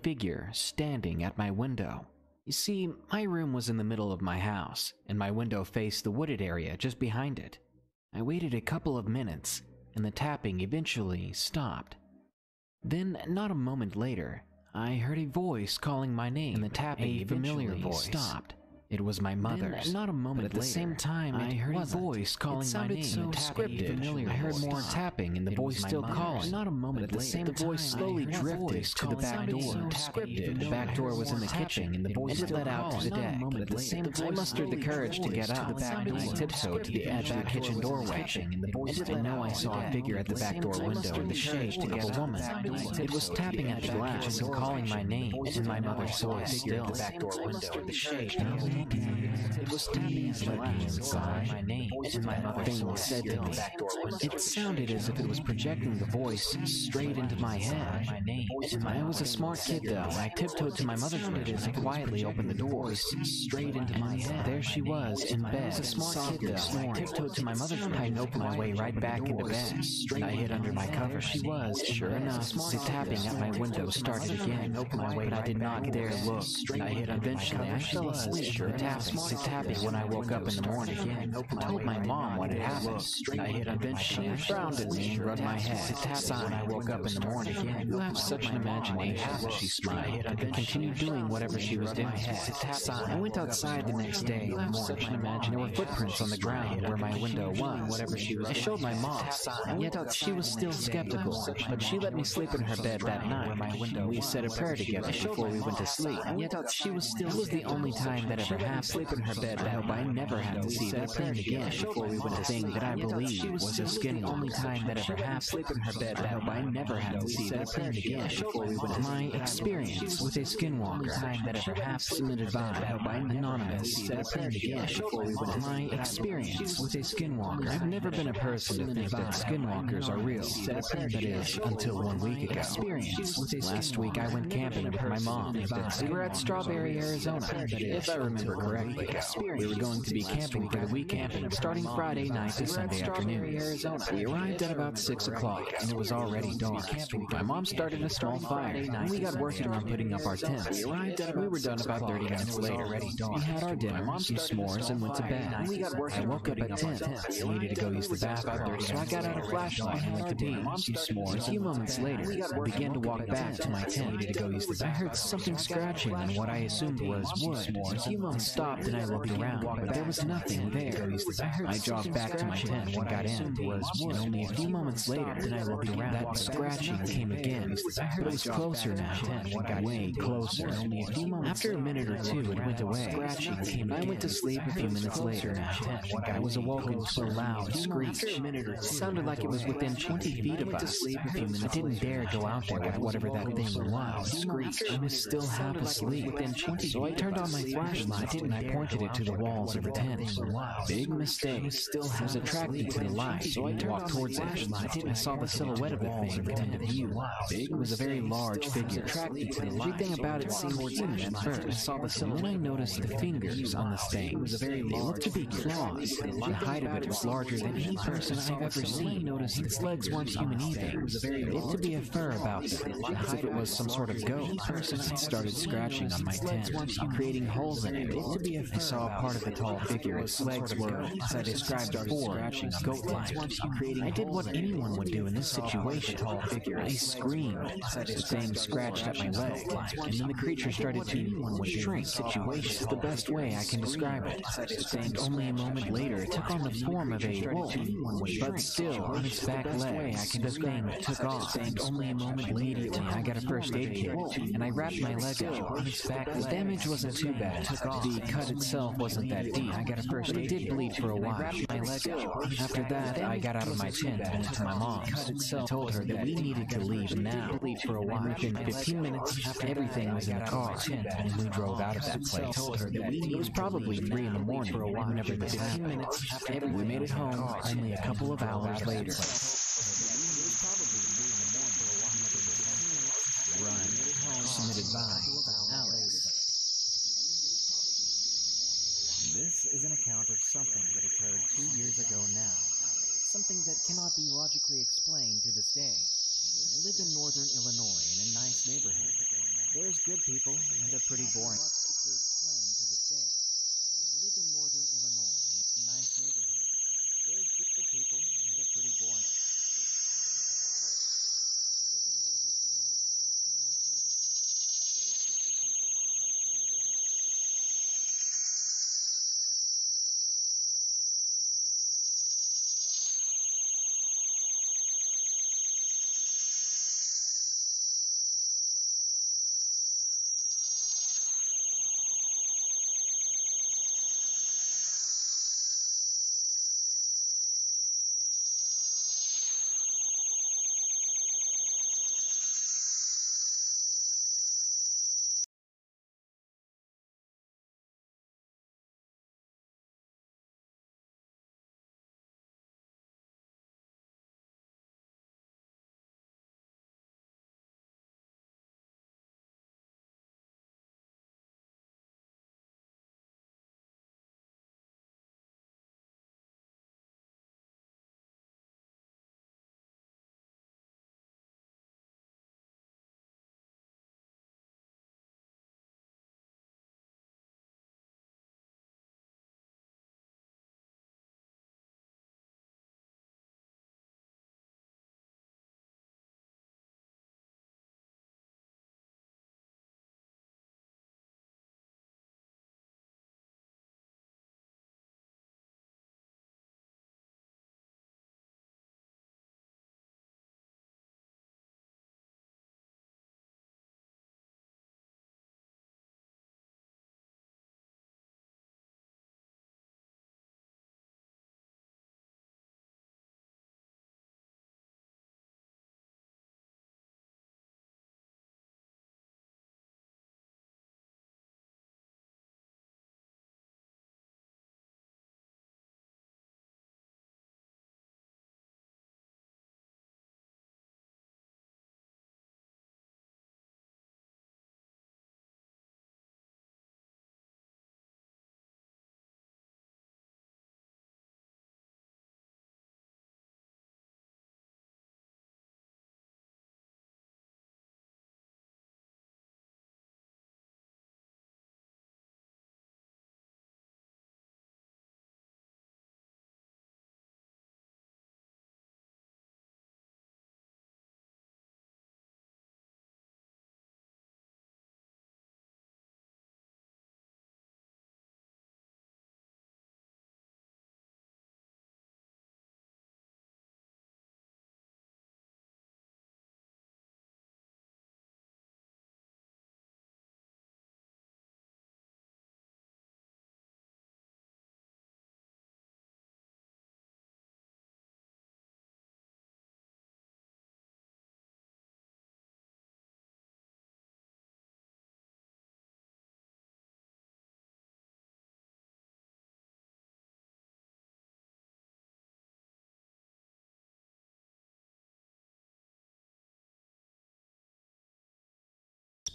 figure standing at my window. You see, my room was in the middle of my house, and my window faced the wooded area just behind it. I waited a couple of minutes, and the tapping eventually stopped. Then, not a moment later, I heard a voice calling my name, and the tapping eventually stopped. It was my mother's. Not a moment later, at the same time, I heard a voice calling my name. It sounded so scripted. I heard more tapping, and the voice still calling. Not a moment later, the voice slowly drifted to the back door. Scripted. The back door was in the kitchen, and the voice still led out to the deck. I mustered the courage to get up, and I tiptoed to the edge of the kitchen doorway. I know I saw a figure at the back door window in the shade of a woman. It was tapping at the glass and calling my name, and my mother saw a figure at the back door window in the shade. It was tapping at the glass and calling my name, and my mother said to me. It sounded as if it was projecting the voice straight into my head. I was a smart kid though. I tiptoed to my mother's room and quietly opened the door straight into my head. There she was in bed. I was a smart kid though. I tiptoed to my mother's room and opened my way right back into bed. I hid under my covers. She was, sure enough, the tapping at my window started again. But I did not dare look. I hid under my covers. I fell asleep. The tapping when I woke up in the morning again. I told my mom what had happened. She frowned at me and rubbed my head. When I woke up in the morning again. You have such an imagination, she smiled, and continued doing whatever she was doing. I went outside the next day in the morning. There were footprints on the ground where my window was. I showed my mom, and yet she was still skeptical, but she let me sleep in her bed that night. We said a prayer together before we went to sleep, and yet she was still. It was the only time that ever happened. Sleep in her bed. I hope I never had to see that thing again before we went to thing that I believed was a skinwalker. Only time that ever happened. Sleep in her bed. I hope I never had to see that thing again before we went to my experience with a skinwalker. Time that ever happened. Submitted by Anonymous. My experience with a skinwalker. I've never been a person to think that skinwalkers are real. That is, until 1 week ago. Last week I went camping with my mom. We were at Strawberry, Arizona. If I remember correctly, we were going to be camping for the weekend, starting Friday night to Sunday afternoon. We arrived at about 6 o'clock, and it was already dark. My mom started a small fire, and we got working on putting up our tents. We were done about 30 minutes later. We had our dinner, some s'mores, and went to bed. I woke up at 10. I needed to go use the bathroom, so I got out a flashlight and went to pee. A few moments later, I began to walk back to my tent. I heard something scratching on what I assumed was wood. A few moments stopped and I looked around, but there was nothing there. I jogged back to my tent and got in. And only a few moments later, that scratching came again. But it was closer now, way closer. After a minute or two, it went away. I went to sleep a few minutes later. I was awoken to a loud screech. It sounded like it was within 20 feet of us. I didn't dare go out there with whatever that thing was. I was still half asleep, so I turned on my flashlight and I pointed it to the walls of the tent. Big mistake. I was attracted to the light, so I walked towards it. I saw the silhouette of the thing in view. It was a very large figure. Everything about it seemed human at first. And then I noticed the fingers on this thing. They looked to be claws. The height of it was larger than any person I've ever seen. Its legs weren't human either. It looked to be a fur about them, as if it was some sort of goat. It started scratching on my tent, creating holes in it. I saw a part of the tall figure. Its legs were, as I described before, goat-like. I did what anyone would do in this situation. I screamed. The thing scratched at my leg, and then the creature started to shrink. This is the best way I can describe it. And only a moment later, it took on the form of a wolf, but still, on its back legs, the thing took off. Only a moment later, I got a first aid kit, and I wrapped my leg up. The damage wasn't too bad. The cut itself wasn't that deep, but it did bleed for a while. After that, I got out of my tent and went to my mom. I told her that we needed to leave now. And within 15 minutes, everything was in the car, and we drove out of that place. It was probably 3 in the morning whenever this happened. We made it home only a couple of hours later. Submitted by Alex. This is an account of something that occurred 2 years ago now. Something that cannot be logically explained to this day. I live in northern Illinois in a nice neighborhood. There's good people, and they're pretty boring. Logically explained to this day. I live in northern Illinois in a nice neighborhood. There's good people, and they're pretty boring. I live in northern Illinois in a nice neighborhood. There's good people, and they're pretty boring.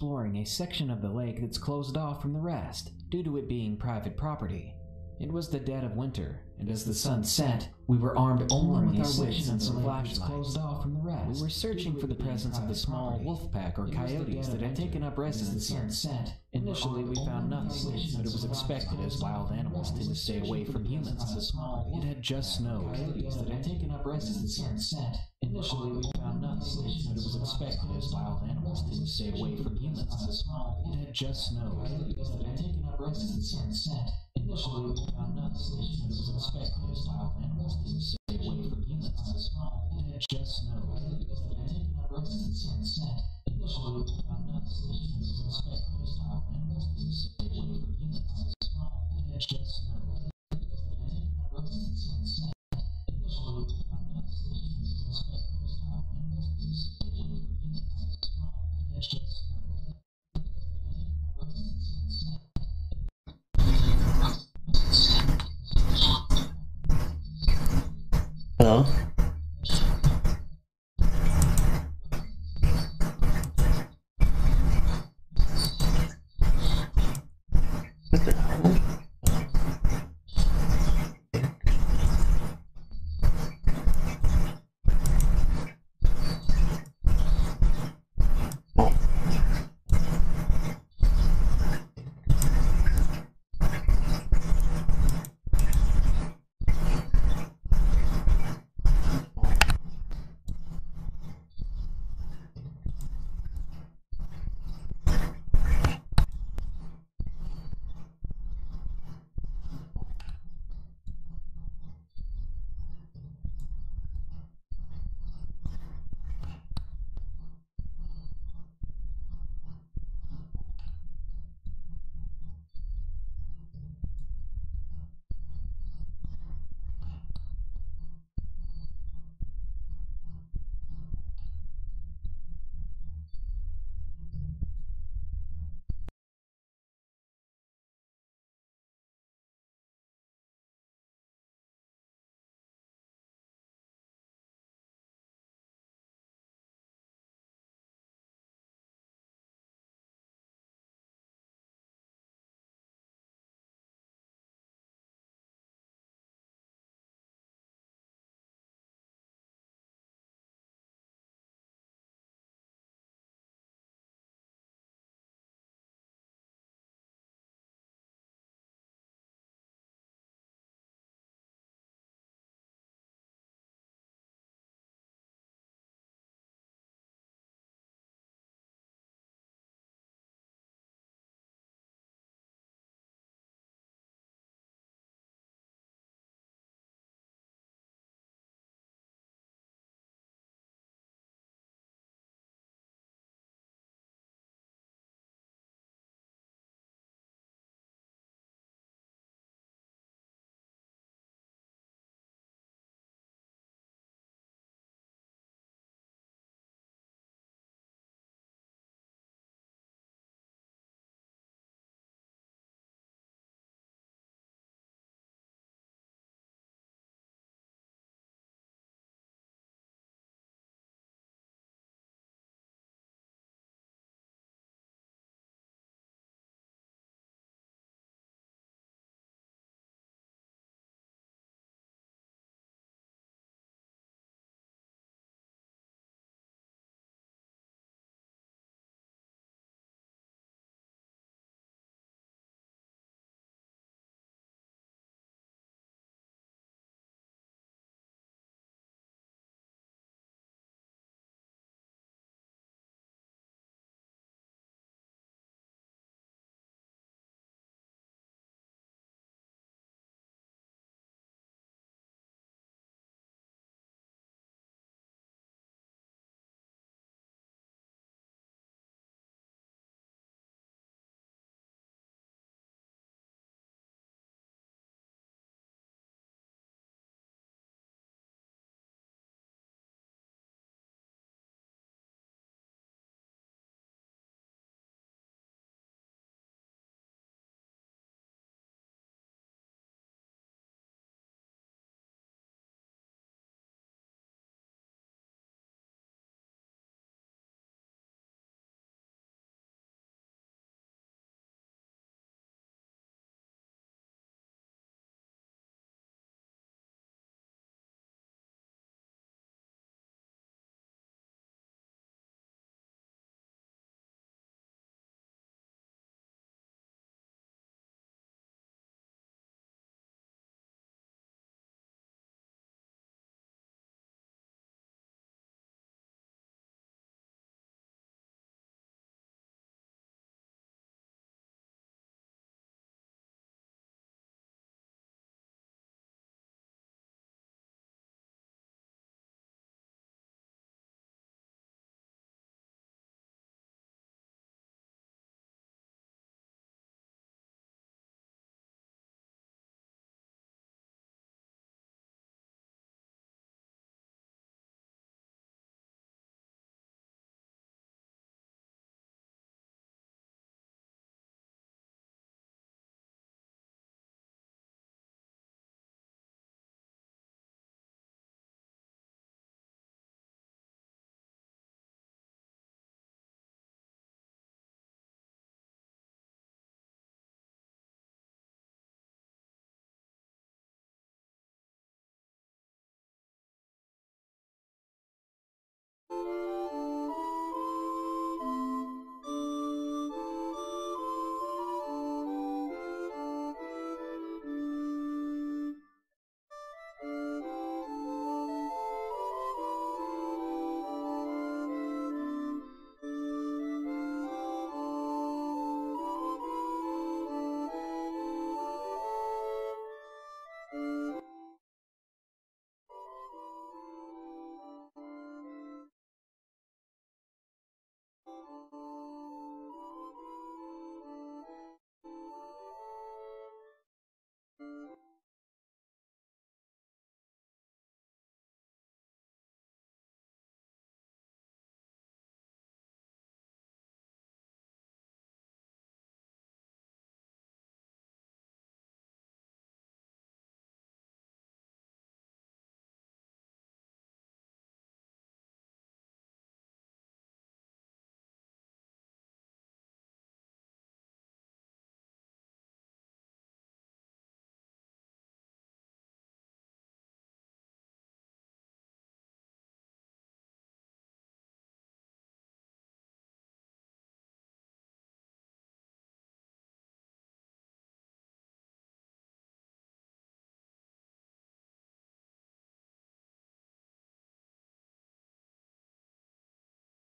Exploring a section of the lake that's closed off from the rest, due to it being private property. It was the dead of winter, and as the sun set, we were armed only with our wits and some flashlights. Closed off from the rest. We were searching for the presence of the small wolf pack or coyotes that had taken up residence here. Initially, we found nothing, but it was expected as wild animals tend to stay away from humans. It had just snowed. That had taken up residence here. Initially, we found nothing, but it was expected as wild animals tend to stay away from humans. It had just snowed. That had taken up residence here. Initially, we found nothing, but it was expected as wild animals tend to stay away from humans. It had just snowed. That had taken up residence here. Initially, we found nothing, but it was expected as wild animals tend to stay away from humans. It had just snowed. That had taken up residence here. Initially, we found nothing, but it was expected as wild animals tend to stay away from humans. It had just snowed. That had taken up residence here. Hello? What the hell? Oh.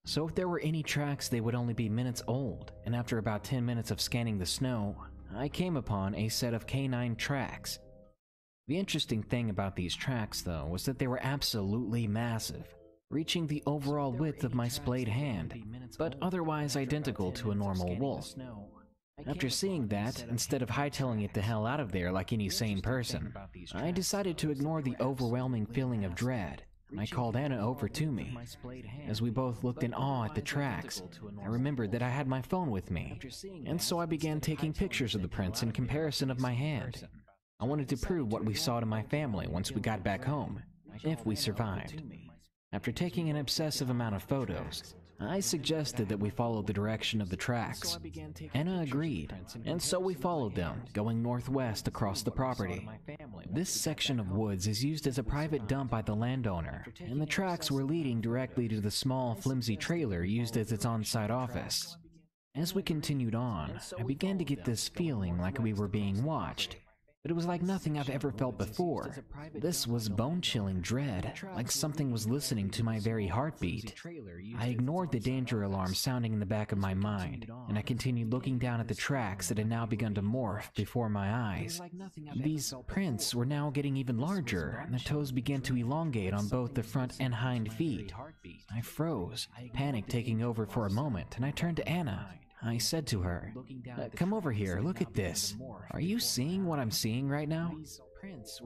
So if there were any tracks, they would only be minutes old, and after about 10 minutes of scanning the snow, I came upon a set of canine tracks. The interesting thing about these tracks, though, was that they were absolutely massive, reaching the overall width of my splayed hand, but otherwise identical to a normal wolf. After seeing that, instead of hightailing it the hell out of there like any sane person, I decided to ignore the overwhelming feeling of dread. I called Anna over to me. As we both looked in awe at the tracks, I remembered that I had my phone with me, and so I began taking pictures of the prints in comparison of my hand. I wanted to prove what we saw to my family once we got back home, if we survived. After taking an obsessive amount of photos, I suggested that we follow the direction of the tracks. Anna agreed, and so we followed them, going northwest across the property. This section of woods is used as a private dump by the landowner, and the tracks were leading directly to the small, flimsy trailer used as its on-site office. As we continued on, I began to get this feeling like we were being watched. But it was like nothing I've ever felt before. This was bone-chilling dread, like something was listening to my very heartbeat. I ignored the danger alarm sounding in the back of my mind, and I continued looking down at the tracks that had now begun to morph before my eyes. These prints were now getting even larger, and the toes began to elongate on both the front and hind feet. I froze, panic taking over for a moment, and I turned to Anna. I said to her, "Come over here, look at this. Are you seeing what I'm seeing right now?"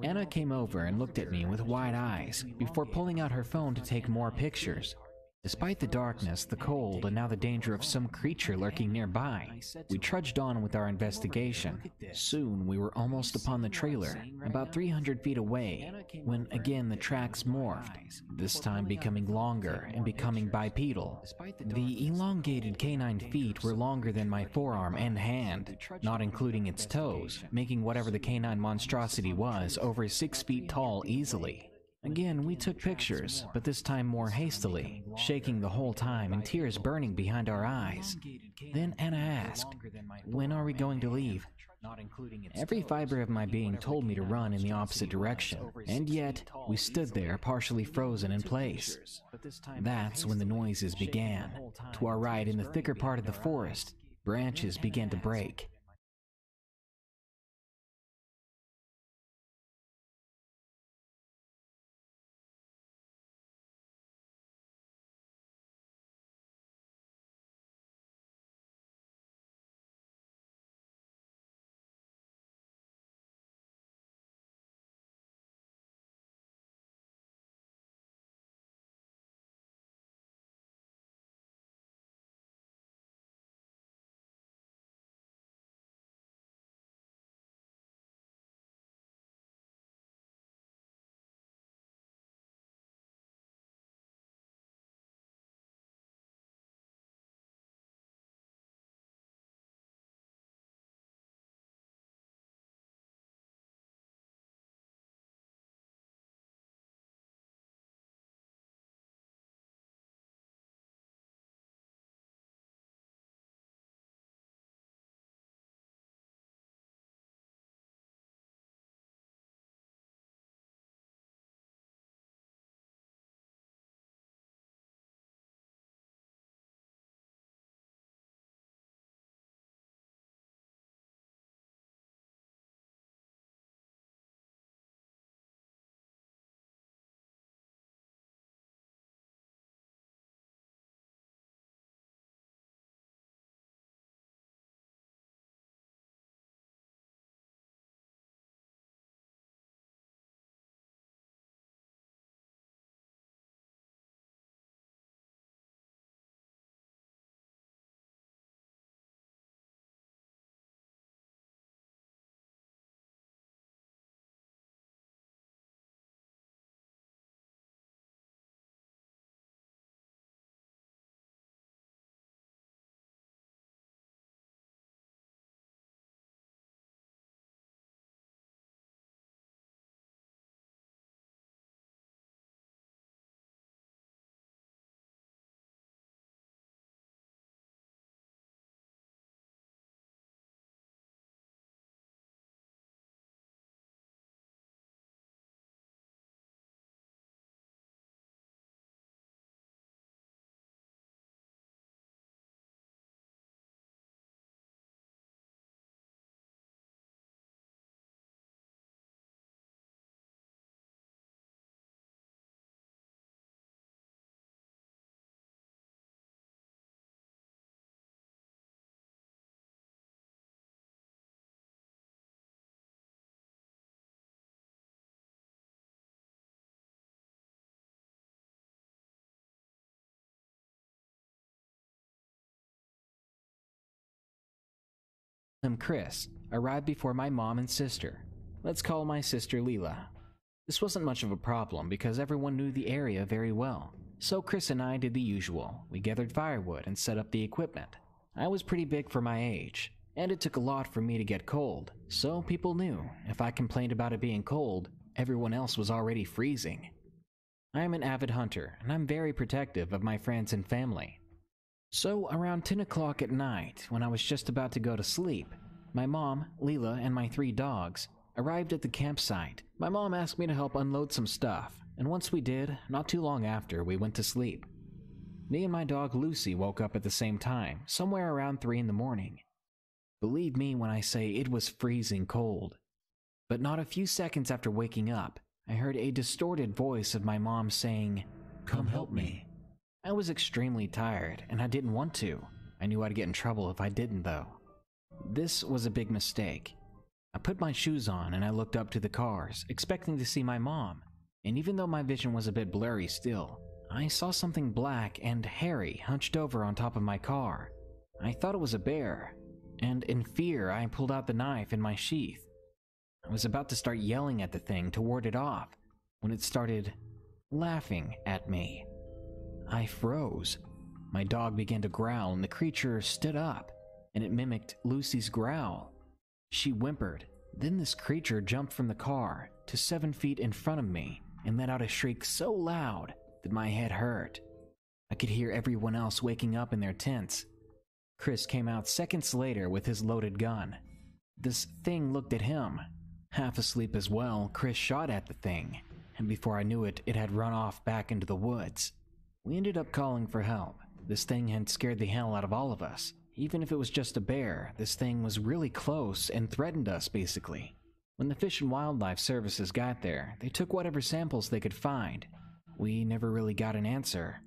Anna came over and looked at me with wide eyes before pulling out her phone to take more pictures. Despite the darkness, the cold, and now the danger of some creature lurking nearby, we trudged on with our investigation. Soon we were almost upon the trailer, about 300 feet away, when again the tracks morphed, this time becoming longer and becoming bipedal. The elongated canine feet were longer than my forearm and hand, not including its toes, making whatever the canine monstrosity was over 6 feet tall easily. Again, we took pictures, but this time more hastily, shaking the whole time and tears burning behind our eyes. Then Anna asked, "When are we going to leave?" Every fiber of my being told me to run in the opposite direction, and yet we stood there partially frozen in place. That's when the noises began. To our right, in the thicker part of the forest, branches began to break. I'm Chris, arrived before my mom and sister. Let's call my sister Leela. This wasn't much of a problem because everyone knew the area very well. So Chris and I did the usual. We gathered firewood and set up the equipment. I was pretty big for my age, and it took a lot for me to get cold, so people knew if I complained about it being cold, everyone else was already freezing. I am an avid hunter, and I'm very protective of my friends and family. So around 10 o'clock at night, when I was just about to go to sleep, my mom, Leela, and my 3 dogs arrived at the campsite. My mom asked me to help unload some stuff, and once we did, not too long after, we went to sleep. Me and my dog Lucy woke up at the same time, somewhere around 3 in the morning. Believe me when I say it was freezing cold. But not a few seconds after waking up, I heard a distorted voice of my mom saying, "Come help me." I was extremely tired, and I didn't want to. I knew I'd get in trouble if I didn't, though. This was a big mistake. I put my shoes on and I looked up to the cars, expecting to see my mom. And even though my vision was a bit blurry still, I saw something black and hairy hunched over on top of my car. I thought it was a bear, and in fear I pulled out the knife in my sheath. I was about to start yelling at the thing to ward it off when it started laughing at me. I froze. My dog began to growl and the creature stood up, and it mimicked Lucy's growl. She whimpered. Then this creature jumped from the car to 7 feet in front of me and let out a shriek so loud that my head hurt. I could hear everyone else waking up in their tents. Chris came out seconds later with his loaded gun. This thing looked at him. Half asleep as well, Chris shot at the thing, and before I knew it, it had run off back into the woods. We ended up calling for help. This thing had scared the hell out of all of us. Even if it was just a bear, this thing was really close and threatened us, basically. When the Fish and Wildlife Services got there, they took whatever samples they could find. We never really got an answer.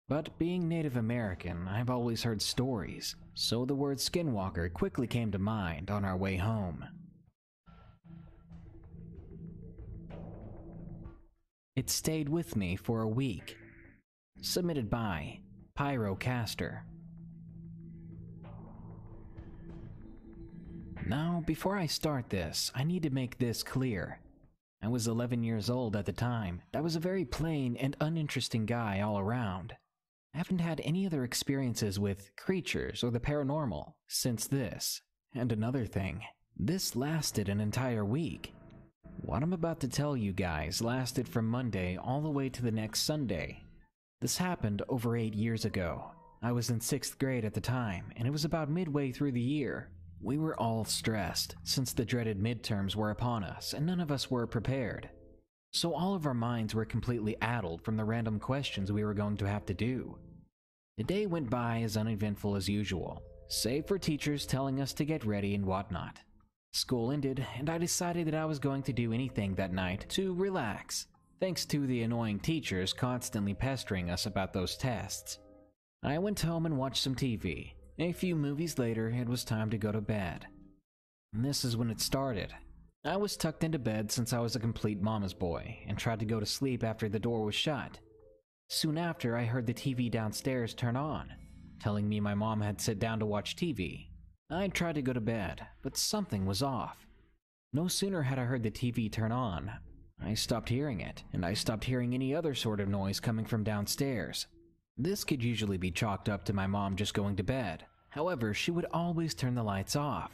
But being Native American, I've always heard stories, so the word skinwalker quickly came to mind on our way home. It stayed with me for a week. Submitted by Pyrocaster. Now, before I start this, I need to make this clear. I was 11 years old at the time. I was a very plain and uninteresting guy all around. I haven't had any other experiences with creatures or the paranormal since this. And another thing, this lasted an entire week. What I'm about to tell you guys lasted from Monday all the way to the next Sunday. This happened over 8 years ago. I was in 6th grade at the time, and it was about midway through the year. We were all stressed, since the dreaded midterms were upon us, and none of us were prepared. So all of our minds were completely addled from the random questions we were going to have to do. The day went by as uneventful as usual, save for teachers telling us to get ready and whatnot. School ended, and I decided that I was going to do anything that night to relax, thanks to the annoying teachers constantly pestering us about those tests. I went home and watched some TV. A few movies later, it was time to go to bed. And this is when it started. I was tucked into bed since I was a complete mama's boy, and tried to go to sleep after the door was shut. Soon after, I heard the TV downstairs turn on, telling me my mom had sat down to watch TV. I tried to go to bed, but something was off. No sooner had I heard the TV turn on, I stopped hearing it, and I stopped hearing any other sort of noise coming from downstairs. This could usually be chalked up to my mom just going to bed. However, she would always turn the lights off.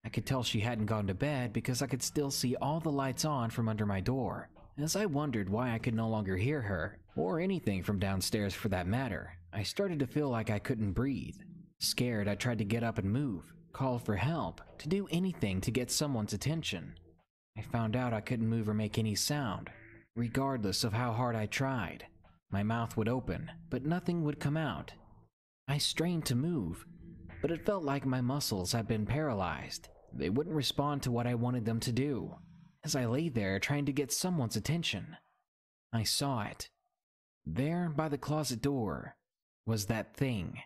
I could tell she hadn't gone to bed because I could still see all the lights on from under my door. As I wondered why I could no longer hear her, or anything from downstairs for that matter, I started to feel like I couldn't breathe. Scared, I tried to get up and move, call for help, to do anything to get someone's attention. I found out I couldn't move or make any sound, regardless of how hard I tried. My mouth would open, but nothing would come out. I strained to move, but it felt like my muscles had been paralyzed. They wouldn't respond to what I wanted them to do. As I lay there trying to get someone's attention, I saw it. There, by the closet door, was that thing.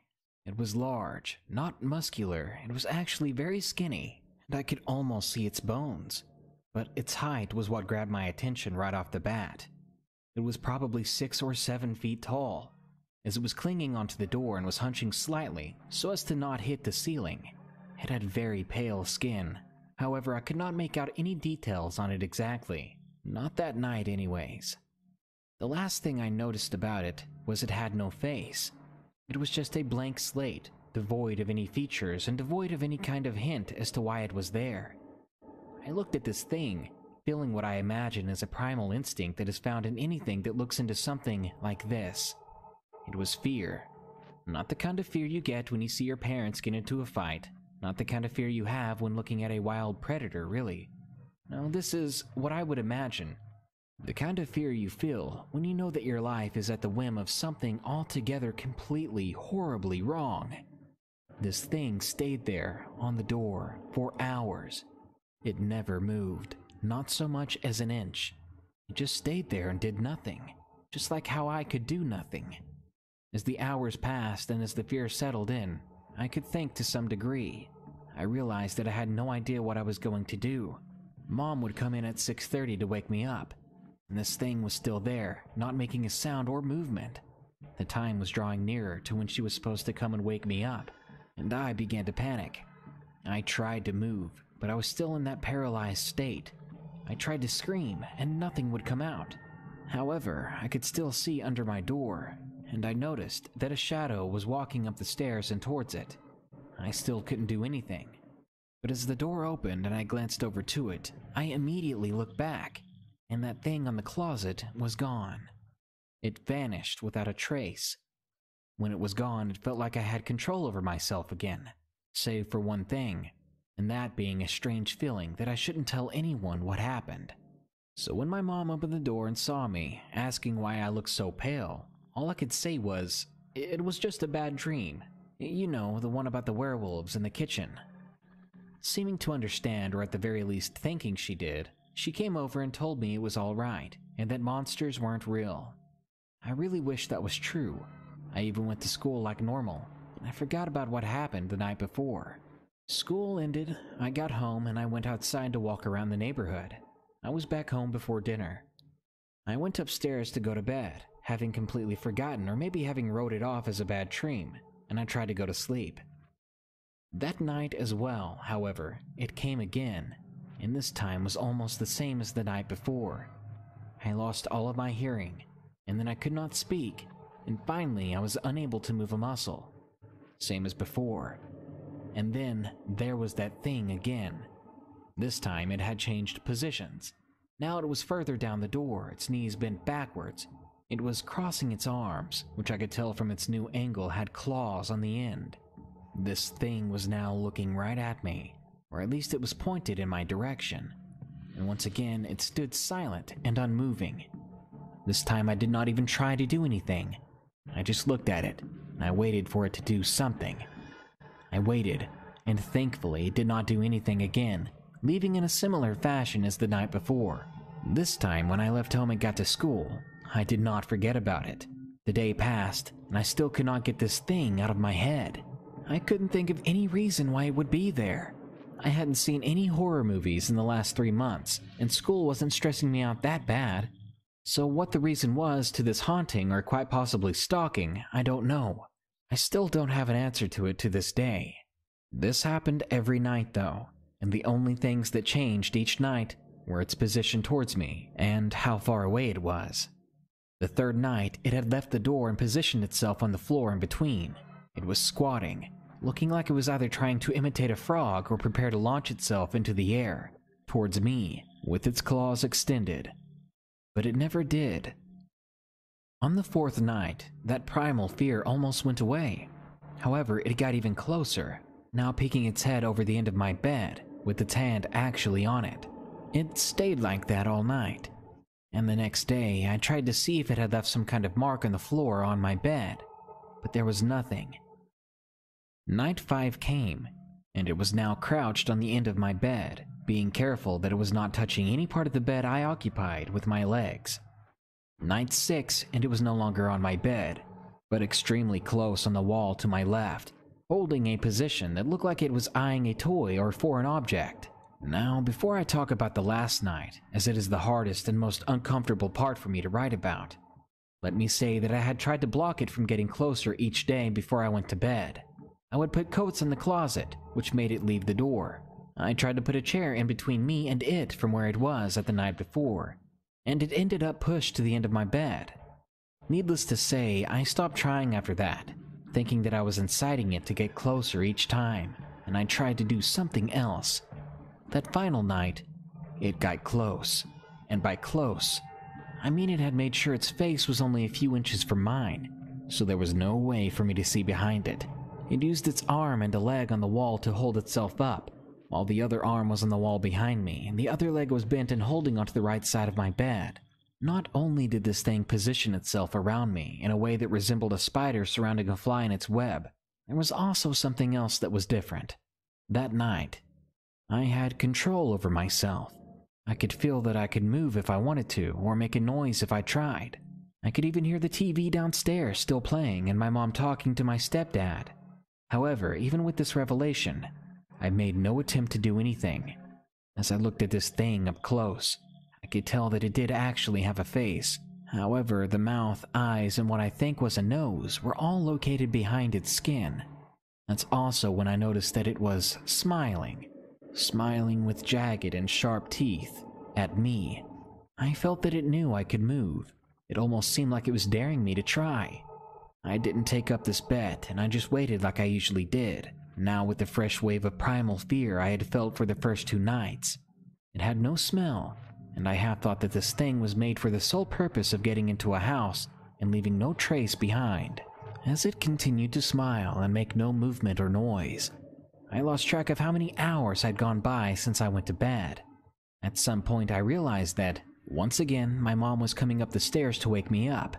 It was large, not muscular. It was actually very skinny, and I could almost see its bones. But its height was what grabbed my attention right off the bat. It was probably 6 or 7 feet tall, as it was clinging onto the door and was hunching slightly so as to not hit the ceiling. It had very pale skin. However, I could not make out any details on it exactly. Not that night anyways. The last thing I noticed about it was it had no face. It was just a blank slate, devoid of any features and devoid of any kind of hint as to why it was there. I looked at this thing, feeling what I imagine is a primal instinct that is found in anything that looks into something like this. It was fear. Not the kind of fear you get when you see your parents get into a fight. Not the kind of fear you have when looking at a wild predator, really. No, this is what I would imagine. The kind of fear you feel when you know that your life is at the whim of something altogether completely, horribly wrong. This thing stayed there on the door for hours. It never moved, not so much as an inch. It just stayed there and did nothing, just like how I could do nothing. As the hours passed and as the fear settled in, I could think to some degree. I realized that I had no idea what I was going to do. Mom would come in at 6:30 to wake me up, and this thing was still there, not making a sound or movement. The time was drawing nearer to when she was supposed to come and wake me up, and I began to panic. I tried to move, but I was still in that paralyzed state. I tried to scream, and nothing would come out. However, I could still see under my door, and I noticed that a shadow was walking up the stairs and towards it. I still couldn't do anything. But as the door opened and I glanced over to it, I immediately looked back, and that thing on the closet was gone. It vanished without a trace. When it was gone, it felt like I had control over myself again, save for one thing, and that being a strange feeling that I shouldn't tell anyone what happened. So when my mom opened the door and saw me, asking why I looked so pale, all I could say was, it was just a bad dream. You know, the one about the werewolves in the kitchen. Seeming to understand, or at the very least thinking she did, she came over and told me it was all right, and that monsters weren't real. I really wish that was true. I even went to school like normal, and I forgot about what happened the night before. School ended, I got home, and I went outside to walk around the neighborhood. I was back home before dinner. I went upstairs to go to bed, having completely forgotten or maybe having wrote it off as a bad dream, and I tried to go to sleep. That night as well, however, it came again, and this time was almost the same as the night before. I lost all of my hearing, and then I could not speak, and finally I was unable to move a muscle. Same as before. And then there was that thing again. This time it had changed positions. Now it was further down the door, its knees bent backwards. It was crossing its arms, which I could tell from its new angle had claws on the end. This thing was now looking right at me, or at least it was pointed in my direction. And once again it stood silent and unmoving. This time I did not even try to do anything. I just looked at it, and I waited for it to do something. I waited, and thankfully it did not do anything again, leaving in a similar fashion as the night before. This time when I left home and got to school, I did not forget about it. The day passed, and I still could not get this thing out of my head. I couldn't think of any reason why it would be there. I hadn't seen any horror movies in the last 3 months, and school wasn't stressing me out that bad. So what the reason was to this haunting or quite possibly stalking, I don't know. I still don't have an answer to it to this day. This happened every night though, and the only things that changed each night were its position towards me and how far away it was. The third night, it had left the door and positioned itself on the floor in between. It was squatting, looking like it was either trying to imitate a frog or prepare to launch itself into the air, towards me, with its claws extended. But it never did. On the fourth night, that primal fear almost went away. However, it got even closer, now peeking its head over the end of my bed, with its hand actually on it. It stayed like that all night. And the next day, I tried to see if it had left some kind of mark on the floor on my bed, but there was nothing. Night 5 came, and it was now crouched on the end of my bed, being careful that it was not touching any part of the bed I occupied with my legs. Night 6, and it was no longer on my bed, but extremely close on the wall to my left, holding a position that looked like it was eyeing a toy or foreign object. Now, before I talk about the last night, as it is the hardest and most uncomfortable part for me to write about, let me say that I had tried to block it from getting closer each day before I went to bed. I would put coats in the closet, which made it leave the door. I tried to put a chair in between me and it from where it was at the night before, and it ended up pushed to the end of my bed. Needless to say, I stopped trying after that, thinking that I was inciting it to get closer each time, and I tried to do something else. That final night, it got close, and by close, I mean it had made sure its face was only a few inches from mine, so there was no way for me to see behind it. It used its arm and a leg on the wall to hold itself up, while the other arm was on the wall behind me, and the other leg was bent and holding onto the right side of my bed. Not only did this thing position itself around me in a way that resembled a spider surrounding a fly in its web, there was also something else that was different. That night, I had control over myself. I could feel that I could move if I wanted to, or make a noise if I tried. I could even hear the TV downstairs still playing and my mom talking to my stepdad. However, even with this revelation, I made no attempt to do anything. As I looked at this thing up close, I could tell that it did actually have a face. However, the mouth, eyes, and what I think was a nose were all located behind its skin. That's also when I noticed that it was smiling with jagged and sharp teeth, at me. I felt that it knew I could move. It almost seemed like it was daring me to try. I didn't take up this bet, and I just waited like I usually did, now with the fresh wave of primal fear I had felt for the first 2 nights. It had no smell, and I half thought that this thing was made for the sole purpose of getting into a house and leaving no trace behind. As it continued to smile and make no movement or noise, I lost track of how many hours had gone by since I went to bed. At some point I realized that, once again, my mom was coming up the stairs to wake me up.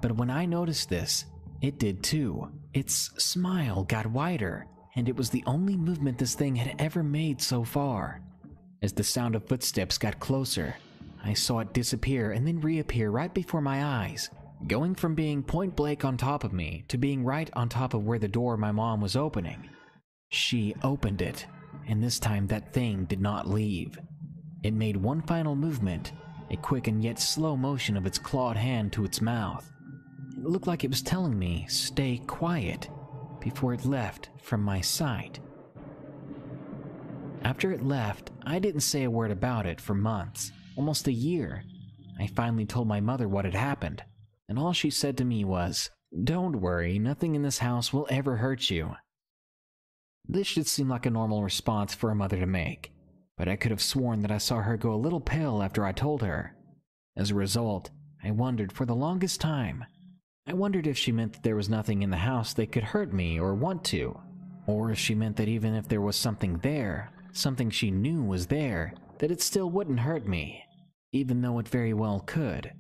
But when I noticed this, it did too. Its smile got wider, and it was the only movement this thing had ever made so far. As the sound of footsteps got closer, I saw it disappear and then reappear right before my eyes, going from being point blank on top of me to being right on top of where the door my mom was opening. She opened it, and this time that thing did not leave. It made one final movement, a quick and yet slow motion of its clawed hand to its mouth. It looked like it was telling me, stay quiet, before it left from my sight. After it left, I didn't say a word about it for months, almost a year. I finally told my mother what had happened, and all she said to me was, "Don't worry, nothing in this house will ever hurt you." This should seem like a normal response for a mother to make, but I could have sworn that I saw her go a little pale after I told her. As a result, I wondered for the longest time. I wondered if she meant that there was nothing in the house that could hurt me or want to, or if she meant that even if there was something there, something she knew was there, that it still wouldn't hurt me, even though it very well could.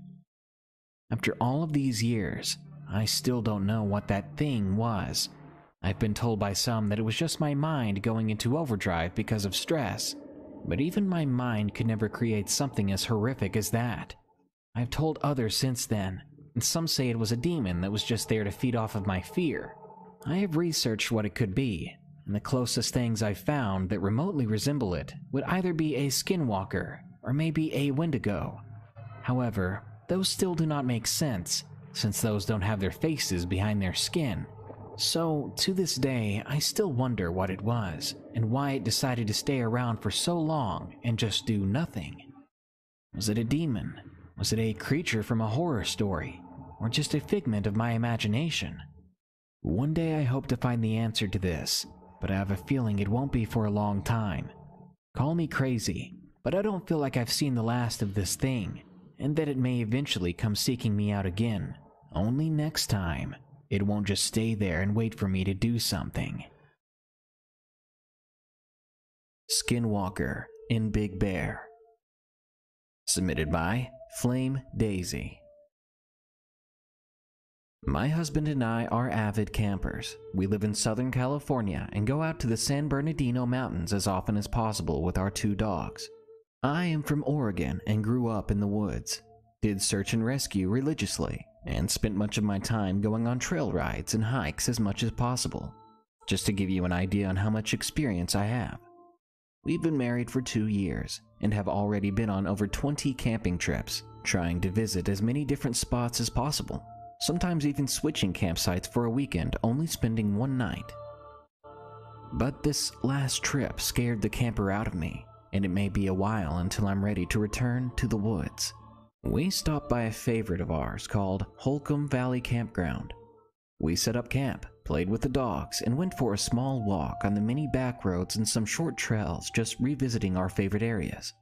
After all of these years, I still don't know what that thing was. I've been told by some that it was just my mind going into overdrive because of stress, but even my mind could never create something as horrific as that. I've told others since then, and some say it was a demon that was just there to feed off of my fear. I have researched what it could be, and the closest things I've found that remotely resemble it would either be a skinwalker or maybe a wendigo. However, those still do not make sense, since those don't have their faces behind their skin. So, to this day, I still wonder what it was, and why it decided to stay around for so long and just do nothing. Was it a demon? Was it a creature from a horror story? Or just a figment of my imagination? One day I hope to find the answer to this, but I have a feeling it won't be for a long time. Call me crazy, but I don't feel like I've seen the last of this thing, and that it may eventually come seeking me out again. Only next time, it won't just stay there and wait for me to do something. Skinwalker in Big Bear. Submitted by Flame Daisy. My husband and I are avid campers. We live in Southern California and go out to the San Bernardino Mountains as often as possible with our 2 dogs. I am from Oregon and grew up in the woods. Did search and rescue religiously, and spent much of my time going on trail rides and hikes as much as possible. Just to give you an idea on how much experience I have. We've been married for 2 years, and have already been on over 20 camping trips, trying to visit as many different spots as possible, sometimes even switching campsites for a weekend, only spending one night. But this last trip scared the camper out of me, and it may be a while until I'm ready to return to the woods. We stopped by a favorite of ours called Holcomb Valley Campground. We set up camp, played with the dogs, and went for a small walk on the many back roads and some short trails, just revisiting our favorite areas.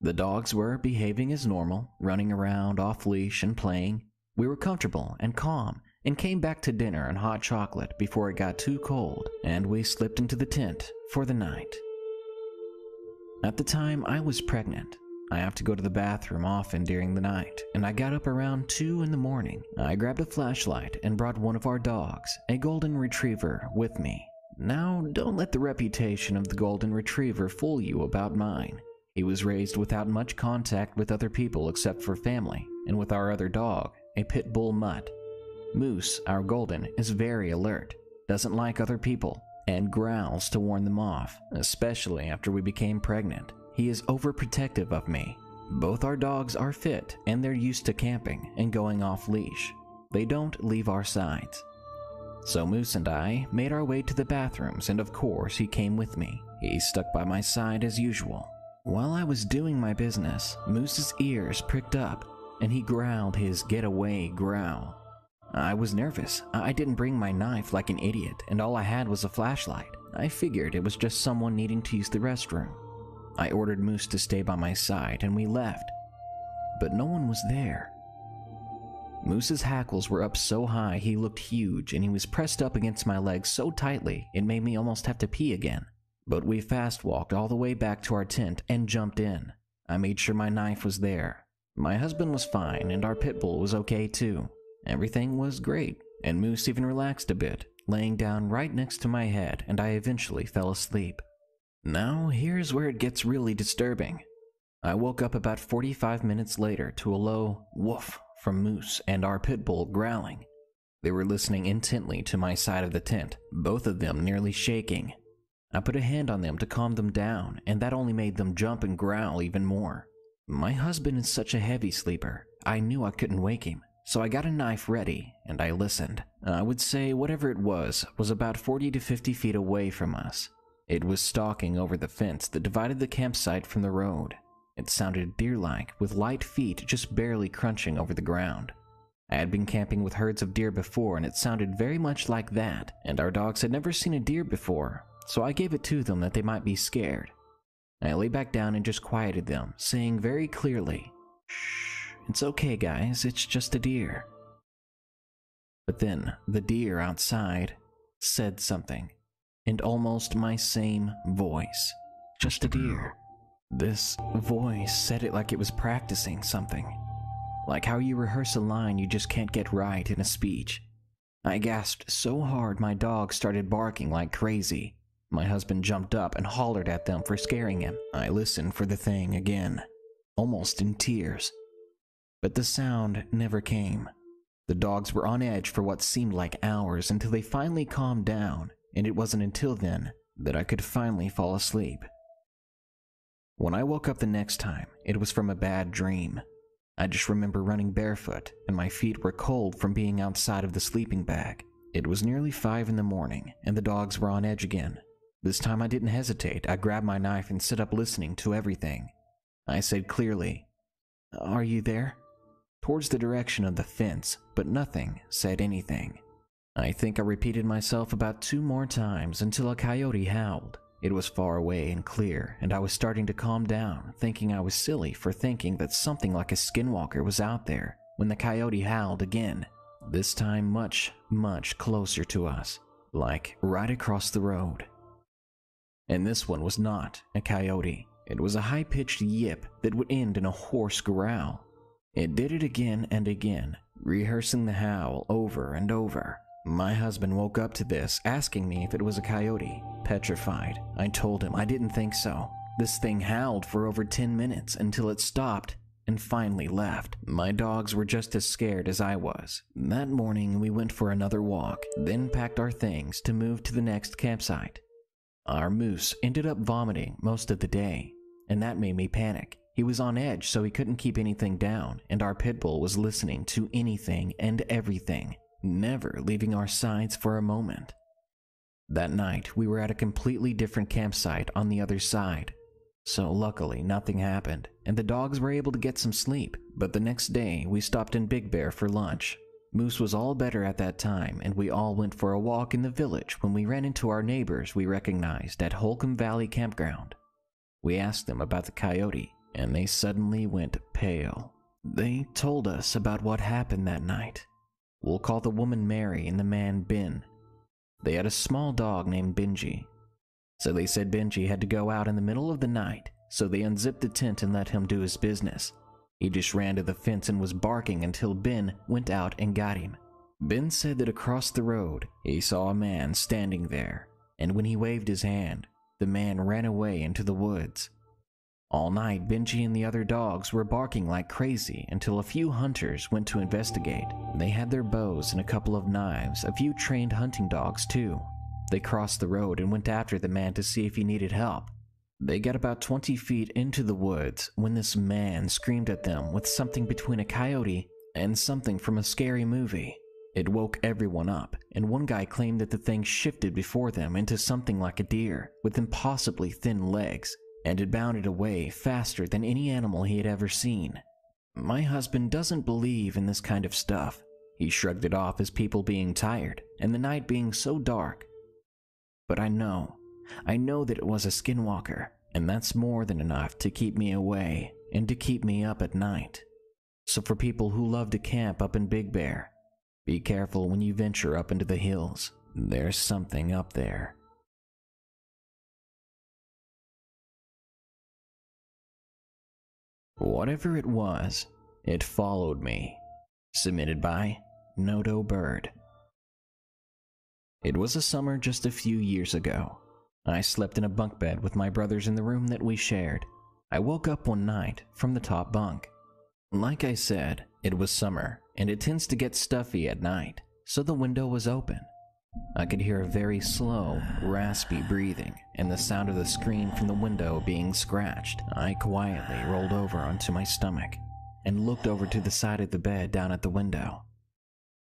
The dogs were behaving as normal, running around off-leash and playing. We were comfortable and calm, and came back to dinner and hot chocolate before it got too cold, and we slipped into the tent for the night. At the time, I was pregnant. I have to go to the bathroom often during the night, and I got up around 2 in the morning. I grabbed a flashlight and brought one of our dogs, a golden retriever, with me. Now, don't let the reputation of the golden retriever fool you about mine. He was raised without much contact with other people except for family, and with our other dog, a pit bull mutt. Moose, our golden, is very alert, doesn't like other people, and growls to warn them off, especially after we became pregnant. He is overprotective of me. Both our dogs are fit, and they're used to camping and going off leash. They don't leave our sides. So Moose and I made our way to the bathrooms, and of course he came with me. He stuck by my side as usual. While I was doing my business, Moose's ears pricked up, and he growled his get-away growl. I was nervous. I didn't bring my knife like an idiot, and all I had was a flashlight. I figured it was just someone needing to use the restroom. I ordered Moose to stay by my side, and we left. But no one was there. Moose's hackles were up so high he looked huge, and he was pressed up against my legs so tightly it made me almost have to pee again. But we fast-walked all the way back to our tent and jumped in. I made sure my knife was there. My husband was fine, and our pit bull was okay too. Everything was great, and Moose even relaxed a bit, laying down right next to my head, and I eventually fell asleep. Now, here's where it gets really disturbing. I woke up about 45 minutes later to a low woof from Moose and our pit bull growling. They were listening intently to my side of the tent, both of them nearly shaking. I put a hand on them to calm them down, and that only made them jump and growl even more. My husband is such a heavy sleeper, I knew I couldn't wake him, so I got a knife ready, and I listened. I would say whatever it was about 40 to 50 feet away from us. It was stalking over the fence that divided the campsite from the road. It sounded deer-like, with light feet just barely crunching over the ground. I had been camping with herds of deer before, and it sounded very much like that, and our dogs had never seen a deer before, so I gave it to them that they might be scared. I lay back down and just quieted them, saying very clearly, "Shh, it's okay guys, it's just a deer." But then, the deer outside said something. And almost my same voice. Just a deer. This voice said it like it was practicing something. Like how you rehearse a line you just can't get right in a speech. I gasped so hard my dog started barking like crazy. My husband jumped up and hollered at them for scaring him. I listened for the thing again, almost in tears. But the sound never came. The dogs were on edge for what seemed like hours until they finally calmed down. And it wasn't until then that I could finally fall asleep. When I woke up the next time, it was from a bad dream. I just remember running barefoot, and my feet were cold from being outside of the sleeping bag. It was nearly 5 in the morning, and the dogs were on edge again. This time I didn't hesitate. I grabbed my knife and set up listening to everything. I said clearly, "Are you there?" towards the direction of the fence, but nothing said anything. I think I repeated myself about 2 more times until a coyote howled. It was far away and clear, and I was starting to calm down, thinking I was silly for thinking that something like a skinwalker was out there, when the coyote howled again, this time much, much closer to us, like right across the road. And this one was not a coyote. It was a high-pitched yip that would end in a hoarse growl. It did it again and again, rehearsing the howl over and over. My husband woke up to this, asking me if it was a coyote. Petrified, I told him I didn't think so. This thing howled for over 10 minutes until it stopped and finally left. My dogs were just as scared as I was. That morning we went for another walk, then packed our things to move to the next campsite. Our moose ended up vomiting most of the day, and that made me panic. He was on edge so he couldn't keep anything down, and our pit bull was listening to anything and everything, never leaving our sides for a moment. That night, we were at a completely different campsite on the other side. So luckily, nothing happened, and the dogs were able to get some sleep. But the next day, we stopped in Big Bear for lunch. Moose was all better at that time, and we all went for a walk in the village when we ran into our neighbors we recognized at Holcomb Valley Campground. We asked them about the coyote, and they suddenly went pale. They told us about what happened that night. We'll call the woman Mary and the man Ben. They had a small dog named Benji. So they said Benji had to go out in the middle of the night, so they unzipped the tent and let him do his business. He just ran to the fence and was barking until Ben went out and got him. Ben said that across the road, he saw a man standing there, and when he waved his hand, the man ran away into the woods. All night, Benji and the other dogs were barking like crazy until a few hunters went to investigate. They had their bows and a couple of knives, a few trained hunting dogs too. They crossed the road and went after the man to see if he needed help. They got about 20 feet into the woods when this man screamed at them with something between a coyote and something from a scary movie. It woke everyone up, and one guy claimed that the thing shifted before them into something like a deer with impossibly thin legs, and it bounded away faster than any animal he had ever seen. My husband doesn't believe in this kind of stuff. He shrugged it off as people being tired and the night being so dark. But I know that it was a skinwalker, and that's more than enough to keep me away and to keep me up at night. So for people who love to camp up in Big Bear, be careful when you venture up into the hills. There's something up there. Whatever it was, it followed me. Submitted by Noto Bird. It was a summer just a few years ago. I slept in a bunk bed with my brothers in the room that we shared. I woke up one night from the top bunk. Like I said, it was summer, and it tends to get stuffy at night, so the window was open. I could hear a very slow, raspy breathing and the sound of the screen from the window being scratched. I quietly rolled over onto my stomach and looked over to the side of the bed down at the window.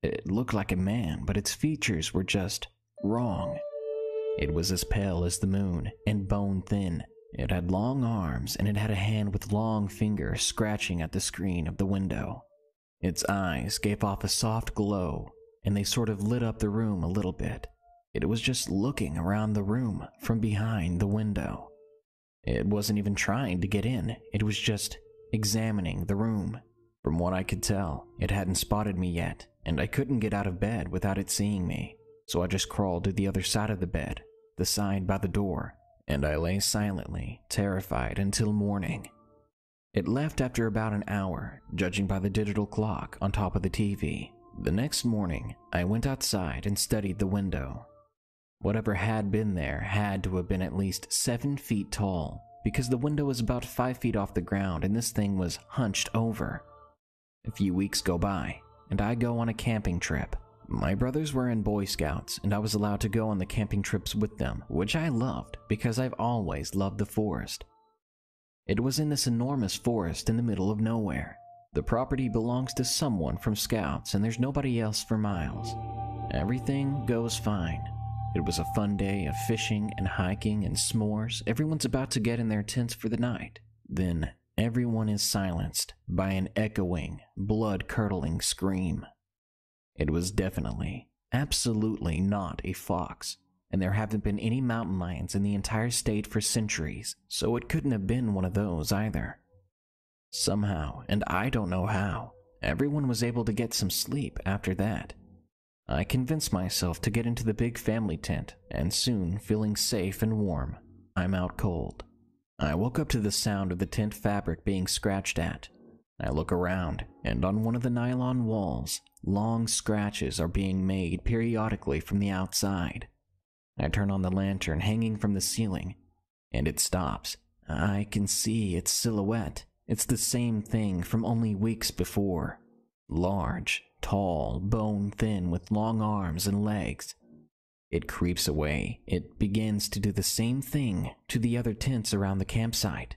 It looked like a man, but its features were just wrong. It was as pale as the moon and bone thin. It had long arms, and it had a hand with long fingers scratching at the screen of the window. Its eyes gave off a soft glow, and they sort of lit up the room a little bit. It was just looking around the room from behind the window. It wasn't even trying to get in, it was just examining the room. From what I could tell, it hadn't spotted me yet, and I couldn't get out of bed without it seeing me, so I just crawled to the other side of the bed, the side by the door, and I lay silently, terrified until morning. It left after about an hour, judging by the digital clock on top of the TV. The next morning, I went outside and studied the window. Whatever had been there had to have been at least 7 feet tall, because the window was about 5 feet off the ground and this thing was hunched over. A few weeks go by, and I go on a camping trip. My brothers were in Boy Scouts, and I was allowed to go on the camping trips with them, which I loved because I've always loved the forest. It was in this enormous forest in the middle of nowhere. The property belongs to someone from Scouts, and there's nobody else for miles. Everything goes fine. It was a fun day of fishing and hiking and s'mores. Everyone's about to get in their tents for the night. Then everyone is silenced by an echoing, blood-curdling scream. It was definitely, absolutely not a fox, and there haven't been any mountain lions in the entire state for centuries, so it couldn't have been one of those either. Somehow, and I don't know how, everyone was able to get some sleep after that. I convinced myself to get into the big family tent, and soon, feeling safe and warm, I'm out cold. I woke up to the sound of the tent fabric being scratched at. I look around, and on one of the nylon walls, long scratches are being made periodically from the outside. I turn on the lantern hanging from the ceiling, and it stops. I can see its silhouette. It's the same thing from only weeks before. Large, tall, bone-thin with long arms and legs. It creeps away. It begins to do the same thing to the other tents around the campsite.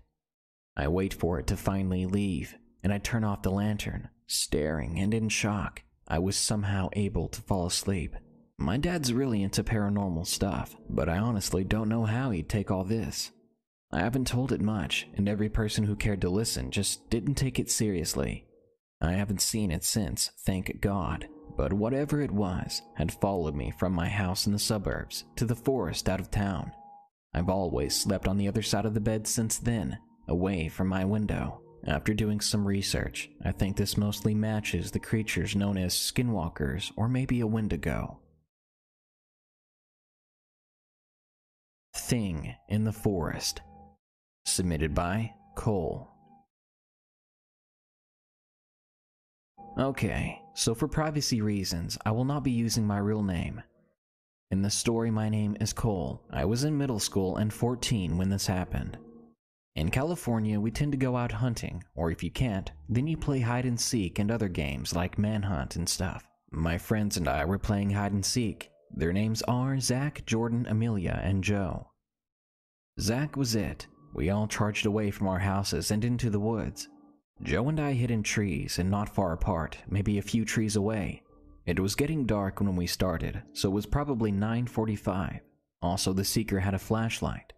I wait for it to finally leave, and I turn off the lantern, staring and in shock. I was somehow able to fall asleep. My dad's really into paranormal stuff, but I honestly don't know how he'd take all this. I haven't told it much, and every person who cared to listen just didn't take it seriously. I haven't seen it since, thank God, but whatever it was had followed me from my house in the suburbs to the forest out of town. I've always slept on the other side of the bed since then, away from my window. After doing some research, I think this mostly matches the creatures known as skinwalkers or maybe a wendigo. Thing in the Forest. Submitted by Cole. Okay, so for privacy reasons, I will not be using my real name. In the story, my name is Cole. I was in middle school and 14 when this happened. In California, we tend to go out hunting, or if you can't, then you play hide and seek and other games like manhunt and stuff. My friends and I were playing hide and seek. Their names are Zach, Jordan, Amelia, and Joe. Zach was it. We all charged away from our houses and into the woods. Joe and I hid in trees and not far apart, maybe a few trees away. It was getting dark when we started, so it was probably 9:45. Also, the seeker had a flashlight.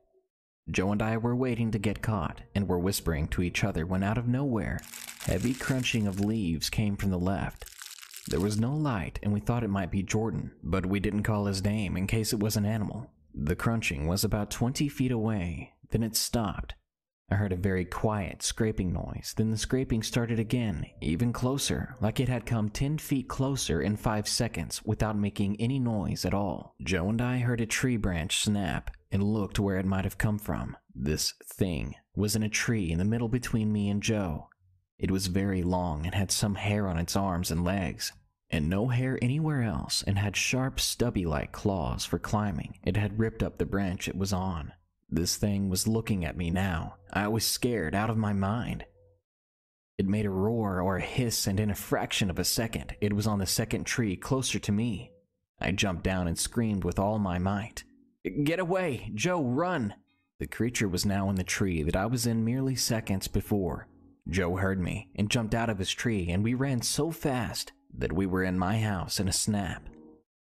Joe and I were waiting to get caught and were whispering to each other when out of nowhere, heavy crunching of leaves came from the left. There was no light and we thought it might be Jordan, but we didn't call his name in case it was an animal. The crunching was about 20 feet away, then it stopped. I heard a very quiet scraping noise, then the scraping started again, even closer, like it had come 10 feet closer in 5 seconds without making any noise at all. Joe and I heard a tree branch snap and looked where it might have come from. This thing was in a tree in the middle between me and Joe. It was very long and had some hair on its arms and legs, and no hair anywhere else, and had sharp stubby-like claws for climbing. It had ripped up the branch it was on. This thing was looking at me now. I was scared out of my mind. It made a roar or a hiss, and in a fraction of a second, it was on the second tree closer to me. I jumped down and screamed with all my might. "Get away! Joe, run!" The creature was now in the tree that I was in merely seconds before. Joe heard me and jumped out of his tree, and we ran so fast that we were in my house in a snap.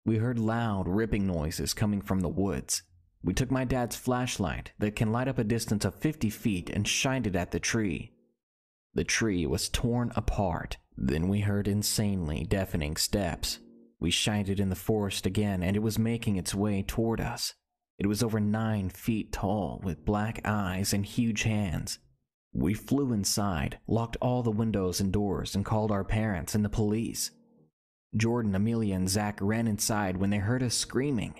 We heard loud ripping noises coming from the woods. We took my dad's flashlight that can light up a distance of 50 feet and shined it at the tree. The tree was torn apart. Then we heard insanely deafening steps. We shined it in the forest again, and it was making its way toward us. It was over 9 feet tall, with black eyes and huge hands. We flew inside, locked all the windows and doors, and called our parents and the police. Jordan, Amelia, and Zach ran inside when they heard us screaming.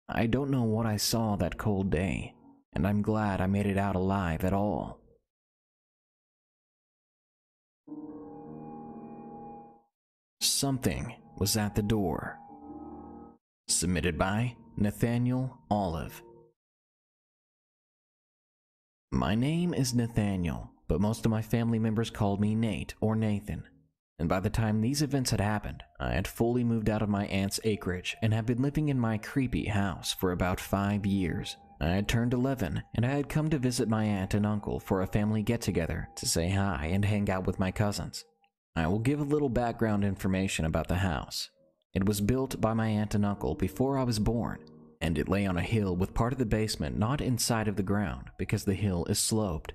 I don't know what I saw that cold day, and I'm glad I made it out alive at all. Something was at the door. Submitted by Nathaniel Olive. My name is Nathaniel, but most of my family members called me Nate or Nathan. And by the time these events had happened, I had fully moved out of my aunt's acreage and had been living in my creepy house for about 5 years. I had turned 11, and I had come to visit my aunt and uncle for a family get-together to say hi and hang out with my cousins. I will give a little background information about the house. It was built by my aunt and uncle before I was born, and it lay on a hill with part of the basement not inside of the ground because the hill is sloped.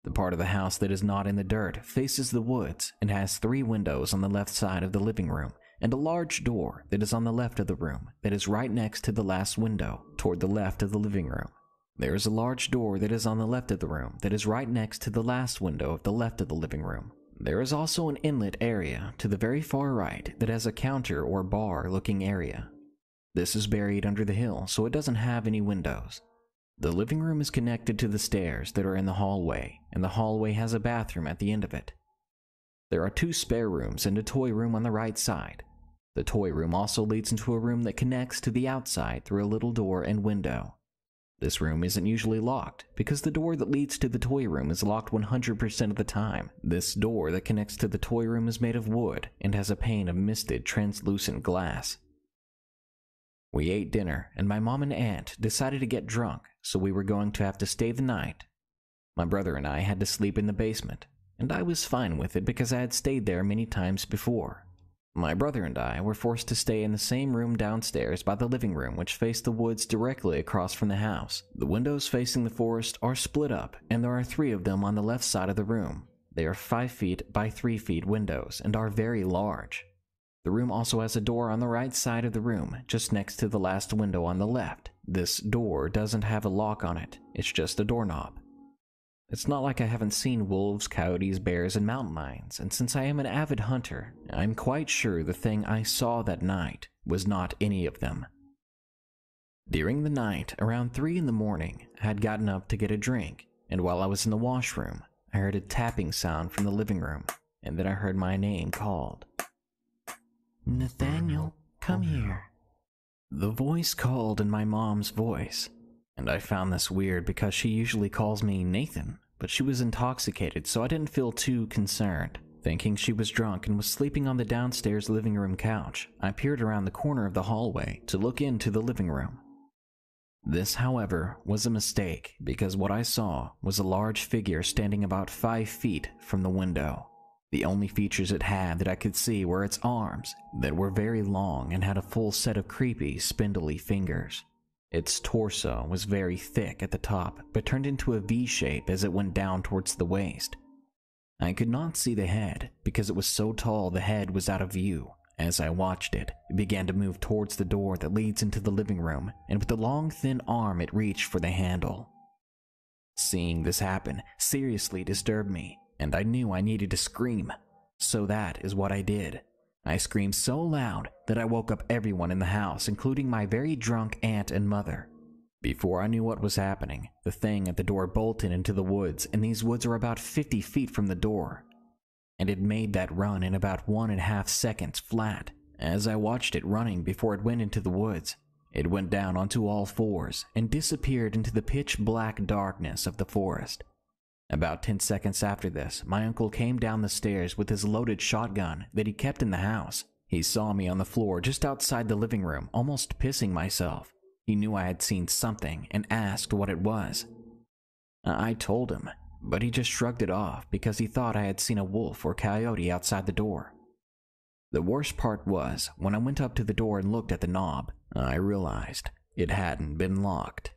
The part of the house that is not in the dirt faces the woods and has 3 windows on the left side of the living room and a large door that is on the left of the room that is right next to the last window toward the left of the living room. There is a large door that is on the left of the room that is right next to the last window of the left of the living room. There is also an inlet area to the very far right that has a counter or bar looking area. This is buried under the hill, so it doesn't have any windows. The living room is connected to the stairs that are in the hallway, and the hallway has a bathroom at the end of it. There are 2 spare rooms and a toy room on the right side. The toy room also leads into a room that connects to the outside through a little door and window. This room isn't usually locked because the door that leads to the toy room is locked 100% of the time. This door that connects to the toy room is made of wood and has a pane of misted translucent glass. We ate dinner, and my mom and aunt decided to get drunk, so we were going to have to stay the night. My brother and I had to sleep in the basement, and I was fine with it because I had stayed there many times before. My brother and I were forced to stay in the same room downstairs by the living room, which faced the woods directly across from the house. The windows facing the forest are split up, and there are 3 of them on the left side of the room. They are 5 feet by 3 feet windows and are very large. The room also has a door on the right side of the room, just next to the last window on the left. This door doesn't have a lock on it, it's just a doorknob. It's not like I haven't seen wolves, coyotes, bears, and mountain lions, and since I am an avid hunter, I'm quite sure the thing I saw that night was not any of them. During the night, around 3 in the morning, I had gotten up to get a drink, and while I was in the washroom, I heard a tapping sound from the living room, and then I heard my name called. "Nathaniel, come here." The voice called in my mom's voice, and I found this weird because she usually calls me Nathan, but she was intoxicated, so I didn't feel too concerned. Thinking she was drunk and was sleeping on the downstairs living room couch, I peered around the corner of the hallway to look into the living room. This, however, was a mistake because what I saw was a large figure standing about 5 feet from the window. The only features it had that I could see were its arms that were very long and had a full set of creepy, spindly fingers. Its torso was very thick at the top, but turned into a V shape as it went down towards the waist. I could not see the head because it was so tall the head was out of view. As I watched it, it began to move towards the door that leads into the living room, and with a long, thin arm it reached for the handle. Seeing this happen seriously disturbed me, and I knew I needed to scream. So that is what I did. I screamed so loud that I woke up everyone in the house, including my very drunk aunt and mother. Before I knew what was happening, the thing at the door bolted into the woods, and these woods are about 50 feet from the door. And it made that run in about 1.5 seconds flat. As I watched it running before it went into the woods, it went down onto all 4s and disappeared into the pitch black darkness of the forest. About 10 seconds after this, my uncle came down the stairs with his loaded shotgun that he kept in the house. He saw me on the floor just outside the living room, almost pissing myself. He knew I had seen something and asked what it was. I told him, but he just shrugged it off because he thought I had seen a wolf or coyote outside the door. The worst part was, when I went up to the door and looked at the knob, I realized it hadn't been locked.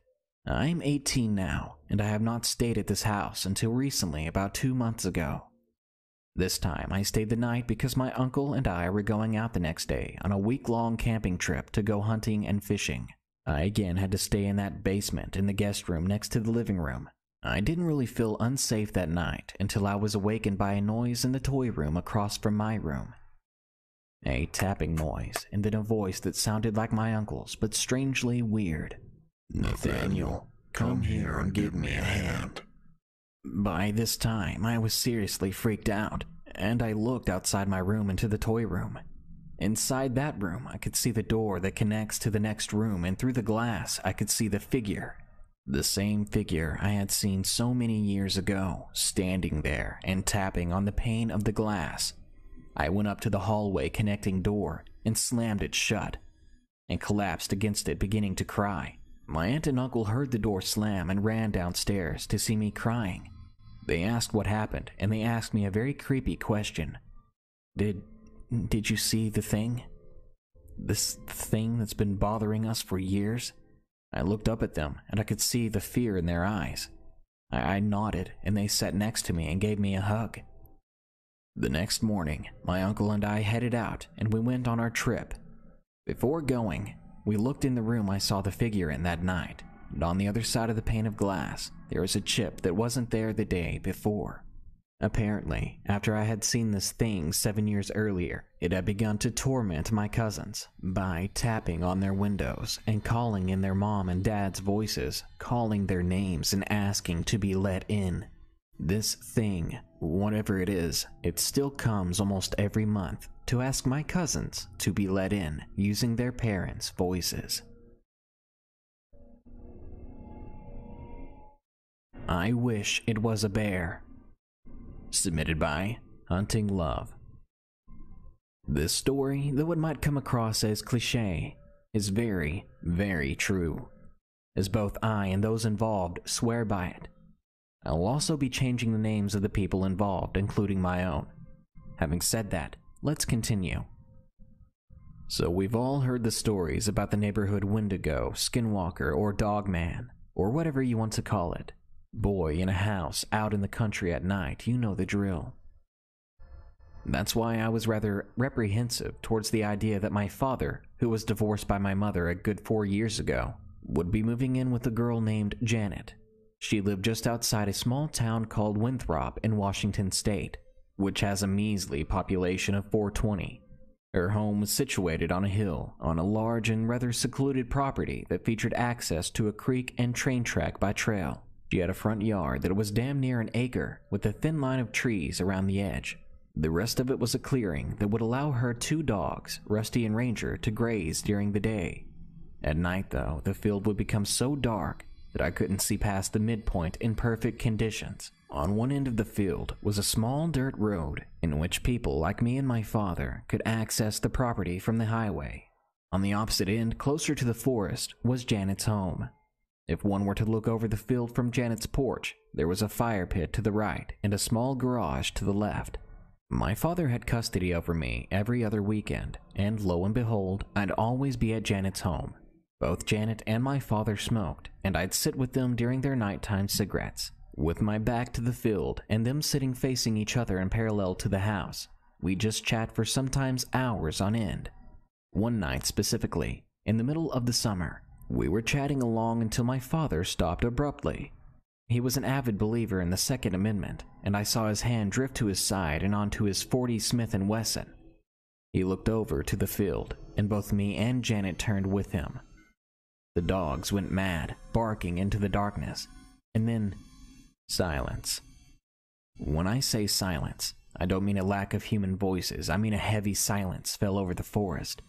I'm 18 now, and I have not stayed at this house until recently, about 2 months ago. This time I stayed the night because my uncle and I were going out the next day on a week-long camping trip to go hunting and fishing. I again had to stay in that basement in the guest room next to the living room. I didn't really feel unsafe that night until I was awakened by a noise in the toy room across from my room. A tapping noise, and then a voice that sounded like my uncle's, but strangely weird. "Nathaniel, come here and give me a hand." By this time, I was seriously freaked out, and I looked outside my room into the toy room. Inside that room, I could see the door that connects to the next room, and through the glass, I could see the figure. The same figure I had seen so many years ago, standing there and tapping on the pane of the glass. I went up to the hallway connecting door and slammed it shut, and collapsed against it, beginning to cry. My aunt and uncle heard the door slam and ran downstairs to see me crying. They asked what happened, and they asked me a very creepy question. Did you see the thing? This thing that's been bothering us for years? I looked up at them, and I could see the fear in their eyes. I nodded, and they sat next to me and gave me a hug. The next morning, my uncle and I headed out, and we went on our trip. Before going, we looked in the room I saw the figure in that night, and on the other side of the pane of glass, there was a chip that wasn't there the day before. Apparently, after I had seen this thing 7 years earlier, it had begun to torment my cousins by tapping on their windows and calling in their mom and dad's voices, calling their names and asking to be let in. This thing, whatever it is, it still comes almost every month to ask my cousins to be let in using their parents' voices. I wish it was a bear. Submitted by Hunting Love. This story, though it might come across as cliché, is very, very true, as both I and those involved swear by it. I will also be changing the names of the people involved, including my own. Having said that, let's continue. So we've all heard the stories about the neighborhood Wendigo, Skinwalker, or Dogman, or whatever you want to call it. Boy in a house out in the country at night, you know the drill. That's why I was rather reprehensive towards the idea that my father, who was divorced by my mother a good 4 years ago, would be moving in with a girl named Janet. She lived just outside a small town called Winthrop in Washington State, which has a measly population of 420. Her home was situated on a hill, on a large and rather secluded property that featured access to a creek and train track by trail. She had a front yard that was damn near an acre, with a thin line of trees around the edge. The rest of it was a clearing that would allow her 2 dogs, Rusty and Ranger, to graze during the day. At night, though, the field would become so dark that I couldn't see past the midpoint in perfect conditions. On one end of the field was a small dirt road in which people like me and my father could access the property from the highway. On the opposite end, closer to the forest, was Janet's home. If one were to look over the field from Janet's porch, there was a fire pit to the right and a small garage to the left. My father had custody over me every other weekend, and lo and behold, I'd always be at Janet's home. Both Janet and my father smoked, and I'd sit with them during their nighttime cigarettes. With my back to the field and them sitting facing each other in parallel to the house, we'd just chat for sometimes hours on end. One night specifically, in the middle of the summer, we were chatting along until my father stopped abruptly. He was an avid believer in the Second Amendment, and I saw his hand drift to his side and onto his .40 Smith & Wesson. He looked over to the field, and both me and Janet turned with him. The dogs went mad, barking into the darkness, and then silence. When I say silence, I don't mean a lack of human voices. I mean a heavy silence fell over the forest.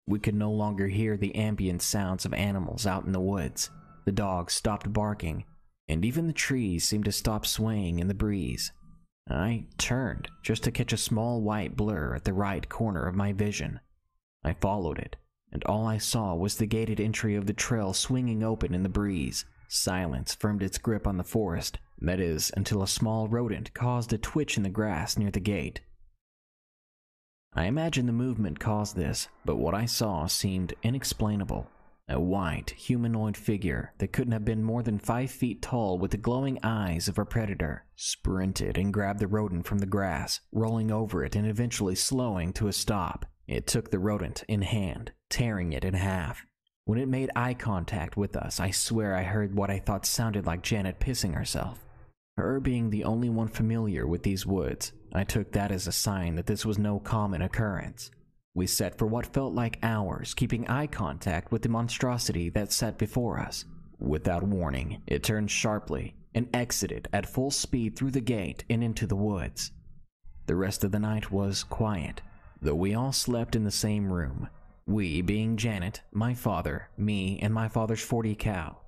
We could no longer hear the ambient sounds of animals out in the woods. The dogs stopped barking, and even the trees seemed to stop swaying in the breeze. I turned just to catch a small white blur at the right corner of my vision. I followed it, and all I saw was the gated entry of the trail swinging open in the breeze. Silence firmed its grip on the forest, that is, until a small rodent caused a twitch in the grass near the gate. I imagine the movement caused this, but what I saw seemed inexplainable. A white, humanoid figure that couldn't have been more than 5 feet tall with the glowing eyes of a predator sprinted and grabbed the rodent from the grass, rolling over it and eventually slowing to a stop. It took the rodent in hand, tearing it in half. When it made eye contact with us, I swear I heard what I thought sounded like Janet pissing herself. Her being the only one familiar with these woods, I took that as a sign that this was no common occurrence. We sat for what felt like hours, keeping eye contact with the monstrosity that sat before us. Without warning, it turned sharply and exited at full speed through the gate and into the woods. The rest of the night was quiet, though we all slept in the same room. We being Janet, my father, me, and my father's 40 cow.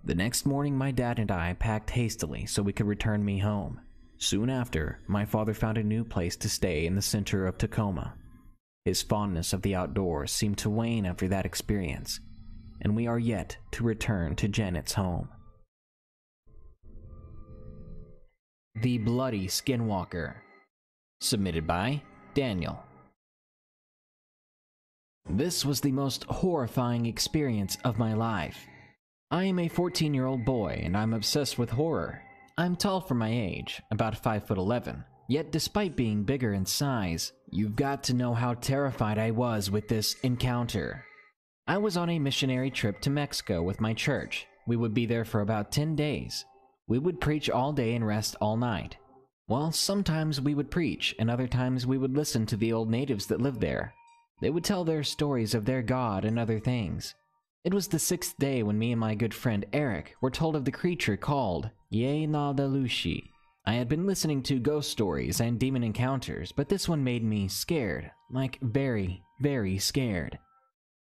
The next morning, my dad and I packed hastily so we could return me home. Soon after, my father found a new place to stay in the center of Tacoma. His fondness of the outdoors seemed to wane after that experience, and we are yet to return to Janet's home. The Bloody Skinwalker. Submitted by Daniel. This was the most horrifying experience of my life. I am a 14-year-old boy, and I'm obsessed with horror. I'm tall for my age, about 5'11", yet despite being bigger in size, you've got to know how terrified I was with this encounter. I was on a missionary trip to Mexico with my church. We would be there for about 10 days. We would preach all day and rest all night. Well, sometimes we would preach, and other times we would listen to the old natives that lived there. They would tell their stories of their God and other things. It was the 6th day when me and my good friend Eric were told of the creature called Ye-na-da-lushi. I had been listening to ghost stories and demon encounters, but this one made me scared, like very, very scared.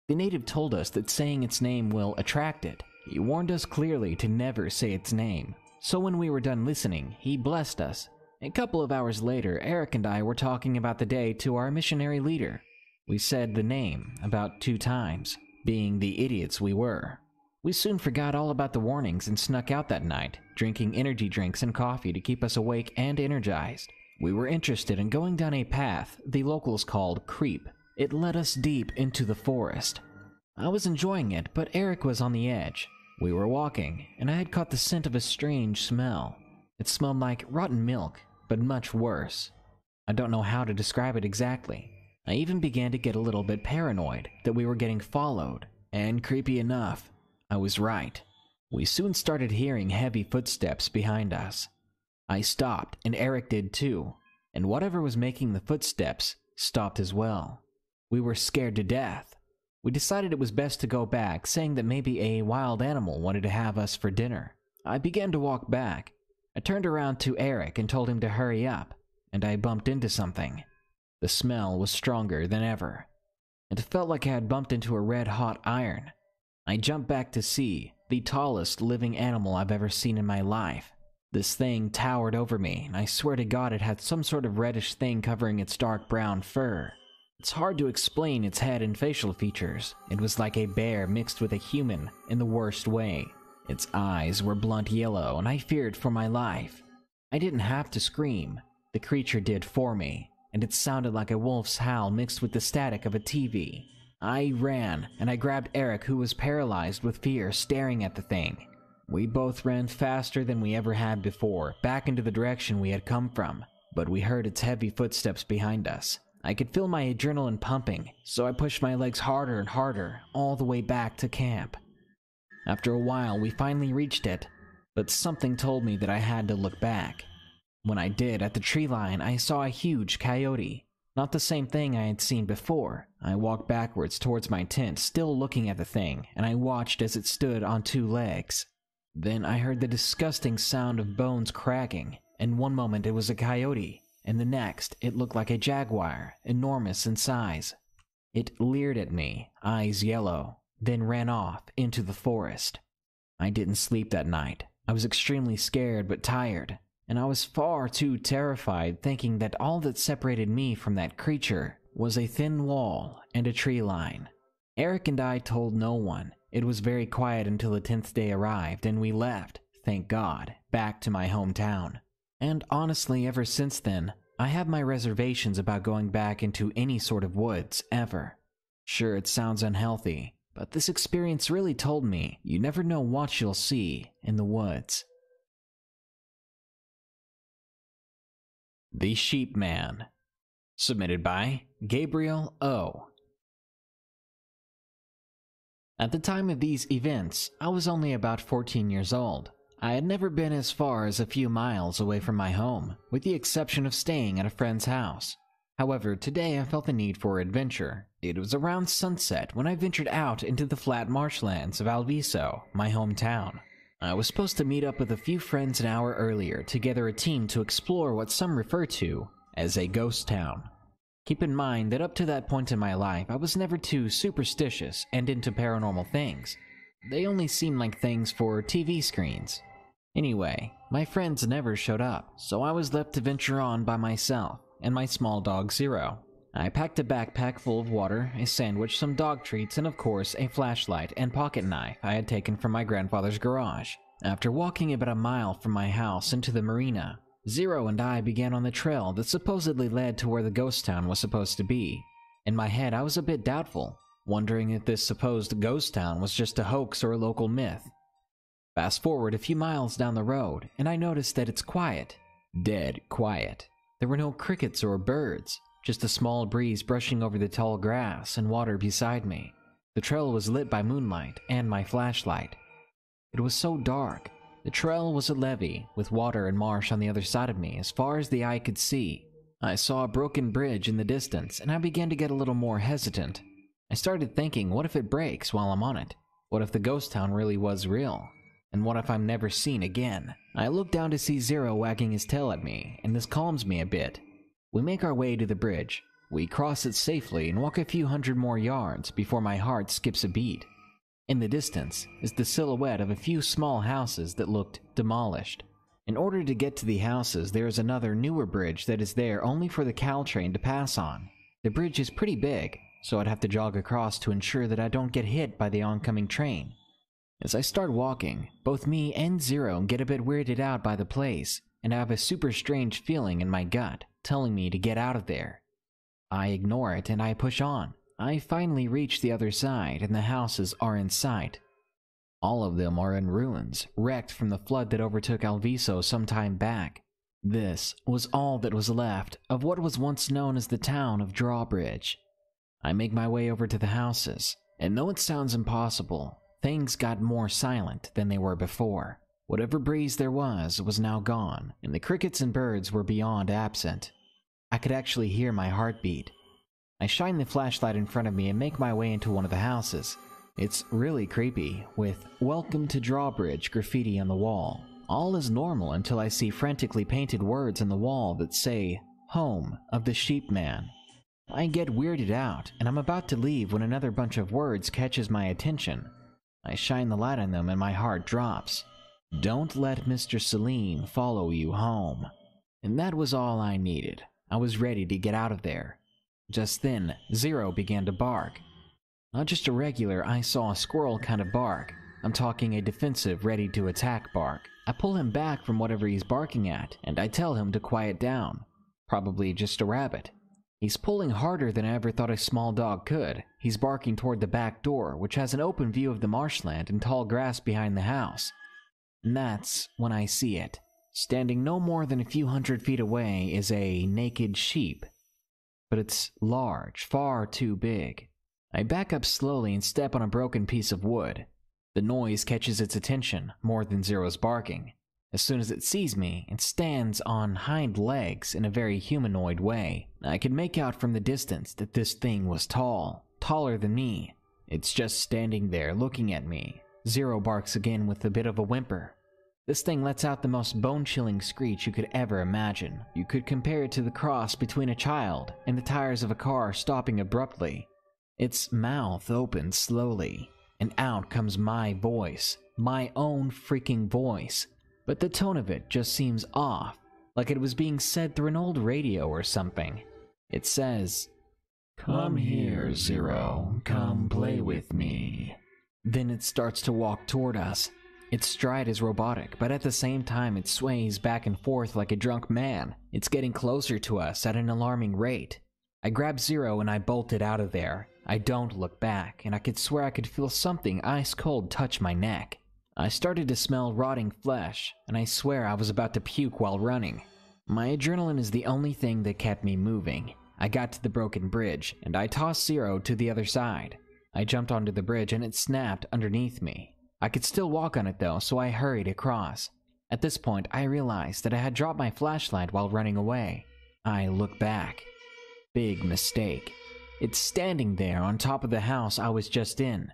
The native told us that saying its name will attract it. He warned us clearly to never say its name. So when we were done listening, he blessed us. A couple of hours later, Eric and I were talking about the day to our missionary leader. We said the name about 2 times, being the idiots we were. We soon forgot all about the warnings and snuck out that night, drinking energy drinks and coffee to keep us awake and energized. We were interested in going down a path the locals called Creep. It led us deep into the forest. I was enjoying it, but Eric was on the edge. We were walking, and I had caught the scent of a strange smell. It smelled like rotten milk, but much worse. I don't know how to describe it exactly. I even began to get a little bit paranoid that we were getting followed, and creepy enough, I was right. We soon started hearing heavy footsteps behind us. I stopped, and Eric did too, and whatever was making the footsteps stopped as well. We were scared to death. We decided it was best to go back, saying that maybe a wild animal wanted to have us for dinner. I began to walk back. I turned around to Eric and told him to hurry up, and I bumped into something. The smell was stronger than ever. It felt like I had bumped into a red-hot iron. I jumped back to see the tallest living animal I've ever seen in my life. This thing towered over me, and I swear to God it had some sort of reddish thing covering its dark brown fur. It's hard to explain its head and facial features. It was like a bear mixed with a human in the worst way. Its eyes were blunt yellow, and I feared for my life. I didn't have to scream. The creature did for me, and it sounded like a wolf's howl mixed with the static of a TV. I ran, and I grabbed Eric, who was paralyzed with fear, staring at the thing. We both ran faster than we ever had before, back into the direction we had come from, but we heard its heavy footsteps behind us. I could feel my adrenaline pumping, so I pushed my legs harder and harder, all the way back to camp. After a while, we finally reached it, but something told me that I had to look back. When I did, at the tree line, I saw a huge coyote. Not the same thing I had seen before. I walked backwards towards my tent, still looking at the thing, and I watched as it stood on two legs. Then I heard the disgusting sound of bones cracking, and one moment it was a coyote, and the next it looked like a jaguar, enormous in size. It leered at me, eyes yellow, then ran off into the forest. I didn't sleep that night. I was extremely scared but tired, and I was far too terrified, thinking that all that separated me from that creature was a thin wall and a tree line. Eric and I told no one. It was very quiet until the 10th day arrived, and we left, thank God, back to my hometown. And honestly, ever since then, I have my reservations about going back into any sort of woods, ever. Sure, it sounds unhealthy, but this experience really told me you never know what you'll see in the woods. The Sheep Man. Submitted by Gabriel O. At the time of these events, I was only about 14 years old. I had never been as far as a few miles away from my home, with the exception of staying at a friend's house. However, today I felt the need for adventure. It was around sunset when I ventured out into the flat marshlands of Alviso, my hometown. I was supposed to meet up with a few friends an hour earlier to gather a team to explore what some refer to as a ghost town. Keep in mind that up to that point in my life, I was never too superstitious and into paranormal things. They only seemed like things for TV screens. Anyway, my friends never showed up, so I was left to venture on by myself and my small dog Zero. I packed a backpack full of water, a sandwich, some dog treats, and of course a flashlight and pocket knife I had taken from my grandfather's garage. After walking about a mile from my house into the marina, Zero and I began on the trail that supposedly led to where the ghost town was supposed to be. In my head, I was a bit doubtful, wondering if this supposed ghost town was just a hoax or a local myth. Fast forward a few miles down the road, and I noticed that it's quiet. Dead quiet. There were no crickets or birds, just a small breeze brushing over the tall grass and water beside me. The trail was lit by moonlight and my flashlight. It was so dark. The trail was a levee, with water and marsh on the other side of me as far as the eye could see. I saw a broken bridge in the distance, and I began to get a little more hesitant. I started thinking, what if it breaks while I'm on it? What if the ghost town really was real? And what if I'm never seen again? I look down to see Zero wagging his tail at me, and this calms me a bit. We make our way to the bridge. We cross it safely and walk a few hundred more yards before my heart skips a beat. In the distance is the silhouette of a few small houses that looked demolished. In order to get to the houses, there is another newer bridge that is there only for the Caltrain to pass on. The bridge is pretty big, so I'd have to jog across to ensure that I don't get hit by the oncoming train. As I start walking, both me and Zero get a bit weirded out by the place, and I have a super strange feeling in my gut telling me to get out of there. I ignore it and I push on. I finally reach the other side and the houses are in sight. All of them are in ruins, wrecked from the flood that overtook Alviso some time back. This was all that was left of what was once known as the town of Drawbridge. I make my way over to the houses, and though it sounds impossible, things got more silent than they were before. Whatever breeze there was now gone, and the crickets and birds were beyond absent. I could actually hear my heartbeat. I shine the flashlight in front of me and make my way into one of the houses. It's really creepy, with "Welcome to Drawbridge" graffiti on the wall. All is normal until I see frantically painted words on the wall that say, "Home of the Sheep Man." I get weirded out, and I'm about to leave when another bunch of words catches my attention. I shine the light on them and my heart drops. "Don't let Mr. Salim follow you home." And that was all I needed. I was ready to get out of there. Just then, Zero began to bark. Not just a regular I saw a squirrel kind of bark. I'm talking a defensive, ready-to-attack bark. I pull him back from whatever he's barking at, and I tell him to quiet down. Probably just a rabbit. He's pulling harder than I ever thought a small dog could. He's barking toward the back door, which has an open view of the marshland and tall grass behind the house. And that's when I see it. Standing no more than a few hundred feet away is a naked sheep. But it's large, far too big. I back up slowly and step on a broken piece of wood. The noise catches its attention, more than Zero's barking. As soon as it sees me, it stands on hind legs in a very humanoid way. I could make out from the distance that this thing was tall, taller than me. It's just standing there looking at me. Zero barks again with a bit of a whimper. This thing lets out the most bone-chilling screech you could ever imagine. You could compare it to the cross between a child and the tires of a car stopping abruptly. Its mouth opens slowly, and out comes my voice. My own freaking voice. But the tone of it just seems off, like it was being said through an old radio or something. It says, "Come here, Zero. Come play with me." Then it starts to walk toward us. Its stride is robotic, but at the same time it sways back and forth like a drunk man. It's getting closer to us at an alarming rate. I grab Zero and I bolted out of there. I don't look back, and I could swear I could feel something ice cold touch my neck. I started to smell rotting flesh, and I swear I was about to puke while running. My adrenaline is the only thing that kept me moving. I got to the broken bridge, and I tossed Zero to the other side. I jumped onto the bridge and it snapped underneath me. I could still walk on it though, so I hurried across. At this point, I realized that I had dropped my flashlight while running away. I look back. Big mistake. It's standing there on top of the house I was just in.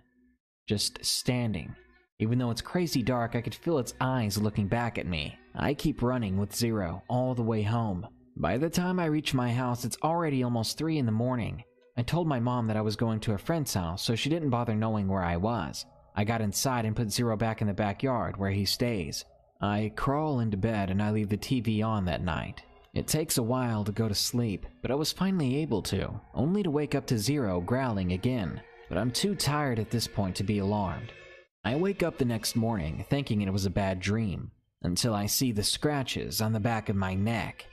Just standing. Even though it's crazy dark, I could feel its eyes looking back at me. I keep running with Zero all the way home. By the time I reach my house, it's already almost 3 in the morning. I told my mom that I was going to a friend's house, so she didn't bother knowing where I was. I got inside and put Zero back in the backyard where he stays. I crawl into bed and I leave the TV on that night. It takes a while to go to sleep, but I was finally able to, only to wake up to Zero growling again. But I'm too tired at this point to be alarmed. I wake up the next morning thinking it was a bad dream, until I see the scratches on the back of my neck.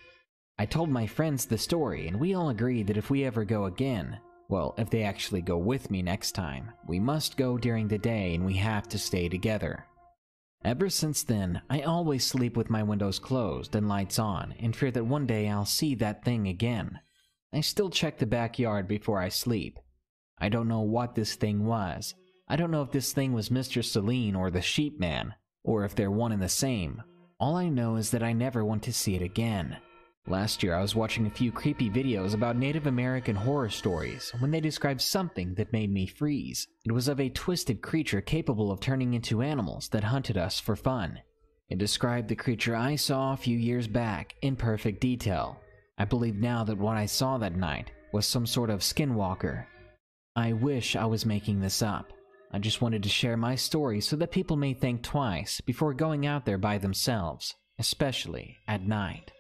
I told my friends the story, and we all agreed that if we ever go again, well, if they actually go with me next time, we must go during the day and we have to stay together. Ever since then, I always sleep with my windows closed and lights on, in fear that one day I'll see that thing again. I still check the backyard before I sleep. I don't know what this thing was. I don't know if this thing was Mr. Salim or the Sheep Man, or if they're one and the same. All I know is that I never want to see it again. Last year I was watching a few creepy videos about Native American horror stories when they described something that made me freeze. It was of a twisted creature capable of turning into animals that hunted us for fun. It described the creature I saw a few years back in perfect detail. I believe now that what I saw that night was some sort of skinwalker. I wish I was making this up. I just wanted to share my story so that people may think twice before going out there by themselves, especially at night.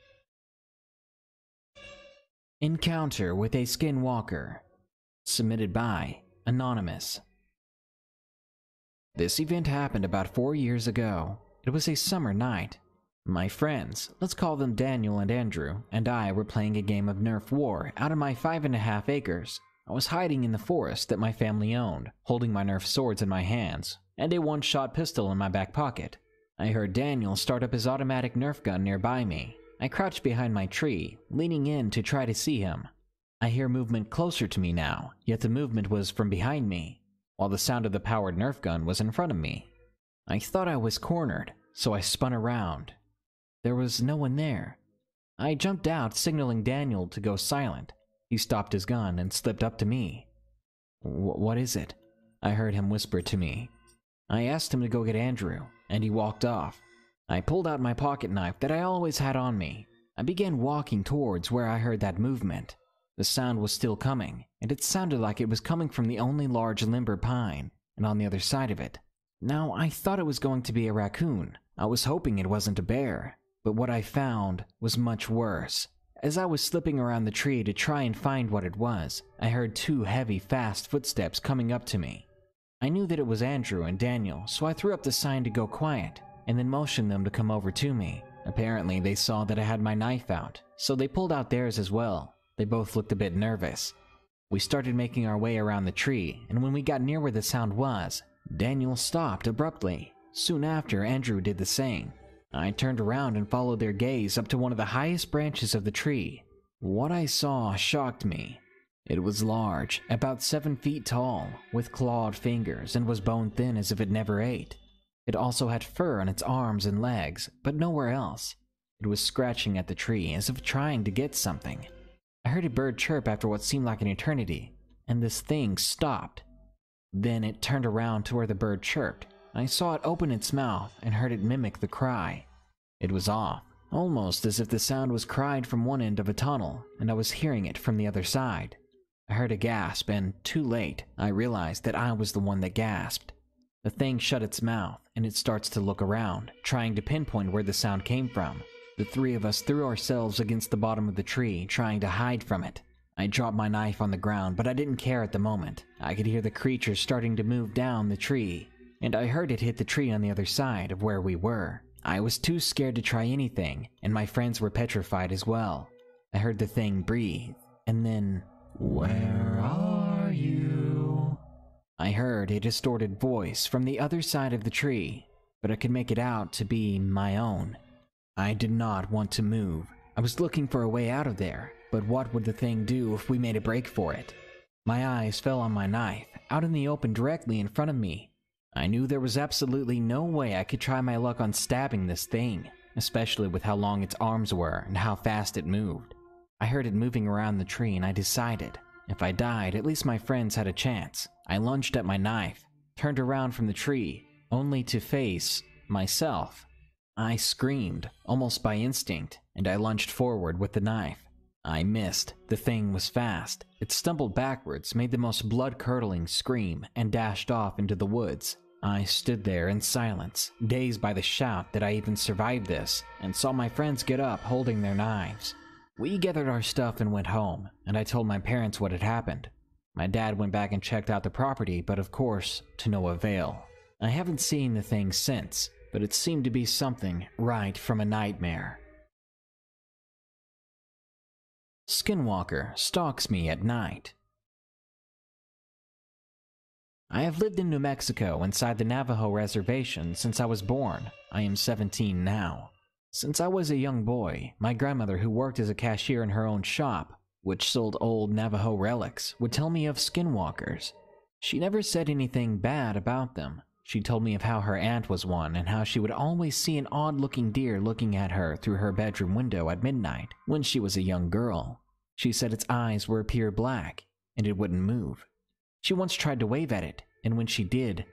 Encounter with a Skinwalker. Submitted by Anonymous. This event happened about 4 years ago. It was a summer night. My friends, let's call them Daniel and Andrew, and I were playing a game of Nerf War out of my 5.5 acres. I was hiding in the forest that my family owned, holding my Nerf swords in my hands, and a one-shot pistol in my back pocket. I heard Daniel start up his automatic Nerf gun nearby me. I crouched behind my tree, leaning in to try to see him. I hear movement closer to me now, yet the movement was from behind me, while the sound of the powered Nerf gun was in front of me. I thought I was cornered, so I spun around. There was no one there. I jumped out, signaling Daniel to go silent. He stopped his gun and slipped up to me. What is it? I heard him whisper to me. I asked him to go get Andrew, and he walked off. I pulled out my pocket knife that I always had on me. I began walking towards where I heard that movement. The sound was still coming, and it sounded like it was coming from the only large limber pine, and on the other side of it. Now, I thought it was going to be a raccoon. I was hoping it wasn't a bear, but what I found was much worse. As I was slipping around the tree to try and find what it was, I heard 2 heavy, fast footsteps coming up to me. I knew that it was Andrew and Daniel, so I threw up the sign to go quiet, and then motioned them to come over to me. Apparently, they saw that I had my knife out, so they pulled out theirs as well. They both looked a bit nervous. We started making our way around the tree, and when we got near where the sound was, Daniel stopped abruptly. Soon after, Andrew did the same. I turned around and followed their gaze up to one of the highest branches of the tree. What I saw shocked me. It was large, about 7 feet tall, with clawed fingers, and was bone thin as if it never ate. It also had fur on its arms and legs, but nowhere else. It was scratching at the tree as if trying to get something. I heard a bird chirp after what seemed like an eternity, and this thing stopped. Then it turned around to where the bird chirped. I saw it open its mouth and heard it mimic the cry. It was off, almost as if the sound was cried from one end of a tunnel, and I was hearing it from the other side. I heard a gasp, and too late, I realized that I was the one that gasped. The thing shut its mouth, and it starts to look around, trying to pinpoint where the sound came from. The 3 of us threw ourselves against the bottom of the tree, trying to hide from it. I dropped my knife on the ground, but I didn't care at the moment. I could hear the creature starting to move down the tree, and I heard it hit the tree on the other side of where we were. I was too scared to try anything, and my friends were petrified as well. I heard the thing breathe, and then, "Where are you?" I heard a distorted voice from the other side of the tree, but I could make it out to be my own. I did not want to move. I was looking for a way out of there, but what would the thing do if we made a break for it? My eyes fell on my knife, out in the open directly in front of me. I knew there was absolutely no way I could try my luck on stabbing this thing, especially with how long its arms were and how fast it moved. I heard it moving around the tree, and I decided, if I died, at least my friends had a chance. I lunged at my knife, turned around from the tree, only to face myself. I screamed, almost by instinct, and I lunged forward with the knife. I missed. The thing was fast. It stumbled backwards, made the most blood-curdling scream, and dashed off into the woods. I stood there in silence, dazed by the shout that I even survived this, and saw my friends get up holding their knives. We gathered our stuff and went home, and I told my parents what had happened. My dad went back and checked out the property, but of course, to no avail. I haven't seen the thing since, but it seemed to be something right from a nightmare. Skinwalker stalks me at night. I have lived in New Mexico inside the Navajo reservation since I was born. I am 17 now. Since I was a young boy, my grandmother, who worked as a cashier in her own shop, which sold old Navajo relics, would tell me of skinwalkers. She never said anything bad about them. She told me of how her aunt was one, and how she would always see an odd-looking deer looking at her through her bedroom window at midnight when she was a young girl. She said its eyes were pure black, and it wouldn't move. She once tried to wave at it, and when she did,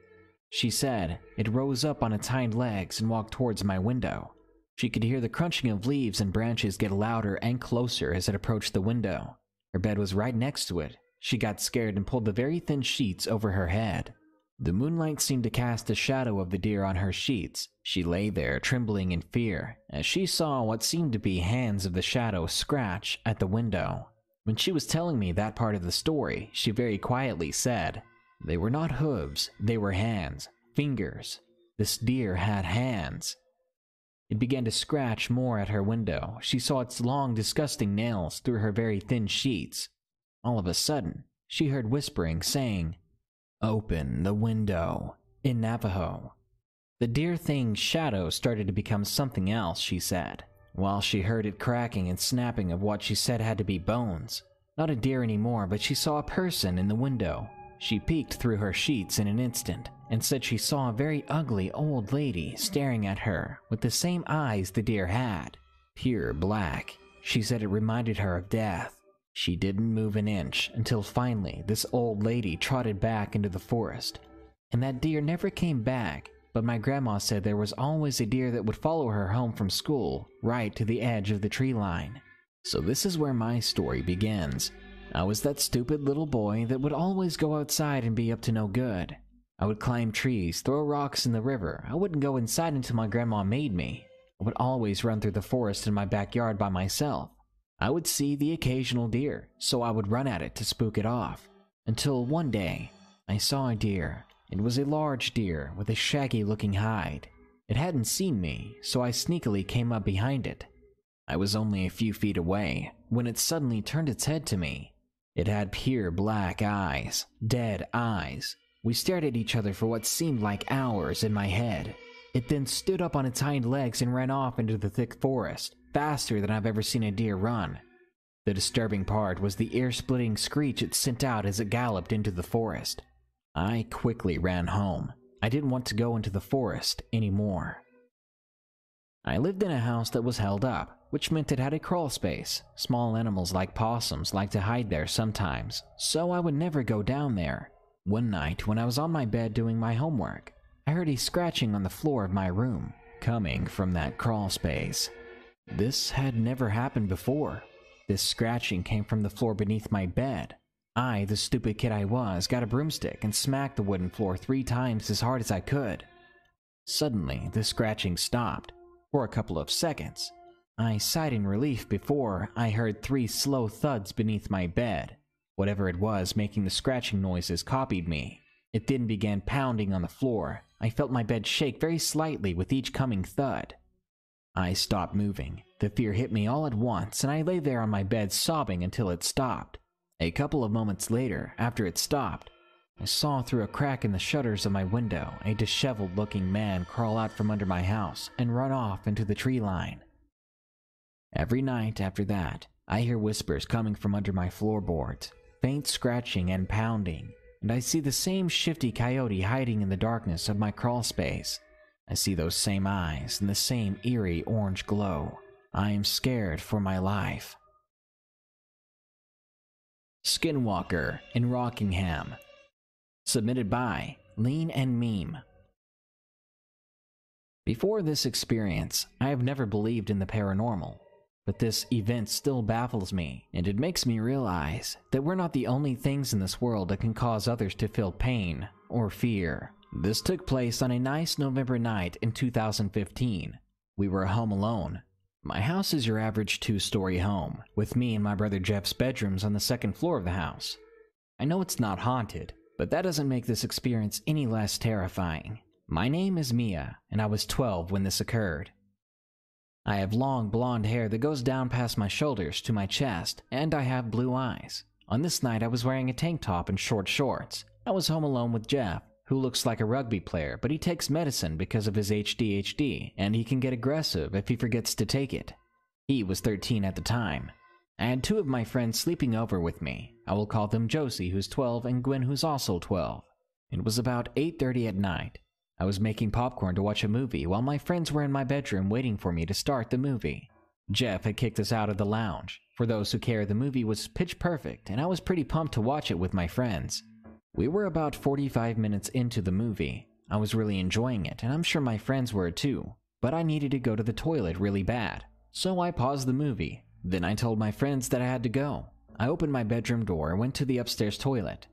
she said it rose up on its hind legs and walked towards my window. She could hear the crunching of leaves and branches get louder and closer as it approached the window. Her bed was right next to it. She got scared and pulled the very thin sheets over her head. The moonlight seemed to cast a shadow of the deer on her sheets. She lay there, trembling in fear, as she saw what seemed to be hands of the shadow scratch at the window. When she was telling me that part of the story, she very quietly said, "They were not hooves, they were hands, fingers. This deer had hands." It began to scratch more at her window. She saw its long, disgusting nails through her very thin sheets. All of a sudden, she heard whispering saying, "Open the window," in Navajo. The dear thing's shadow started to become something else, she said, while she heard it cracking and snapping of what she said had to be bones. Not a deer anymore, but she saw a person in the window. She peeked through her sheets in an instant and said she saw a very ugly old lady staring at her with the same eyes the deer had. Pure black. She said it reminded her of death. She didn't move an inch until finally this old lady trotted back into the forest. And that deer never came back, but my grandma said there was always a deer that would follow her home from school, right to the edge of the tree line. So this is where my story begins. I was that stupid little boy that would always go outside and be up to no good. I would climb trees, throw rocks in the river. I wouldn't go inside until my grandma made me. I would always run through the forest in my backyard by myself. I would see the occasional deer, so I would run at it to spook it off. Until one day, I saw a deer. It was a large deer with a shaggy-looking hide. It hadn't seen me, so I sneakily came up behind it. I was only a few feet away when it suddenly turned its head to me. It had pure black eyes, dead eyes. We stared at each other for what seemed like hours in my head. It then stood up on its hind legs and ran off into the thick forest, faster than I've ever seen a deer run. The disturbing part was the ear-splitting screech it sent out as it galloped into the forest. I quickly ran home. I didn't want to go into the forest anymore. I lived in a house that was held up, which meant it had a crawl space. Small animals like possums like to hide there sometimes, so I would never go down there. One night, when I was on my bed doing my homework, I heard a scratching on the floor of my room, coming from that crawl space. This had never happened before. This scratching came from the floor beneath my bed. I, the stupid kid I was, got a broomstick and smacked the wooden floor 3 times as hard as I could. Suddenly, the scratching stopped. For a couple of seconds. I sighed in relief before I heard 3 slow thuds beneath my bed. Whatever it was making the scratching noises copied me. It then began pounding on the floor. I felt my bed shake very slightly with each coming thud. I stopped moving. The fear hit me all at once, and I lay there on my bed sobbing until it stopped. A couple of moments later, after it stopped, I saw through a crack in the shutters of my window a disheveled-looking man crawl out from under my house and run off into the tree line. Every night after that, I hear whispers coming from under my floorboards, faint scratching and pounding, and I see the same shifty coyote hiding in the darkness of my crawl space. I see those same eyes and the same eerie orange glow. I am scared for my life. Skinwalker in Rockingham. Submitted by Lean and Meme. Before this experience, I have never believed in the paranormal, but this event still baffles me, and it makes me realize that we're not the only things in this world that can cause others to feel pain or fear. This took place on a nice November night in 2015. We were home alone. My house is your average 2-story home, with me and my brother Jeff's bedrooms on the 2nd floor of the house. I know it's not haunted, but that doesn't make this experience any less terrifying. My name is Mia, and I was 12 when this occurred. I have long blonde hair that goes down past my shoulders to my chest, and I have blue eyes. On this night I was wearing a tank top and short shorts. I was home alone with Jeff, who looks like a rugby player, but he takes medicine because of his ADHD, and he can get aggressive if he forgets to take it. He was 13 at the time. I had 2 of my friends sleeping over with me. I will call them Josie, who's 12, and Gwen, who's also 12. It was about 8:30 at night. I was making popcorn to watch a movie while my friends were in my bedroom waiting for me to start the movie. Jeff had kicked us out of the lounge. For those who care, the movie was pitch perfect, and I was pretty pumped to watch it with my friends. We were about 45 minutes into the movie. I was really enjoying it, and I'm sure my friends were too, but I needed to go to the toilet really bad. So I paused the movie. Then I told my friends that I had to go. I opened my bedroom door and went to the upstairs toilet.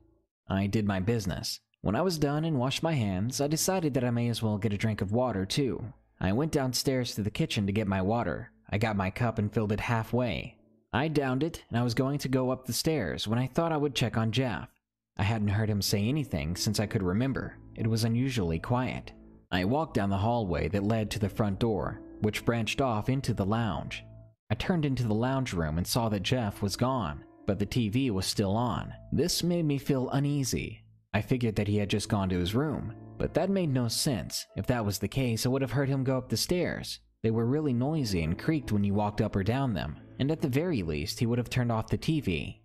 I did my business. When I was done and washed my hands, I decided that I may as well get a drink of water too. I went downstairs to the kitchen to get my water. I got my cup and filled it halfway. I downed it, and I was going to go up the stairs when I thought I would check on Jeff. I hadn't heard him say anything since I could remember. It was unusually quiet. I walked down the hallway that led to the front door. which branched off into the lounge. I turned into the lounge room and saw that Jeff was gone, but the TV was still on. This made me feel uneasy. I figured that he had just gone to his room, but that made no sense. If that was the case, I would have heard him go up the stairs. They were really noisy and creaked when you walked up or down them, and at the very least, he would have turned off the TV.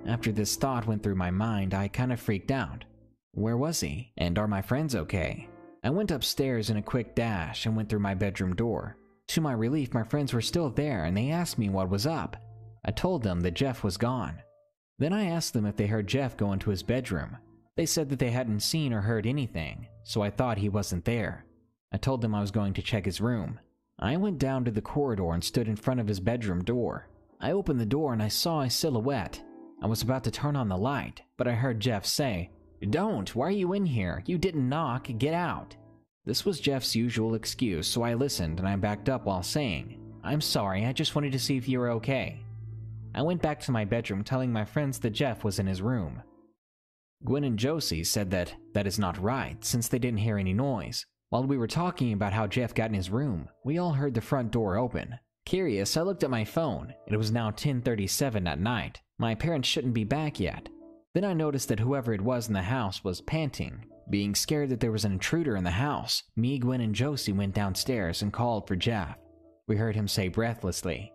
After this thought went through my mind, I kind of freaked out. Where was he? And are my friends okay? I went upstairs in a quick dash and went through my bedroom door. To my relief, my friends were still there and they asked me what was up. I told them that Jeff was gone. Then I asked them if they heard Jeff go into his bedroom. They said that they hadn't seen or heard anything, so I thought he wasn't there. I told them I was going to check his room. I went down to the corridor and stood in front of his bedroom door. I opened the door and I saw a silhouette. I was about to turn on the light, but I heard Jeff say, "Don't, why are you in here? You didn't knock, get out." This was Jeff's usual excuse, so I listened and I backed up while saying, "I'm sorry, I just wanted to see if you were okay." I went back to my bedroom telling my friends that Jeff was in his room. Gwen and Josie said that is not right, since they didn't hear any noise. While we were talking about how Jeff got in his room, we all heard the front door open. Curious, I looked at my phone. It was now 10:37 at night. My parents shouldn't be back yet. Then I noticed that whoever it was in the house was panting. Being scared that there was an intruder in the house, me, Gwen, and Josie went downstairs and called for Jeff. We heard him say breathlessly,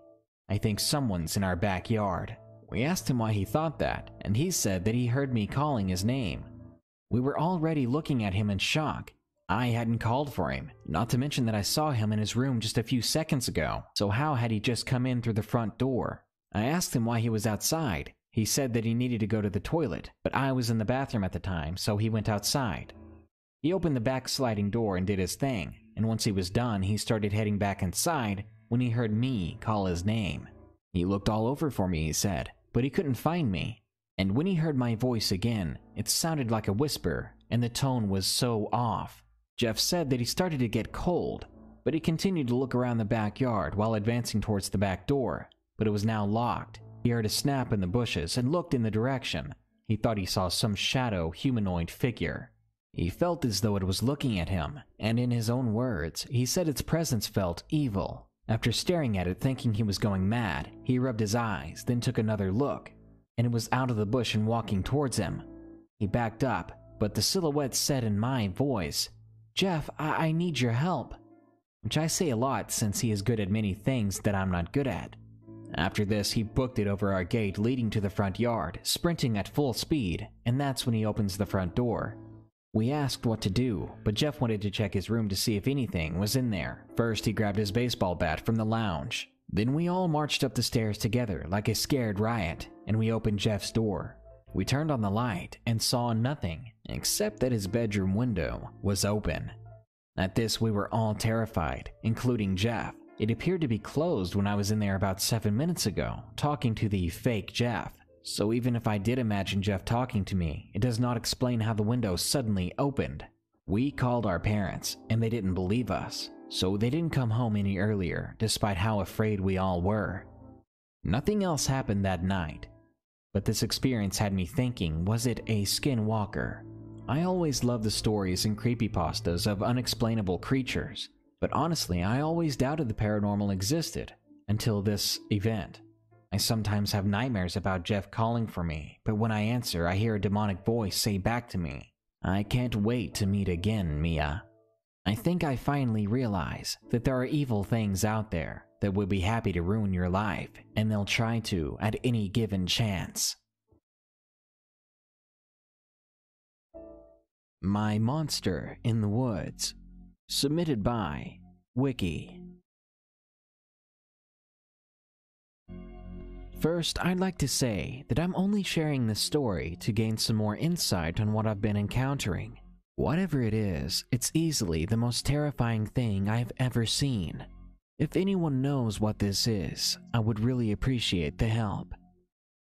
"I think someone's in our backyard." We asked him why he thought that, and he said that he heard me calling his name. We were already looking at him in shock. I hadn't called for him, not to mention that I saw him in his room just a few seconds ago, so how had he just come in through the front door? I asked him why he was outside. He said that he needed to go to the toilet, but I was in the bathroom at the time, so he went outside. He opened the back sliding door and did his thing, and once he was done, he started heading back inside when he heard me call his name. He looked all over for me, he said, but he couldn't find me. And when he heard my voice again, it sounded like a whisper, and the tone was so off. Jeff said that he started to get cold, but he continued to look around the backyard while advancing towards the back door, but it was now locked. He heard a snap in the bushes and looked in the direction. He thought he saw some shadow humanoid figure. He felt as though it was looking at him, and in his own words, he said its presence felt evil. After staring at it thinking he was going mad, he rubbed his eyes, then took another look, and it was out of the bush and walking towards him. He backed up, but the silhouette said in my voice, "Jeff, I need your help," which I say a lot since he is good at many things that I'm not good at. After this, he booked it over our gate leading to the front yard, sprinting at full speed, and that's when he opens the front door. We asked what to do, but Jeff wanted to check his room to see if anything was in there. First, he grabbed his baseball bat from the lounge. Then we all marched up the stairs together like a scared riot, and we opened Jeff's door. We turned on the light and saw nothing, except that his bedroom window was open. At this, we were all terrified, including Jeff. It appeared to be closed when I was in there about 7 minutes ago, talking to the fake Jeff. So even if I did imagine Jeff talking to me, it does not explain how the window suddenly opened. We called our parents, and they didn't believe us, so they didn't come home any earlier, despite how afraid we all were. Nothing else happened that night, but this experience had me thinking, was it a skinwalker? I always loved the stories and creepypastas of unexplainable creatures, but honestly, I always doubted the paranormal existed, until this event. I sometimes have nightmares about Jeff calling for me, but when I answer, I hear a demonic voice say back to me, "I can't wait to meet again, Mia." I think I finally realize that there are evil things out there that would be happy to ruin your life, and they'll try to at any given chance. My Monster in the Woods. Submitted by Wiki. First, I'd like to say that I'm only sharing this story to gain some more insight on what I've been encountering. Whatever it is, it's easily the most terrifying thing I've ever seen. If anyone knows what this is, I would really appreciate the help.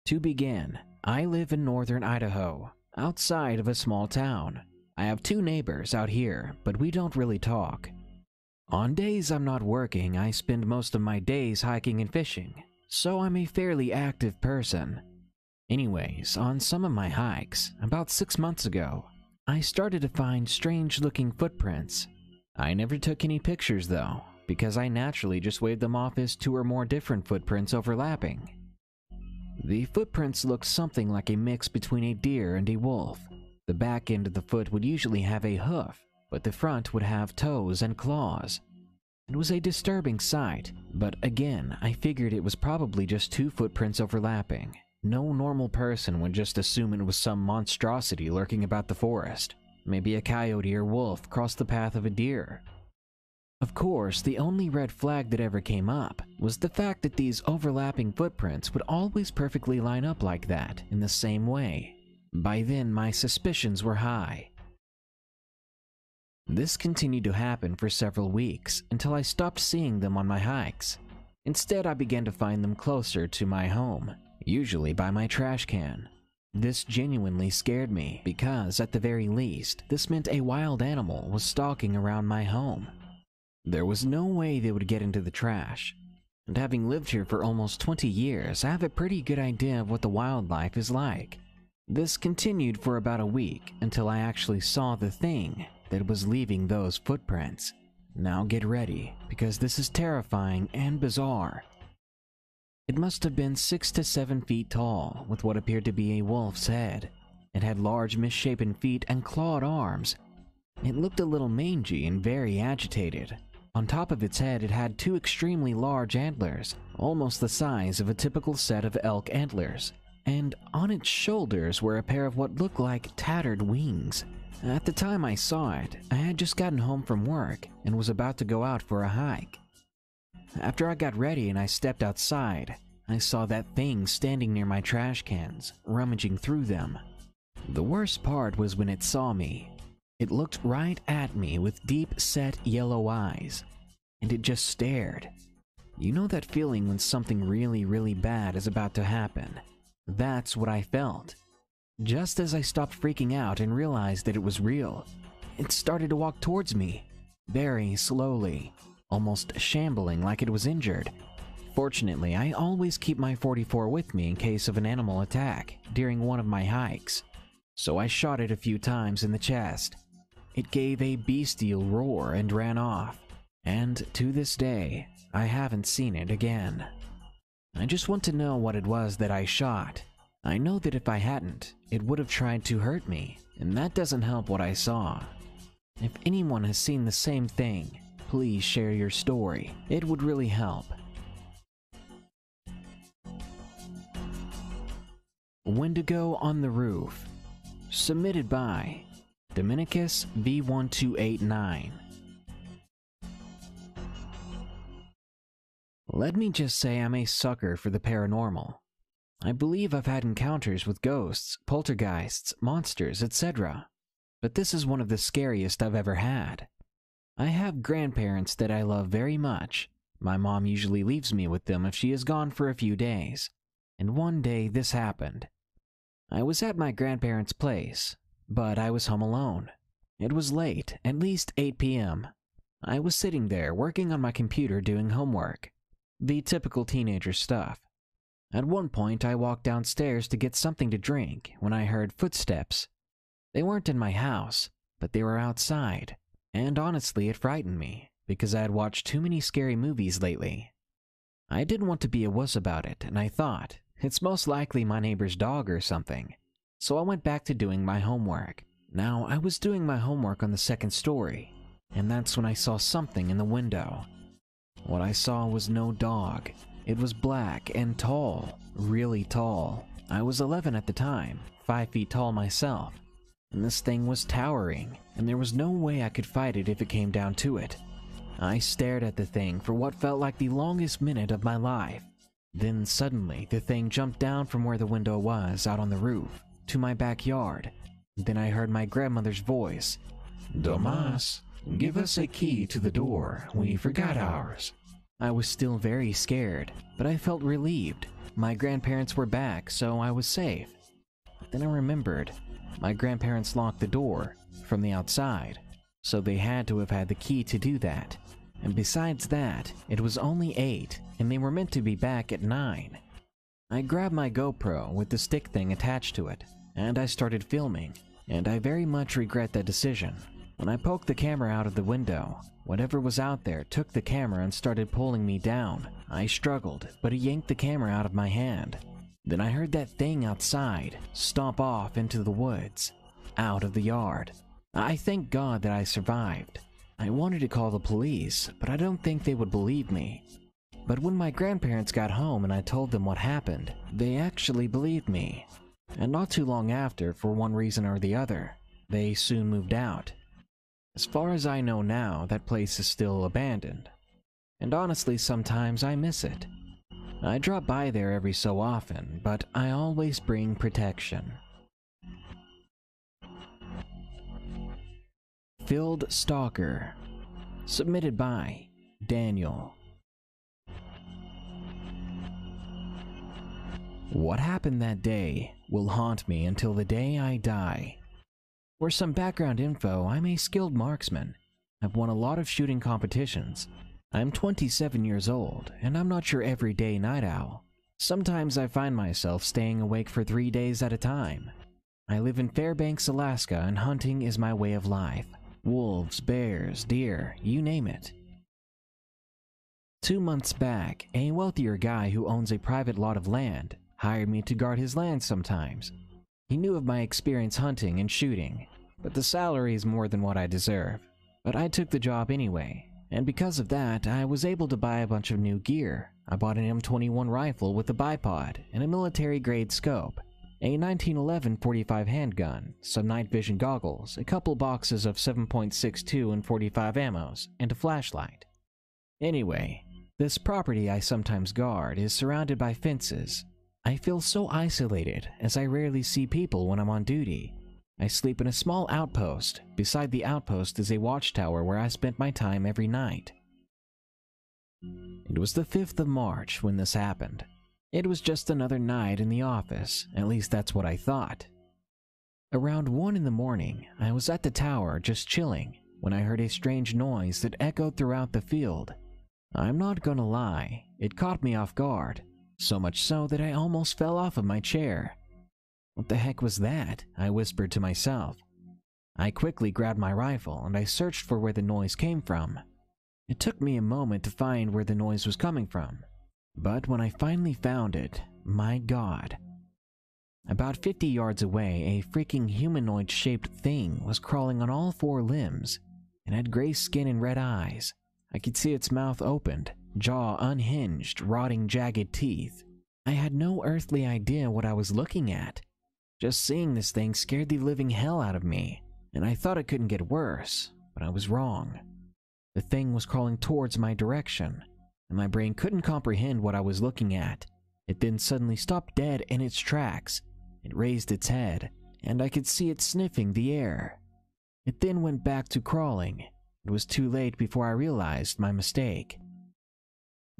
To begin, I live in northern Idaho, outside of a small town. I have 2 neighbors out here, but we don't really talk. On days I'm not working, I spend most of my days hiking and fishing, so I'm a fairly active person. Anyways, on some of my hikes, about 6 months ago, I started to find strange-looking footprints. I never took any pictures though, because I naturally just waved them off as two or more different footprints overlapping. The footprints looked something like a mix between a deer and a wolf. The back end of the foot would usually have a hoof, but the front would have toes and claws. It was a disturbing sight, but again, I figured it was probably just two footprints overlapping. No normal person would just assume it was some monstrosity lurking about the forest. Maybe a coyote or wolf crossed the path of a deer. Of course, the only red flag that ever came up was the fact that these overlapping footprints would always perfectly line up like that, in the same way. By then, my suspicions were high. This continued to happen for several weeks until I stopped seeing them on my hikes. Instead, I began to find them closer to my home, usually by my trash can. This genuinely scared me because, at the very least, this meant a wild animal was stalking around my home. There was no way they would get into the trash, and having lived here for almost 20 years, I have a pretty good idea of what the wildlife is like. This continued for about a week until I actually saw the thing that was leaving those footprints. Now get ready, because this is terrifying and bizarre. It must have been 6 to 7 feet tall, with what appeared to be a wolf's head. It had large misshapen feet and clawed arms. It looked a little mangy and very agitated. On top of its head, it had two extremely large antlers, almost the size of a typical set of elk antlers. And on its shoulders were a pair of what looked like tattered wings. At the time I saw it, I had just gotten home from work and was about to go out for a hike. After I got ready and I stepped outside, I saw that thing standing near my trash cans, rummaging through them. The worst part was when it saw me. It looked right at me with deep-set yellow eyes, and it just stared. You know that feeling when something really, really bad is about to happen? That's what I felt. Just as I stopped freaking out and realized that it was real, it started to walk towards me, very slowly, almost shambling like it was injured. Fortunately, I always keep my .44 with me in case of an animal attack during one of my hikes, so I shot it a few times in the chest. It gave a bestial roar and ran off, and to this day, I haven't seen it again. I just want to know what it was that I shot. I know that if I hadn't, it would have tried to hurt me, and that doesn't help what I saw. If anyone has seen the same thing, please share your story. It would really help. Wendigo on the Roof. Submitted by Dominicus V1289. Let me just say I'm a sucker for the paranormal. I believe I've had encounters with ghosts, poltergeists, monsters, etc. But this is one of the scariest I've ever had. I have grandparents that I love very much. My mom usually leaves me with them if she is gone for a few days. And one day this happened. I was at my grandparents' place, but I was home alone. It was late, at least 8 p.m. I was sitting there working on my computer doing homework. The typical teenager stuff. At one point, I walked downstairs to get something to drink when I heard footsteps. They weren't in my house, but they were outside. And honestly, it frightened me, because I had watched too many scary movies lately. I didn't want to be a wuss about it, and I thought, it's most likely my neighbor's dog or something. So I went back to doing my homework. Now, I was doing my homework on the second story, and that's when I saw something in the window. What I saw was no dog. It was black and tall, really tall. I was 11 at the time, 5 feet tall myself, and this thing was towering, and there was no way I could fight it if it came down to it. I stared at the thing for what felt like the longest minute of my life. Then suddenly, the thing jumped down from where the window was out on the roof to my backyard. Then I heard my grandmother's voice. Domas, give us a key to the door. We forgot ours. I was still very scared, but I felt relieved. My grandparents were back, so I was safe. Then I remembered, my grandparents locked the door from the outside, so they had to have had the key to do that. And besides that, it was only 8, and they were meant to be back at 9. I grabbed my GoPro with the stick thing attached to it, and I started filming, and I very much regret that decision. When I poked the camera out of the window, whatever was out there took the camera and started pulling me down. I struggled, but he yanked the camera out of my hand. Then I heard that thing outside stomp off into the woods, out of the yard. I thank God that I survived. I wanted to call the police, but I don't think they would believe me. But when my grandparents got home and I told them what happened, they actually believed me. And not too long after, for one reason or the other, they soon moved out. As far as I know now, that place is still abandoned. And honestly, sometimes I miss it. I drop by there every so often, but I always bring protection. Field Stalker. Submitted by Daniel. What happened that day will haunt me until the day I die. For some background info, I'm a skilled marksman. I've won a lot of shooting competitions. I'm 27 years old, and I'm not your everyday night owl. Sometimes I find myself staying awake for 3 days at a time. I live in Fairbanks, Alaska, and hunting is my way of life. Wolves, bears, deer, you name it. 2 months back, a wealthier guy who owns a private lot of land hired me to guard his land sometimes. He knew of my experience hunting and shooting, but the salary is more than what I deserve. But I took the job anyway, and because of that, I was able to buy a bunch of new gear. I bought an M21 rifle with a bipod and a military-grade scope, a 1911 .45 handgun, some night vision goggles, a couple boxes of 7.62 and 45 ammos, and a flashlight. Anyway, this property I sometimes guard is surrounded by fences. I feel so isolated as I rarely see people when I'm on duty. I sleep in a small outpost. Beside the outpost is a watchtower where I spent my time every night. It was the 5th of March when this happened. It was just another night in the office, at least that's what I thought. Around 1 in the morning, I was at the tower just chilling when I heard a strange noise that echoed throughout the field. I'm not gonna lie, it caught me off guard. So much so that I almost fell off of my chair. What the heck was that? I whispered to myself. I quickly grabbed my rifle and I searched for where the noise came from. It took me a moment to find where the noise was coming from. But when I finally found it, my God. About 50 yards away, a freaking humanoid-shaped thing was crawling on all 4 limbs and had gray skin and red eyes. I could see its mouth opened, jaw unhinged, rotting jagged teeth. I had no earthly idea what I was looking at. Just seeing this thing scared the living hell out of me, and I thought it couldn't get worse, but I was wrong. The thing was crawling towards my direction, and my brain couldn't comprehend what I was looking at. It then suddenly stopped dead in its tracks. It raised its head, and I could see it sniffing the air. It then went back to crawling. It was too late before I realized my mistake.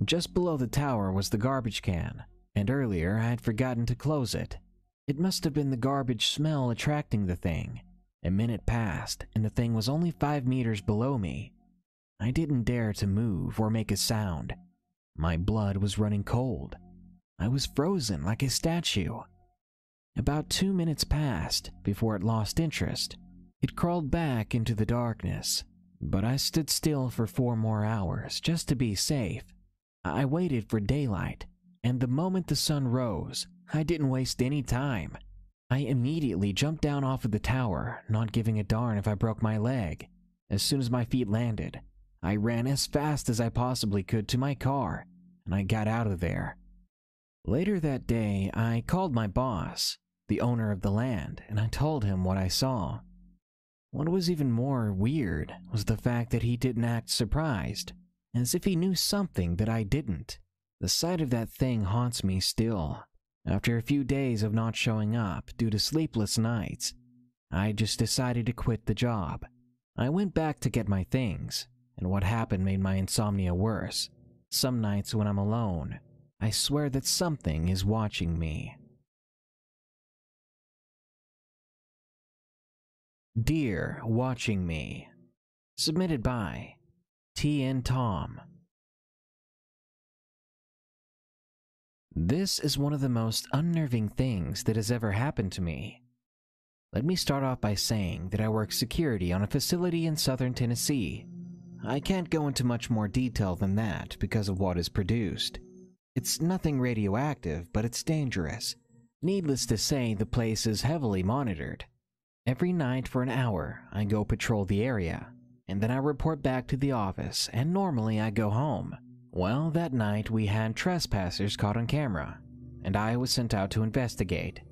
Just below the tower was the garbage can, and earlier I had forgotten to close it. It must have been the garbage smell attracting the thing. A minute passed, and the thing was only 5 meters below me. I didn't dare to move or make a sound. My blood was running cold. I was frozen like a statue. About 2 minutes passed before it lost interest. It crawled back into the darkness, but I stood still for 4 more hours just to be safe. I waited for daylight, and the moment the sun rose, I didn't waste any time. I immediately jumped down off of the tower, not giving a darn if I broke my leg. As soon as my feet landed, I ran as fast as I possibly could to my car, and I got out of there. Later that day, I called my boss, the owner of the land, and I told him what I saw. What was even more weird was the fact that he didn't act surprised, as if he knew something that I didn't. The sight of that thing haunts me still. After a few days of not showing up due to sleepless nights, I just decided to quit the job. I went back to get my things, and what happened made my insomnia worse. Some nights when I'm alone, I swear that something is watching me. Deer Watching Me. Submitted by T.N. Tom. This is one of the most unnerving things that has ever happened to me. Let me start off by saying that I work security on a facility in southern Tennessee. I can't go into much more detail than that because of what is produced. It's nothing radioactive, but it's dangerous. Needless to say, the place is heavily monitored. Every night for an hour, I go patrol the area, and then I report back to the office, and normally I go home. Well, that night we had trespassers caught on camera, and I was sent out to investigate.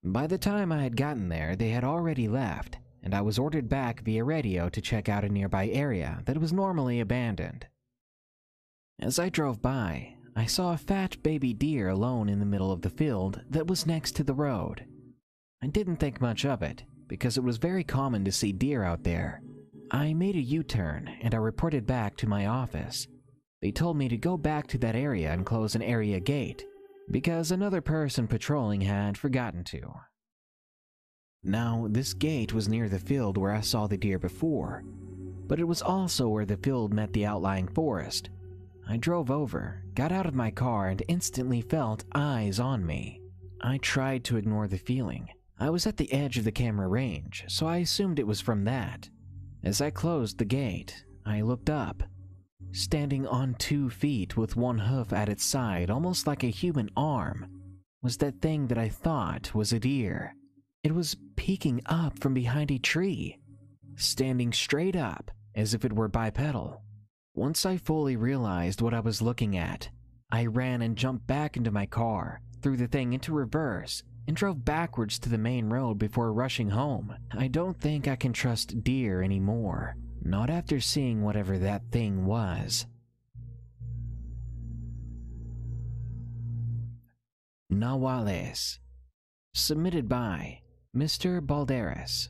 By the time I had gotten there, they had already left, and I was ordered back via radio to check out a nearby area that was normally abandoned. As I drove by, I saw a fat baby deer alone in the middle of the field that was next to the road. I didn't think much of it, because it was very common to see deer out there. I made a U-turn and I reported back to my office. They told me to go back to that area and close an area gate, because another person patrolling had forgotten to. Now, this gate was near the field where I saw the deer before, but it was also where the field met the outlying forest. I drove over, got out of my car, and instantly felt eyes on me. I tried to ignore the feeling. I was at the edge of the camera range, so I assumed it was from that. As I closed the gate, I looked up. Standing on 2 feet with one hoof at its side, almost like a human arm, was that thing that I thought was a deer. It was peeking up from behind a tree, standing straight up as if it were bipedal. Once I fully realized what I was looking at, I ran and jumped back into my car, threw the thing into reverse, and drove backwards to the main road before rushing home. I don't think I can trust deer anymore, not after seeing whatever that thing was. Nahuales. Submitted by Mr. Balderas.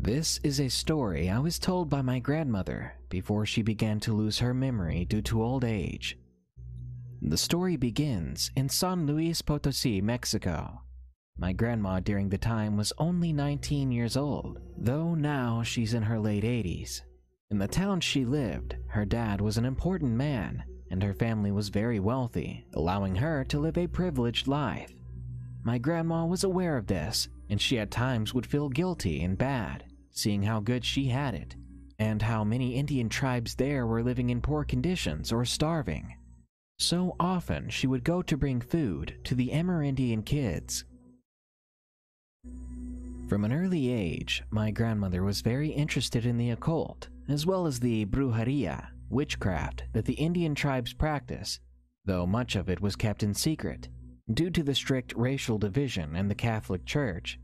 This is a story I was told by my grandmother before she began to lose her memory due to old age. The story begins in San Luis Potosí, Mexico. My grandma during the time was only 19 years old, though now she's in her late 80s. In the town she lived, her dad was an important man, and her family was very wealthy, allowing her to live a privileged life. My grandma was aware of this, and she at times would feel guilty and bad, seeing how good she had it, and how many Indian tribes there were living in poor conditions or starving. So often she would go to bring food to the Amerindian kids. From an early age, my grandmother was very interested in the occult, as well as the brujeria, witchcraft, that the Indian tribes practice, though much of it was kept in secret, due to the strict racial division in the Catholic Church.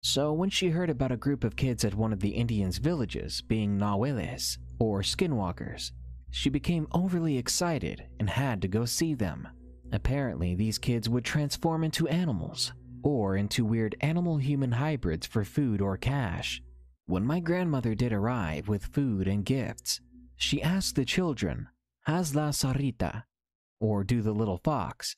So when she heard about a group of kids at one of the Indians' villages being Nahuales, or skinwalkers, she became overly excited and had to go see them. Apparently, these kids would transform into animals, or into weird animal-human hybrids for food or cash. When my grandmother did arrive with food and gifts, she asked the children, "Haz la sarita," or do the little fox.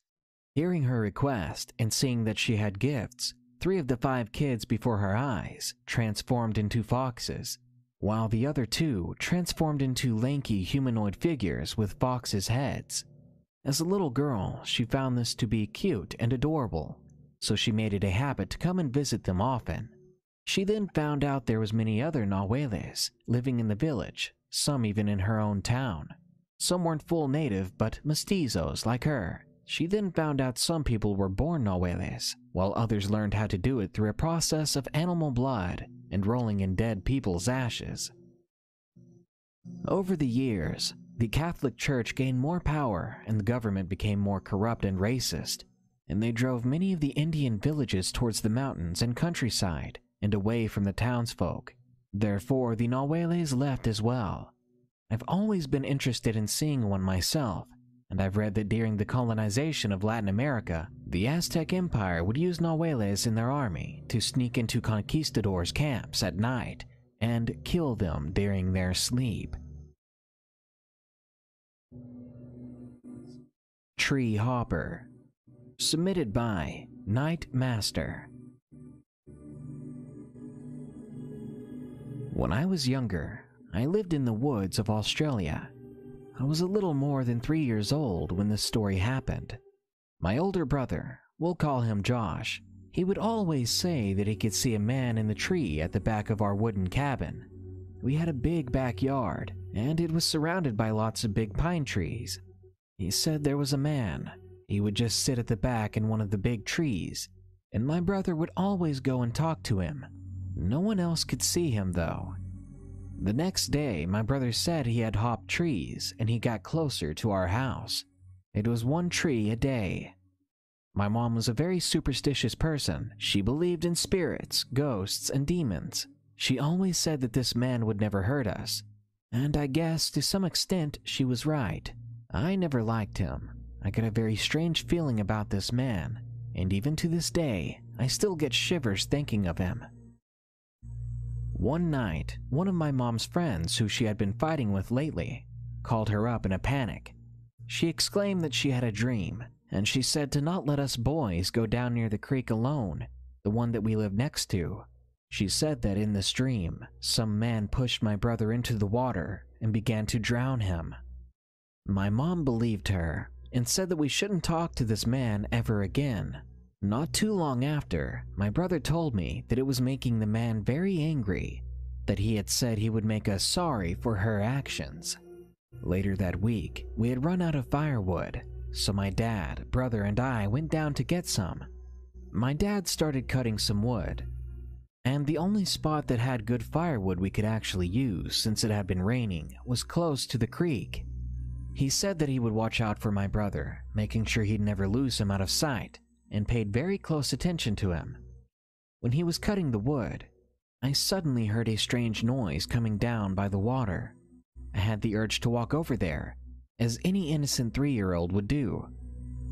Hearing her request and seeing that she had gifts, 3 of the 5 kids before her eyes transformed into foxes, while the other 2 transformed into lanky humanoid figures with foxes' heads. As a little girl, she found this to be cute and adorable, so she made it a habit to come and visit them often. She then found out there was many other Nahuales living in the village, some even in her own town. Some weren't full native, but mestizos like her. She then found out some people were born Nahuales, while others learned how to do it through a process of animal blood and rolling in dead people's ashes. Over the years, the Catholic Church gained more power and the government became more corrupt and racist, and they drove many of the Indian villages towards the mountains and countryside and away from the townsfolk. Therefore, the Nahuales left as well. I've always been interested in seeing one myself, and I've read that during the colonization of Latin America, the Aztec Empire would use Nahuales in their army to sneak into conquistadors' camps at night and kill them during their sleep. Tree Hopper. Submitted by Night Master. When I was younger, I lived in the woods of Australia. I was a little more than 3 years old when this story happened. My older brother, We'll call him Josh. He would always say that he could see a man in the tree at the back of our wooden cabin. We had a big backyard, and it was surrounded by lots of big pine trees. He said there was a man. He would just sit at the back in one of the big trees, and my brother would always go and talk to him. No one else could see him, though. The next day, my brother said he had hopped trees, and he got closer to our house. It was one tree a day. My mom was a very superstitious person. She believed in spirits, ghosts, and demons. She always said that this man would never hurt us, and I guess to some extent she was right. I never liked him. I got a very strange feeling about this man, and even to this day, I still get shivers thinking of him. One night, one of my mom's friends who she had been fighting with lately called her up in a panic. She exclaimed that she had a dream, and she said to not let us boys go down near the creek alone, the one that we lived next to. She said that in this dream, some man pushed my brother into the water and began to drown him. My mom believed her and said that we shouldn't talk to this man ever again. Not too long after, my brother told me that it was making the man very angry, that he had said he would make us sorry for her actions. Later that week, we had run out of firewood, so my dad, brother, and I went down to get some. My dad started cutting some wood, and the only spot that had good firewood we could actually use since it had been raining was close to the creek. He said that he would watch out for my brother, making sure he'd never lose him out of sight, and paid very close attention to him. When he was cutting the wood, I suddenly heard a strange noise coming down by the water. I had the urge to walk over there, as any innocent 3-year-old would do.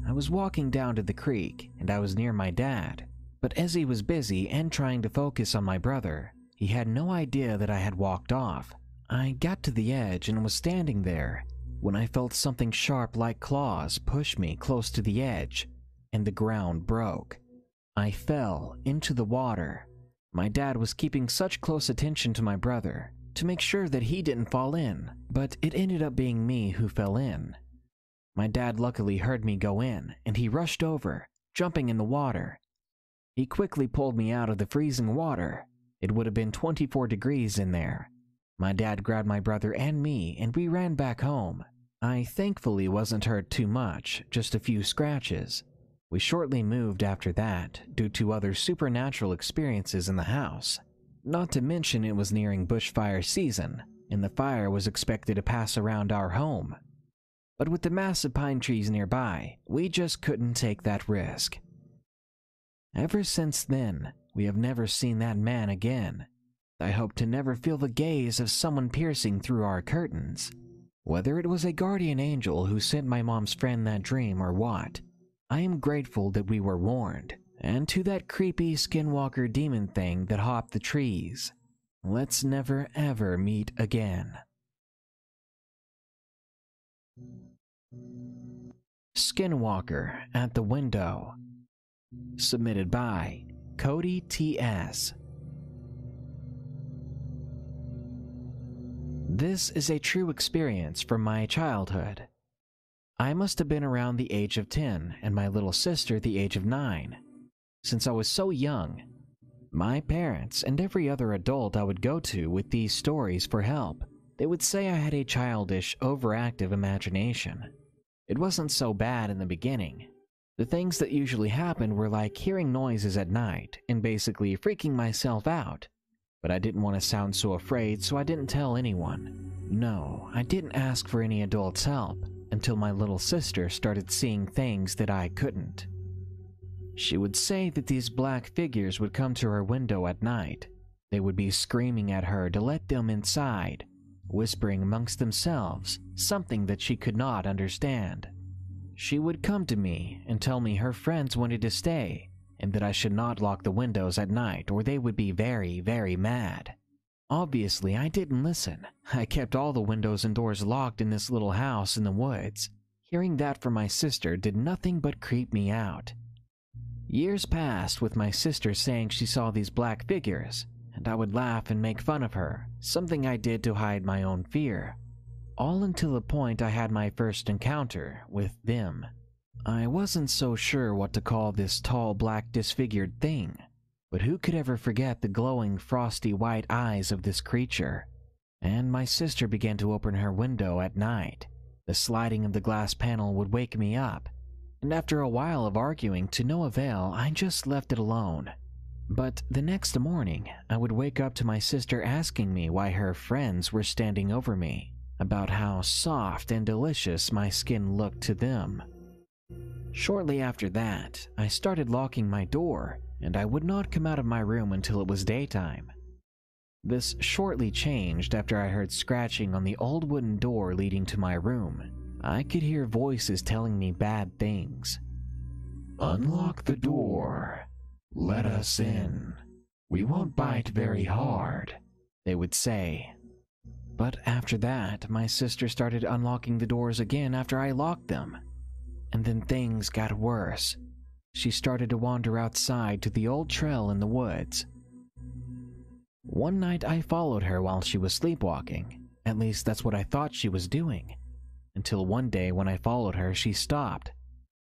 I was walking down to the creek, and I was near my dad, but as he was busy and trying to focus on my brother, he had no idea that I had walked off. I got to the edge and was standing there when I felt something sharp like claws push me close to the edge, and the ground broke. I fell into the water. My dad was keeping such close attention to my brother to make sure that he didn't fall in, but it ended up being me who fell in. My dad luckily heard me go in, and he rushed over, jumping in the water. He quickly pulled me out of the freezing water. It would have been 24 degrees in there. My dad grabbed my brother and me, and we ran back home. I thankfully wasn't hurt too much, just a few scratches. We shortly moved after that, due to other supernatural experiences in the house. Not to mention it was nearing bushfire season, and the fire was expected to pass around our home. But with the massive pine trees nearby, we just couldn't take that risk. Ever since then, we have never seen that man again. I hope to never feel the gaze of someone piercing through our curtains. Whether it was a guardian angel who sent my mom's friend that dream or what, I am grateful that we were warned. And to that creepy skinwalker demon thing that hopped the trees, let's never ever meet again. Skinwalker at the Window. Submitted by Cody T.S. This is a true experience from my childhood. I must have been around the age of 10 and my little sister the age of 9. Since I was so young, my parents and every other adult I would go to with these stories for help, they would say I had a childish, overactive imagination. It wasn't so bad in the beginning. The things that usually happened were like hearing noises at night and basically freaking myself out. But I didn't want to sound so afraid, so I didn't tell anyone. No, I didn't ask for any adult's help until my little sister started seeing things that I couldn't. She would say that these black figures would come to her window at night. They would be screaming at her to let them inside, whispering amongst themselves something that she could not understand. She would come to me and tell me her friends wanted to stay, and that I should not lock the windows at night or they would be very, very mad. Obviously, I didn't listen. I kept all the windows and doors locked in this little house in the woods. Hearing that from my sister did nothing but creep me out. Years passed with my sister saying she saw these black figures, and I would laugh and make fun of her, something I did to hide my own fear. All until the point I had my first encounter with them. I wasn't so sure what to call this tall, black, disfigured thing, but who could ever forget the glowing, frosty white eyes of this creature? And my sister began to open her window at night. The sliding of the glass panel would wake me up, and after a while of arguing to no avail, I just left it alone. But the next morning, I would wake up to my sister asking me why her friends were standing over me, about how soft and delicious my skin looked to them. Shortly after that, I started locking my door, and I would not come out of my room until it was daytime. This shortly changed after I heard scratching on the old wooden door leading to my room. I could hear voices telling me bad things. "Unlock the door. Let us in. We won't bite very hard," they would say. But after that, my sister started unlocking the doors again after I locked them. And then things got worse. She started to wander outside to the old trail in the woods. One night I followed her while she was sleepwalking. At least that's what I thought she was doing. Until one day when I followed her, she stopped.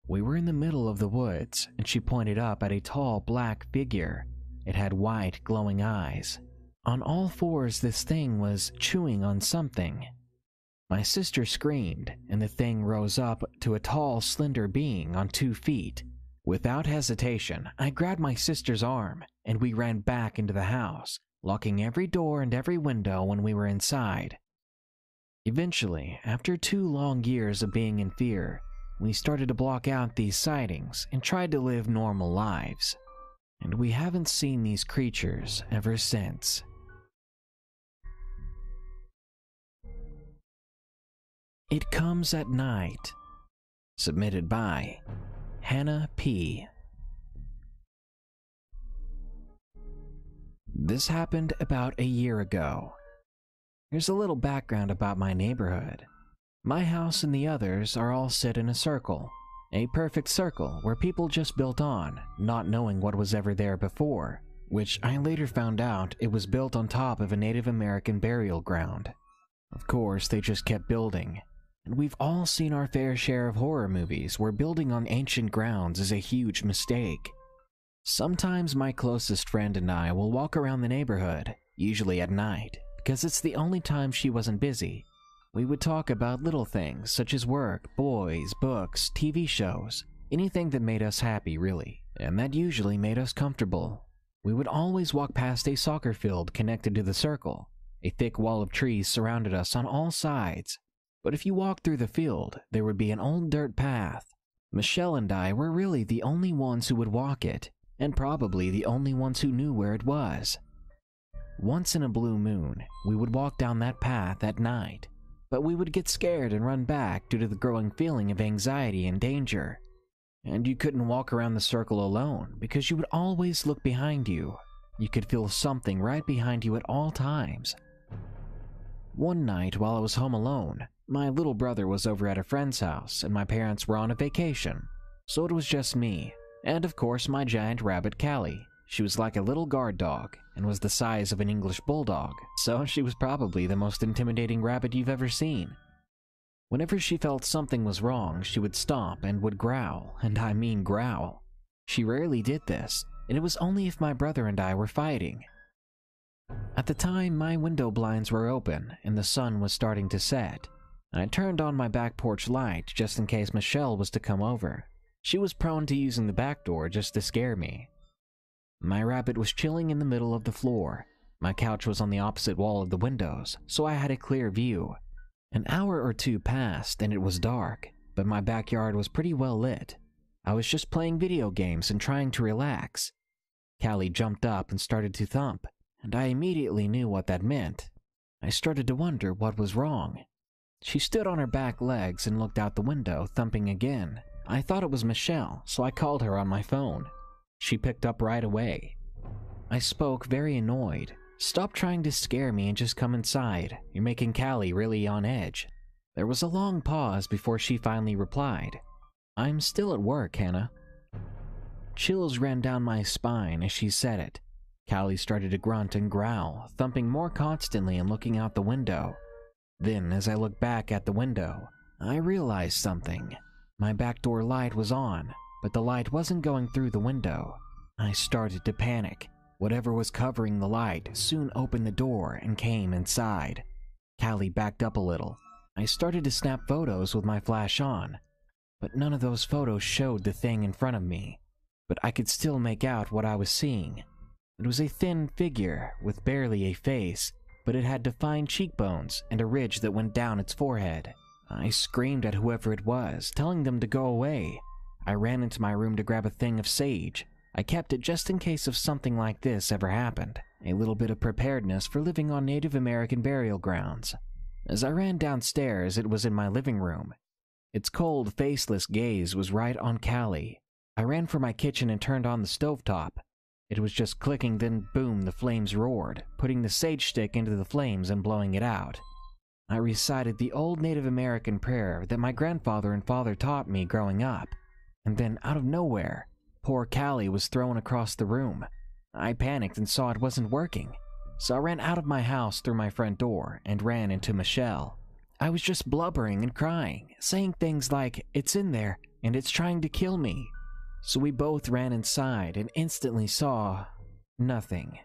We were in the middle of the woods, and she pointed up at a tall black figure. It had white, glowing eyes. On all fours, this thing was chewing on something. My sister screamed, and the thing rose up to a tall, slender being on 2 feet. Without hesitation, I grabbed my sister's arm, and we ran back into the house, locking every door and every window when we were inside. Eventually, after 2 long years of being in fear, we started to block out these sightings and tried to live normal lives. And we haven't seen these creatures ever since. It Comes at Night. Submitted by Hannah P. This happened about a year ago. Here's a little background about my neighborhood. My house and the others are all set in a circle. A perfect circle where people just built on, not knowing what was ever there before, which I later found out it was built on top of a Native American burial ground. Of course, they just kept building. And we've all seen our fair share of horror movies where building on ancient grounds is a huge mistake. Sometimes my closest friend and I will walk around the neighborhood, usually at night, because it's the only time she wasn't busy. We would talk about little things such as work, boys, books, TV shows, anything that made us happy really, and that usually made us comfortable. We would always walk past a soccer field connected to the circle. A thick wall of trees surrounded us on all sides. But if you walked through the field, there would be an old dirt path. Michelle and I were really the only ones who would walk it, and probably the only ones who knew where it was. Once in a blue moon, we would walk down that path at night, but we would get scared and run back due to the growing feeling of anxiety and danger. And you couldn't walk around the circle alone because you would always look behind you. You could feel something right behind you at all times. One night while I was home alone, my little brother was over at a friend's house and my parents were on a vacation, so it was just me, and of course my giant rabbit Callie. She was like a little guard dog and was the size of an English bulldog, so she was probably the most intimidating rabbit you've ever seen. Whenever she felt something was wrong, she would stomp and would growl, and I mean growl. She rarely did this, and it was only if my brother and I were fighting. At the time, my window blinds were open and the sun was starting to set. I turned on my back porch light just in case Michelle was to come over. She was prone to using the back door just to scare me. My rabbit was chilling in the middle of the floor. My couch was on the opposite wall of the windows, so I had a clear view. An hour or 2 passed and it was dark, but my backyard was pretty well lit. I was just playing video games and trying to relax. Callie jumped up and started to thump, and I immediately knew what that meant. I started to wonder what was wrong. She stood on her back legs and looked out the window, thumping again. I thought it was Michelle, so I called her on my phone. She picked up right away. I spoke, very annoyed. "Stop trying to scare me and just come inside. You're making Callie really on edge." There was a long pause before she finally replied, "I'm still at work, Hannah." Chills ran down my spine as she said it. Callie started to grunt and growl, thumping more constantly and looking out the window. Then, as I looked back at the window, I realized something. My back door light was on, but the light wasn't going through the window. I started to panic. Whatever was covering the light soon opened the door and came inside. Callie backed up a little. I started to snap photos with my flash on, but none of those photos showed the thing in front of me. But I could still make out what I was seeing. It was a thin figure with barely a face, but it had defined cheekbones and a ridge that went down its forehead. I screamed at whoever it was, telling them to go away. I ran into my room to grab a thing of sage. I kept it just in case of something like this ever happened. A little bit of preparedness for living on Native American burial grounds. As I ran downstairs, it was in my living room. Its cold, faceless gaze was right on Callie. I ran for my kitchen and turned on the stovetop. It was just clicking, then boom, the flames roared, putting the sage stick into the flames and blowing it out. I recited the old Native American prayer that my grandfather and father taught me growing up. And then, out of nowhere, poor Callie was thrown across the room. I panicked and saw it wasn't working, so I ran out of my house through my front door and ran into Michelle. I was just blubbering and crying, saying things like, "It's in there, and it's trying to kill me." So we both ran inside and instantly saw nothing.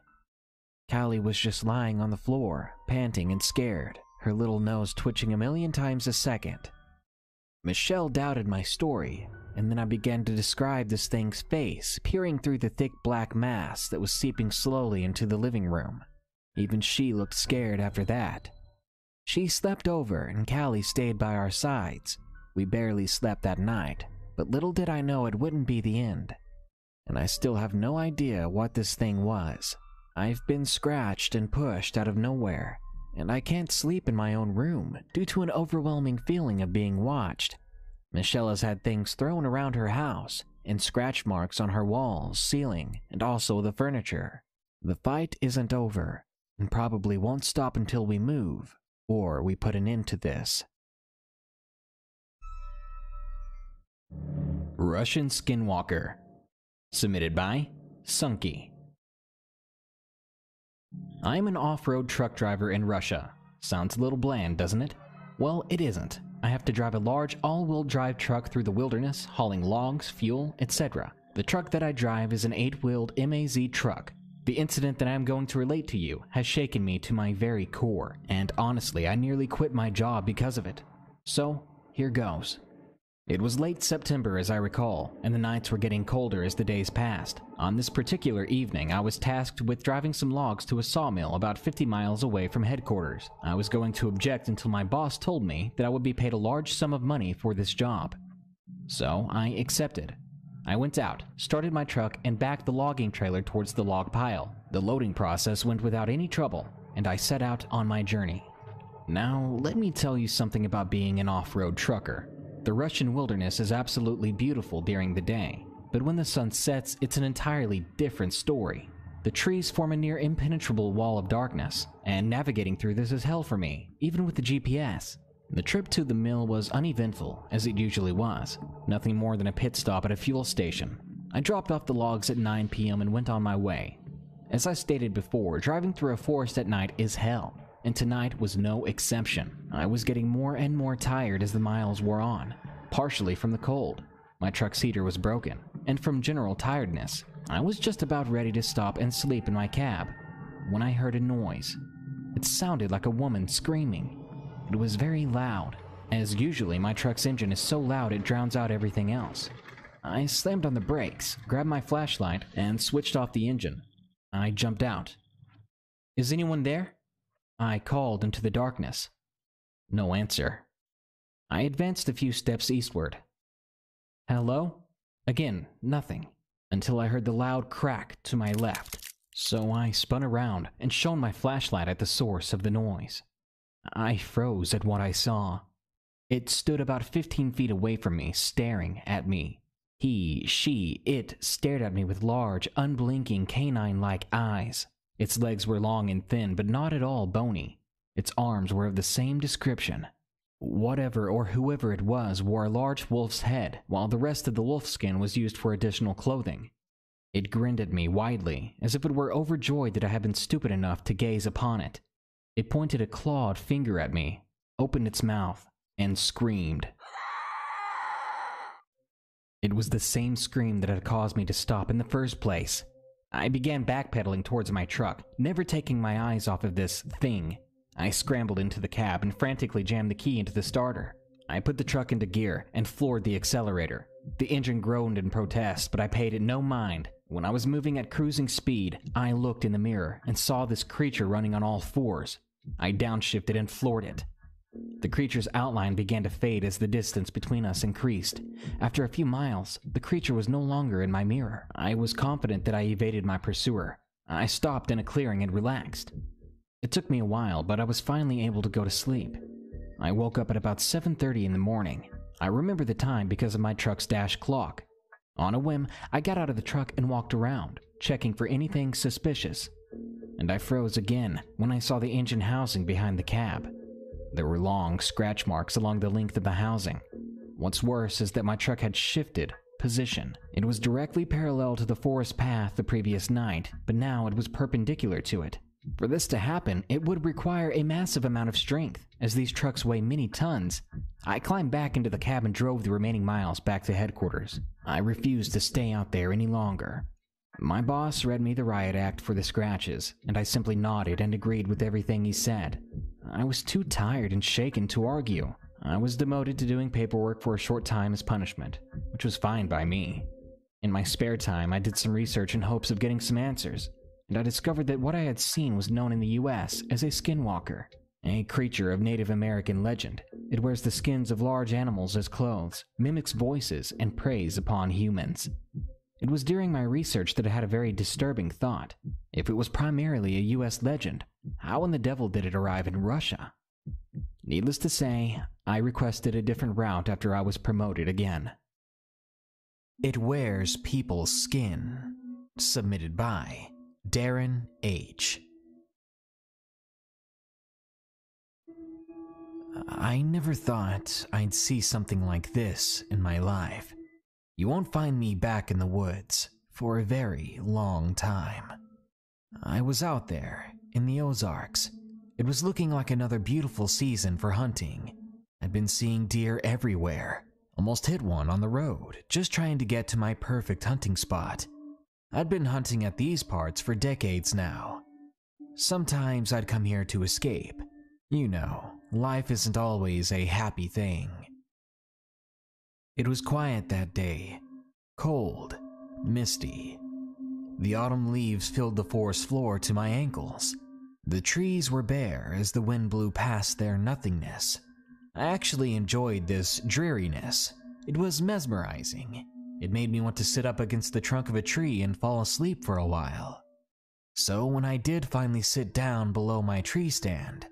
Callie was just lying on the floor, panting and scared, her little nose twitching a million times a second. Michelle doubted my story, and then I began to describe this thing's face peering through the thick black mass that was seeping slowly into the living room. Even she looked scared after that. She slept over and Callie stayed by our sides. We barely slept that night, but little did I know it wouldn't be the end. And I still have no idea what this thing was. I've been scratched and pushed out of nowhere, and I can't sleep in my own room due to an overwhelming feeling of being watched. Michelle has had things thrown around her house and scratch marks on her walls, ceiling, and also the furniture. The fight isn't over, and probably won't stop until we move, or we put an end to this. Russian Skinwalker. Submitted by Sunky. I'm an off-road truck driver in Russia. Sounds a little bland, doesn't it? Well, it isn't. I have to drive a large all-wheel drive truck through the wilderness, hauling logs, fuel, etc. The truck that I drive is an 8-wheeled MAZ truck. The incident that I am going to relate to you has shaken me to my very core, and honestly, I nearly quit my job because of it. So, here goes. It was late September as I recall, and the nights were getting colder as the days passed. On this particular evening, I was tasked with driving some logs to a sawmill about 50 miles away from headquarters. I was going to object until my boss told me that I would be paid a large sum of money for this job. So I accepted. I went out, started my truck, and backed the logging trailer towards the log pile. The loading process went without any trouble, and I set out on my journey. Now, let me tell you something about being an off-road trucker. The Russian wilderness is absolutely beautiful during the day, but when the sun sets, it's an entirely different story. The trees form a near impenetrable wall of darkness, and navigating through this is hell for me, even with the GPS. The trip to the mill was uneventful, as it usually was, nothing more than a pit stop at a fuel station. I dropped off the logs at 9 p.m. and went on my way. As I stated before, driving through a forest at night is hell. And tonight was no exception. I was getting more and more tired as the miles wore on, partially from the cold. My truck's heater was broken, and from general tiredness. I was just about ready to stop and sleep in my cab when I heard a noise. It sounded like a woman screaming. It was very loud. As usually, my truck's engine is so loud it drowns out everything else. I slammed on the brakes, grabbed my flashlight, and switched off the engine. I jumped out. "Is anyone there?" I called into the darkness. No answer. I advanced a few steps eastward. "Hello?" Again, nothing, until I heard the loud crack to my left. So I spun around and shone my flashlight at the source of the noise. I froze at what I saw. It stood about 15 feet away from me, staring at me. It stared at me with large, unblinking, canine-like eyes. Its legs were long and thin, but not at all bony. Its arms were of the same description. Whatever or whoever it was wore a large wolf's head, while the rest of the wolf skin was used for additional clothing. It grinned at me widely, as if it were overjoyed that I had been stupid enough to gaze upon it. It pointed a clawed finger at me, opened its mouth, and screamed. It was the same scream that had caused me to stop in the first place. I began backpedaling towards my truck, never taking my eyes off of this thing. I scrambled into the cab and frantically jammed the key into the starter. I put the truck into gear and floored the accelerator. The engine groaned in protest, but I paid it no mind. When I was moving at cruising speed, I looked in the mirror and saw this creature running on all fours. I downshifted and floored it. The creature's outline began to fade as the distance between us increased. After a few miles, the creature was no longer in my mirror. I was confident that I evaded my pursuer. I stopped in a clearing and relaxed. It took me a while, but I was finally able to go to sleep. I woke up at about 7:30 in the morning. I remember the time because of my truck's dash clock. On a whim, I got out of the truck and walked around, checking for anything suspicious. And I froze again when I saw the engine housing behind the cab. There were long scratch marks along the length of the housing. What's worse is that my truck had shifted position. It was directly parallel to the forest path the previous night, but now it was perpendicular to it. For this to happen, it would require a massive amount of strength, as these trucks weigh many tons. I climbed back into the cab and drove the remaining miles back to headquarters. I refused to stay out there any longer. My boss read me the riot act for the scratches, and I simply nodded and agreed with everything he said. I was too tired and shaken to argue. I was demoted to doing paperwork for a short time as punishment, which was fine by me. In my spare time, I did some research in hopes of getting some answers, and I discovered that what I had seen was known in the US as a skinwalker, a creature of Native American legend. It wears the skins of large animals as clothes, mimics voices, and preys upon humans. It was during my research that I had a very disturbing thought. If it was primarily a US legend, how in the devil did it arrive in Russia? Needless to say, I requested a different route after I was promoted again. It Wears People's Skin. Submitted by Darren H. I never thought I'd see something like this in my life. You won't find me back in the woods for a very long time. I was out there in the Ozarks. It was looking like another beautiful season for hunting. I'd been seeing deer everywhere, almost hit one on the road, just trying to get to my perfect hunting spot. I'd been hunting at these parts for decades now. Sometimes I'd come here to escape. You know, life isn't always a happy thing. It was quiet that day, cold, misty. The autumn leaves filled the forest floor to my ankles. The trees were bare as the wind blew past their nothingness. I actually enjoyed this dreariness. It was mesmerizing. It made me want to sit up against the trunk of a tree and fall asleep for a while. So when I did finally sit down below my tree stand,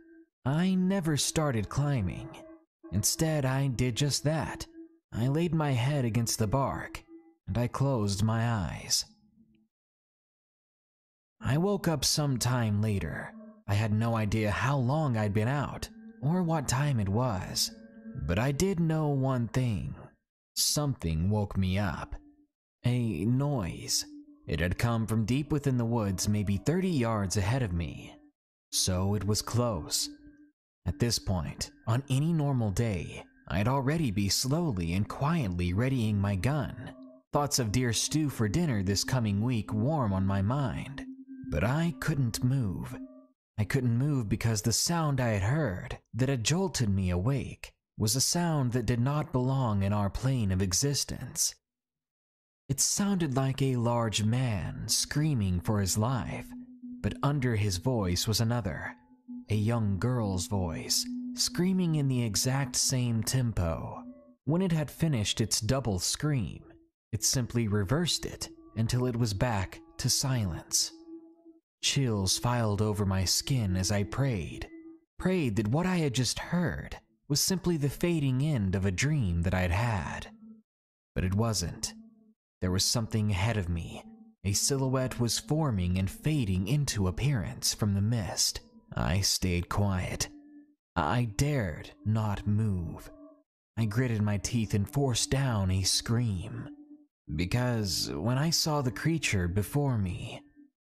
I never started climbing. Instead, I did just that. I laid my head against the bark, and I closed my eyes. I woke up some time later. I had no idea how long I'd been out, or what time it was, but I did know one thing. Something woke me up. A noise. It had come from deep within the woods, maybe 30 yards ahead of me. So it was close. At this point, on any normal day, I'd already be slowly and quietly readying my gun. Thoughts of deer stew for dinner this coming week warm on my mind. But I couldn't move. I couldn't move because the sound I had heard that had jolted me awake was a sound that did not belong in our plane of existence. It sounded like a large man screaming for his life, but under his voice was another, a young girl's voice, screaming in the exact same tempo. When it had finished its double scream, it simply reversed it until it was back to silence. Chills filed over my skin as I prayed that what I had just heard was simply the fading end of a dream that I'd had. But it wasn't. There was something ahead of me. A silhouette was forming and fading into appearance from the mist. I stayed quiet. I dared not move. I gritted my teeth and forced down a scream. Because when I saw the creature before me,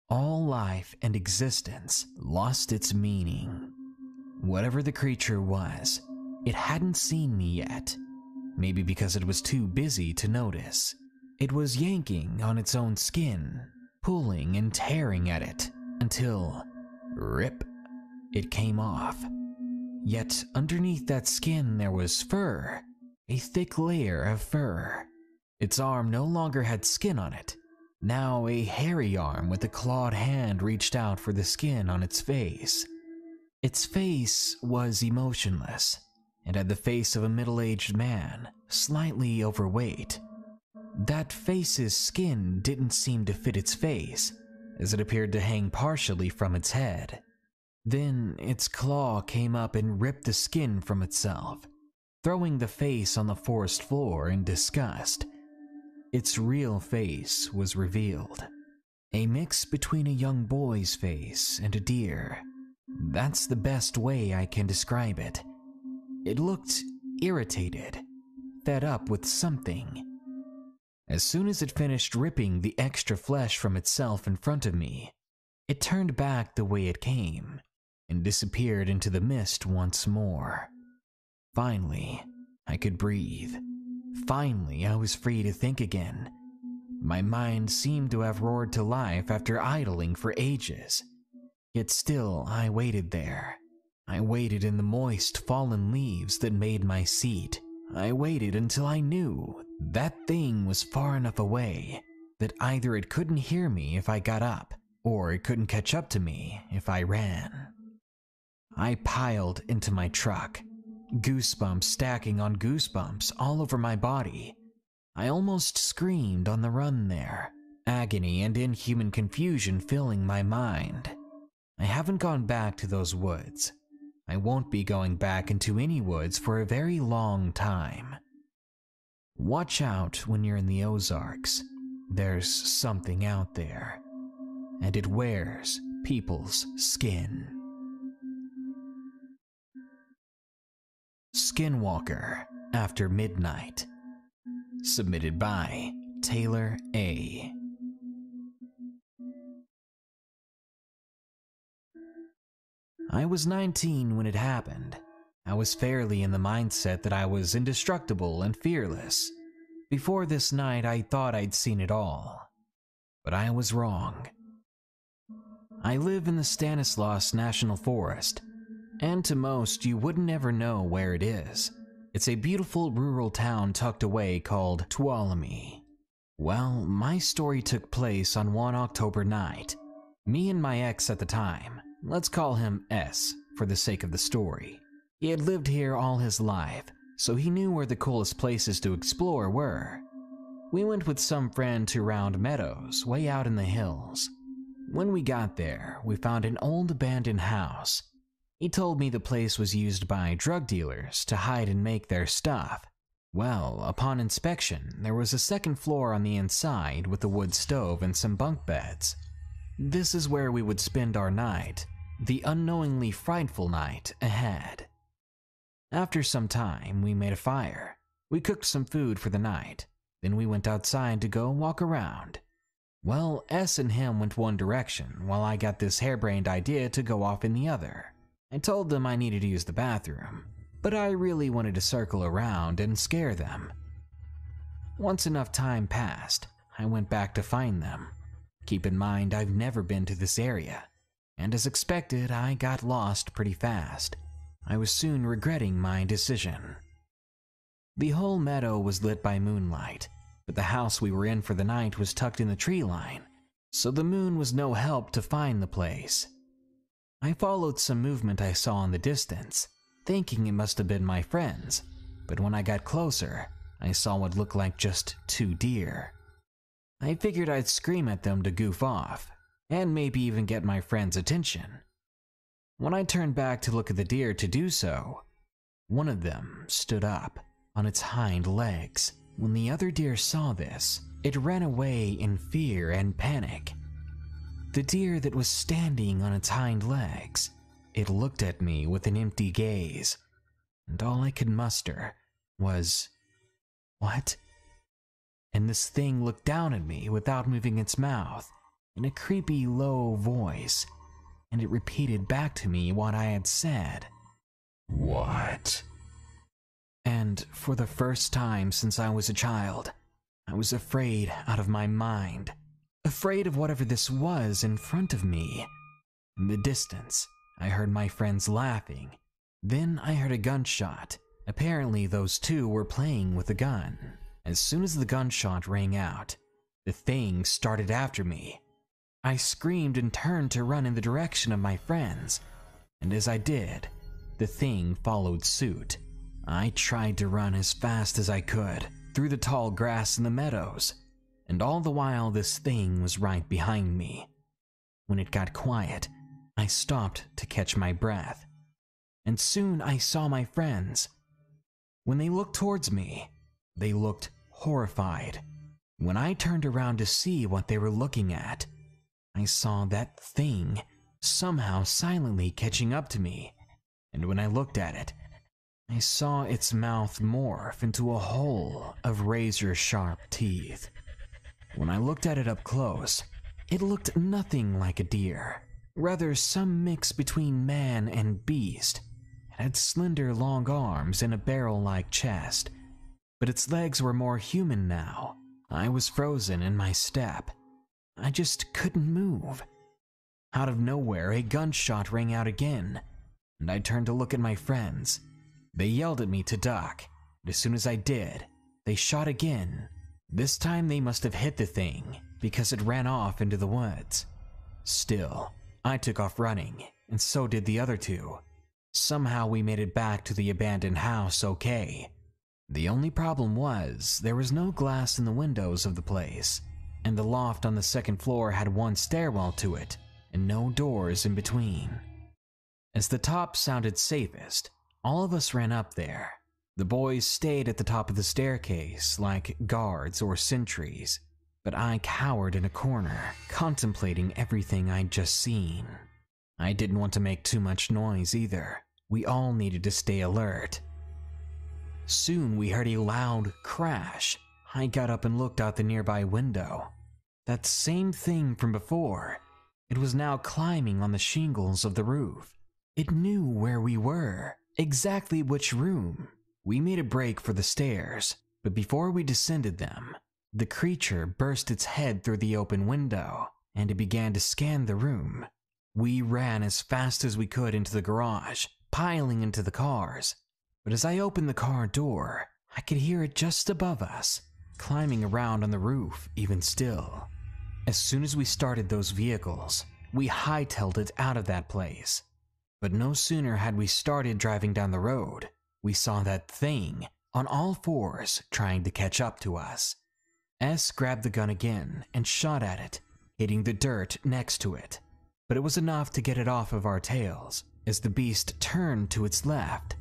all life and existence lost its meaning. Whatever the creature was, it hadn't seen me yet. maybe because it was too busy to notice. It was yanking on its own skin, pulling and tearing at it, until, rip, it came off. Yet underneath that skin there was fur, a thick layer of fur. Its arm no longer had skin on it. Now a hairy arm with a clawed hand reached out for the skin on its face. Its face was emotionless, and had the face of a middle-aged man, slightly overweight. That face's skin didn't seem to fit its face, as it appeared to hang partially from its head. Then its claw came up and ripped the skin from itself, throwing the face on the forest floor in disgust. Its real face was revealed. A mix between a young boy's face and a deer. That's the best way I can describe it. It looked irritated, fed up with something. As soon as it finished ripping the extra flesh from itself in front of me, it turned back the way it came and disappeared into the mist once more. Finally, I could breathe. Finally, I was free to think again. My mind seemed to have roared to life after idling for ages. Yet still, I waited there. I waited in the moist, fallen leaves that made my seat. I waited until I knew that thing was far enough away that either it couldn't hear me if I got up, or it couldn't catch up to me if I ran. I piled into my truck, goosebumps stacking on goosebumps all over my body. I almost screamed on the run there, agony and inhuman confusion filling my mind. I haven't gone back to those woods. I won't be going back into any woods for a very long time. Watch out when you're in the Ozarks. There's something out there, and it wears people's skin. Skinwalker After Midnight. Submitted by Taylor A. I was 19 when it happened. I was fairly in the mindset that I was indestructible and fearless. Before this night, I thought I'd seen it all. But I was wrong. I live in the Stanislaus National Forest, and to most, you wouldn't ever know where it is. It's a beautiful rural town tucked away called Tuolumne. Well, my story took place on one October night. Me and my ex at the time, let's call him S for the sake of the story. He had lived here all his life, so he knew where the coolest places to explore were. We went with some friend to Round Meadows, way out in the hills. When we got there, we found an old abandoned house. He told me the place was used by drug dealers to hide and make their stuff. Well, upon inspection, there was a second floor on the inside with a wood stove and some bunk beds. This is where we would spend our night, the unknowingly frightful night ahead. After some time, we made a fire. We cooked some food for the night. Then we went outside to go walk around. Well, S and him went one direction, while I got this harebrained idea to go off in the other. I told them I needed to use the bathroom, but I really wanted to circle around and scare them. Once enough time passed, I went back to find them. Keep in mind, I've never been to this area, and as expected, I got lost pretty fast. I was soon regretting my decision. The whole meadow was lit by moonlight, but the house we were in for the night was tucked in the tree line, so the moon was no help to find the place. I followed some movement I saw in the distance, thinking it must have been my friends, but when I got closer, I saw what looked like just 2 deer. I figured I'd scream at them to goof off, and maybe even get my friends' attention. When I turned back to look at the deer to do so, one of them stood up on its hind legs. When the other deer saw this, it ran away in fear and panic. The deer that was standing on its hind legs, it looked at me with an empty gaze, and all I could muster was, "What?" And this thing looked down at me without moving its mouth, in a creepy low voice, and it repeated back to me what I had said. "What?" And for the first time since I was a child, I was afraid out of my mind. Afraid of whatever this was in front of me. In the distance, I heard my friends laughing. Then I heard a gunshot. Apparently those two were playing with a gun. As soon as the gunshot rang out, the thing started after me. I screamed and turned to run in the direction of my friends. And as I did, the thing followed suit. I tried to run as fast as I could through the tall grass in the meadows, and all the while this thing was right behind me. When it got quiet, I stopped to catch my breath, and soon I saw my friends. When they looked towards me, they looked horrified. When I turned around to see what they were looking at, I saw that thing somehow silently catching up to me, and when I looked at it, I saw its mouth morph into a hole of razor-sharp teeth. When I looked at it up close, it looked nothing like a deer, rather some mix between man and beast. It had slender long arms and a barrel-like chest, but its legs were more human now. I was frozen in my step. I just couldn't move. Out of nowhere, a gunshot rang out again, and I turned to look at my friends. They yelled at me to duck, and as soon as I did, they shot again. This time they must have hit the thing, because it ran off into the woods. Still, I took off running, and so did the other two. Somehow we made it back to the abandoned house okay. The only problem was, there was no glass in the windows of the place, and the loft on the second floor had one stairwell to it, and no doors in between. As the top sounded safest, all of us ran up there. The boys stayed at the top of the staircase like guards or sentries, but I cowered in a corner, contemplating everything I'd just seen. I didn't want to make too much noise either. We all needed to stay alert. Soon we heard a loud crash. I got up and looked out the nearby window. That same thing from before. It was now climbing on the shingles of the roof. It knew where we were, exactly which room. We made a break for the stairs, but before we descended them, the creature burst its head through the open window, and it began to scan the room. We ran as fast as we could into the garage, piling into the cars. But as I opened the car door, I could hear it just above us, climbing around on the roof even still. As soon as we started those vehicles, we hightailed it out of that place. But no sooner had we started driving down the road, we saw that thing on all fours trying to catch up to us. S grabbed the gun again and shot at it, hitting the dirt next to it. But it was enough to get it off of our tails as the beast turned to its left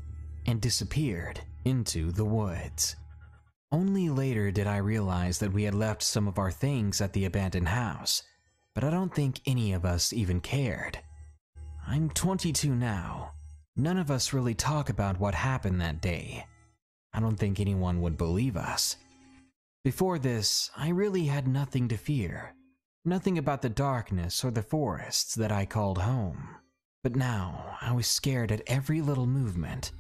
and disappeared into the woods. Only later did I realize that we had left some of our things at the abandoned house, but I don't think any of us even cared. I'm 22 now. None of us really talk about what happened that day. I don't think anyone would believe us. Before this, I really had nothing to fear. Nothing about the darkness or the forests that I called home. But now, I was scared at every little movement,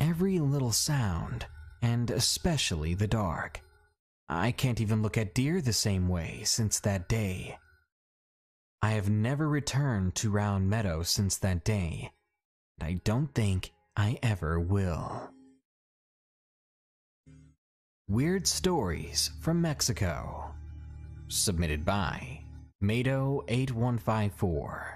every little sound, and especially the dark. I can't even look at deer the same way since that day. I have never returned to Round Meadow since that day, and I don't think I ever will. Weird Stories from Mexico. Submitted by Mado8154.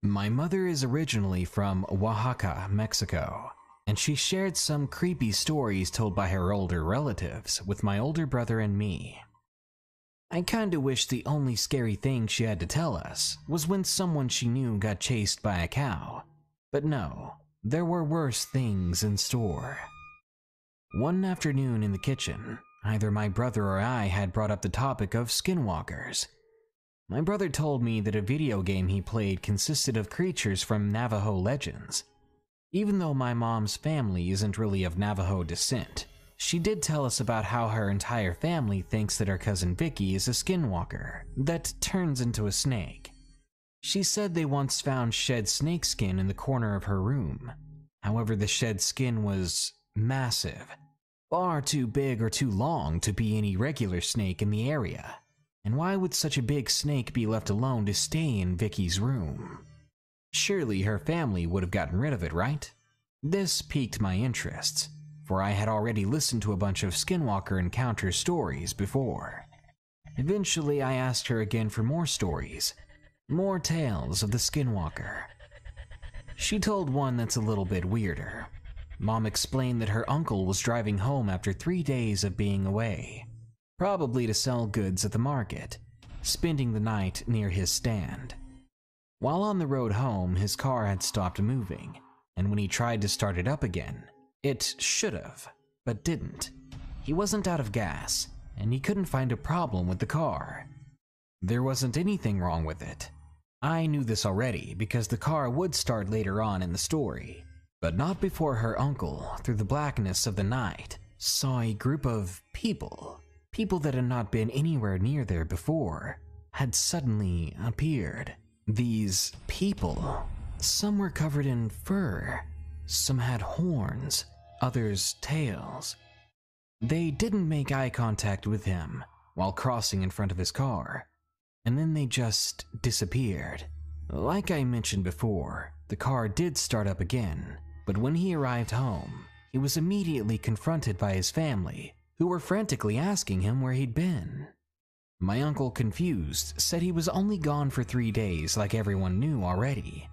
My mother is originally from Oaxaca, Mexico, and she shared some creepy stories told by her older relatives with my older brother and me. I kinda wish the only scary thing she had to tell us was when someone she knew got chased by a cow, but no, there were worse things in store. One afternoon in the kitchen, either my brother or I had brought up the topic of skinwalkers. My brother told me that a video game he played consisted of creatures from Navajo legends. Even though my mom's family isn't really of Navajo descent, she did tell us about how her entire family thinks that her cousin Vicky is a skinwalker that turns into a snake. She said they once found shed snakeskin in the corner of her room. However, the shed skin was massive, far too big or too long to be any regular snake in the area. And why would such a big snake be left alone to stay in Vicky's room? Surely her family would have gotten rid of it, right? This piqued my interest, for I had already listened to a bunch of Skinwalker encounter stories before. Eventually, I asked her again for more stories, more tales of the Skinwalker. She told one that's a little bit weirder. Mom explained that her uncle was driving home after 3 days of being away, probably to sell goods at the market, spending the night near his stand. While on the road home, his car had stopped moving, and when he tried to start it up again, it should have, but didn't. He wasn't out of gas, and he couldn't find a problem with the car. There wasn't anything wrong with it. I knew this already because the car would start later on in the story, but not before her uncle, through the blackness of the night, saw a group of people that had not been anywhere near there before, had suddenly appeared. These people, some were covered in fur, some had horns, others tails. They didn't make eye contact with him while crossing in front of his car, and then they just disappeared. Like I mentioned before, the car did start up again, but when he arrived home, he was immediately confronted by his family, who were frantically asking him where he'd been. My uncle, confused, said he was only gone for 3 days like everyone knew already.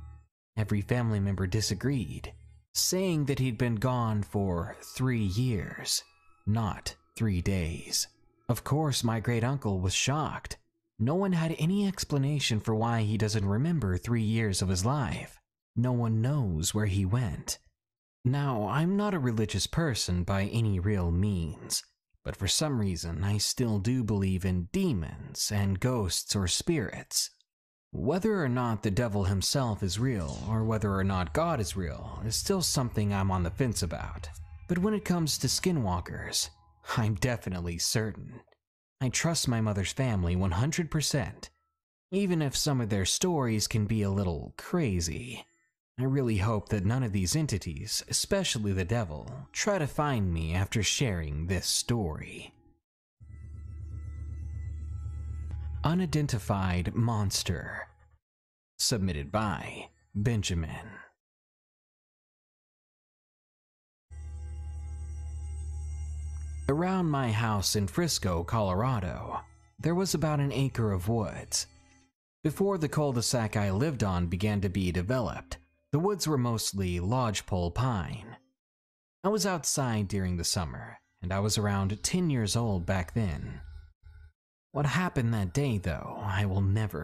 Every family member disagreed, saying that he'd been gone for 3 years, not 3 days. Of course, my great uncle was shocked. No one had any explanation for why he doesn't remember 3 years of his life. No one knows where he went. Now, I'm not a religious person by any real means, but for some reason I still do believe in demons and ghosts or spirits. Whether or not the devil himself is real, or whether or not God is real, is still something I'm on the fence about. But when it comes to skinwalkers, I'm definitely certain. I trust my mother's family 100%, even if some of their stories can be a little crazy. I really hope that none of these entities, especially the devil, try to find me after sharing this story. Unidentified Monster. Submitted by Benjamin. Around my house in Frisco, Colorado, there was about an acre of woods. Before the cul-de-sac I lived on began to be developed, the woods were mostly lodgepole pine. I was outside during the summer, and I was around 10 years old back then. What happened that day, though, I will never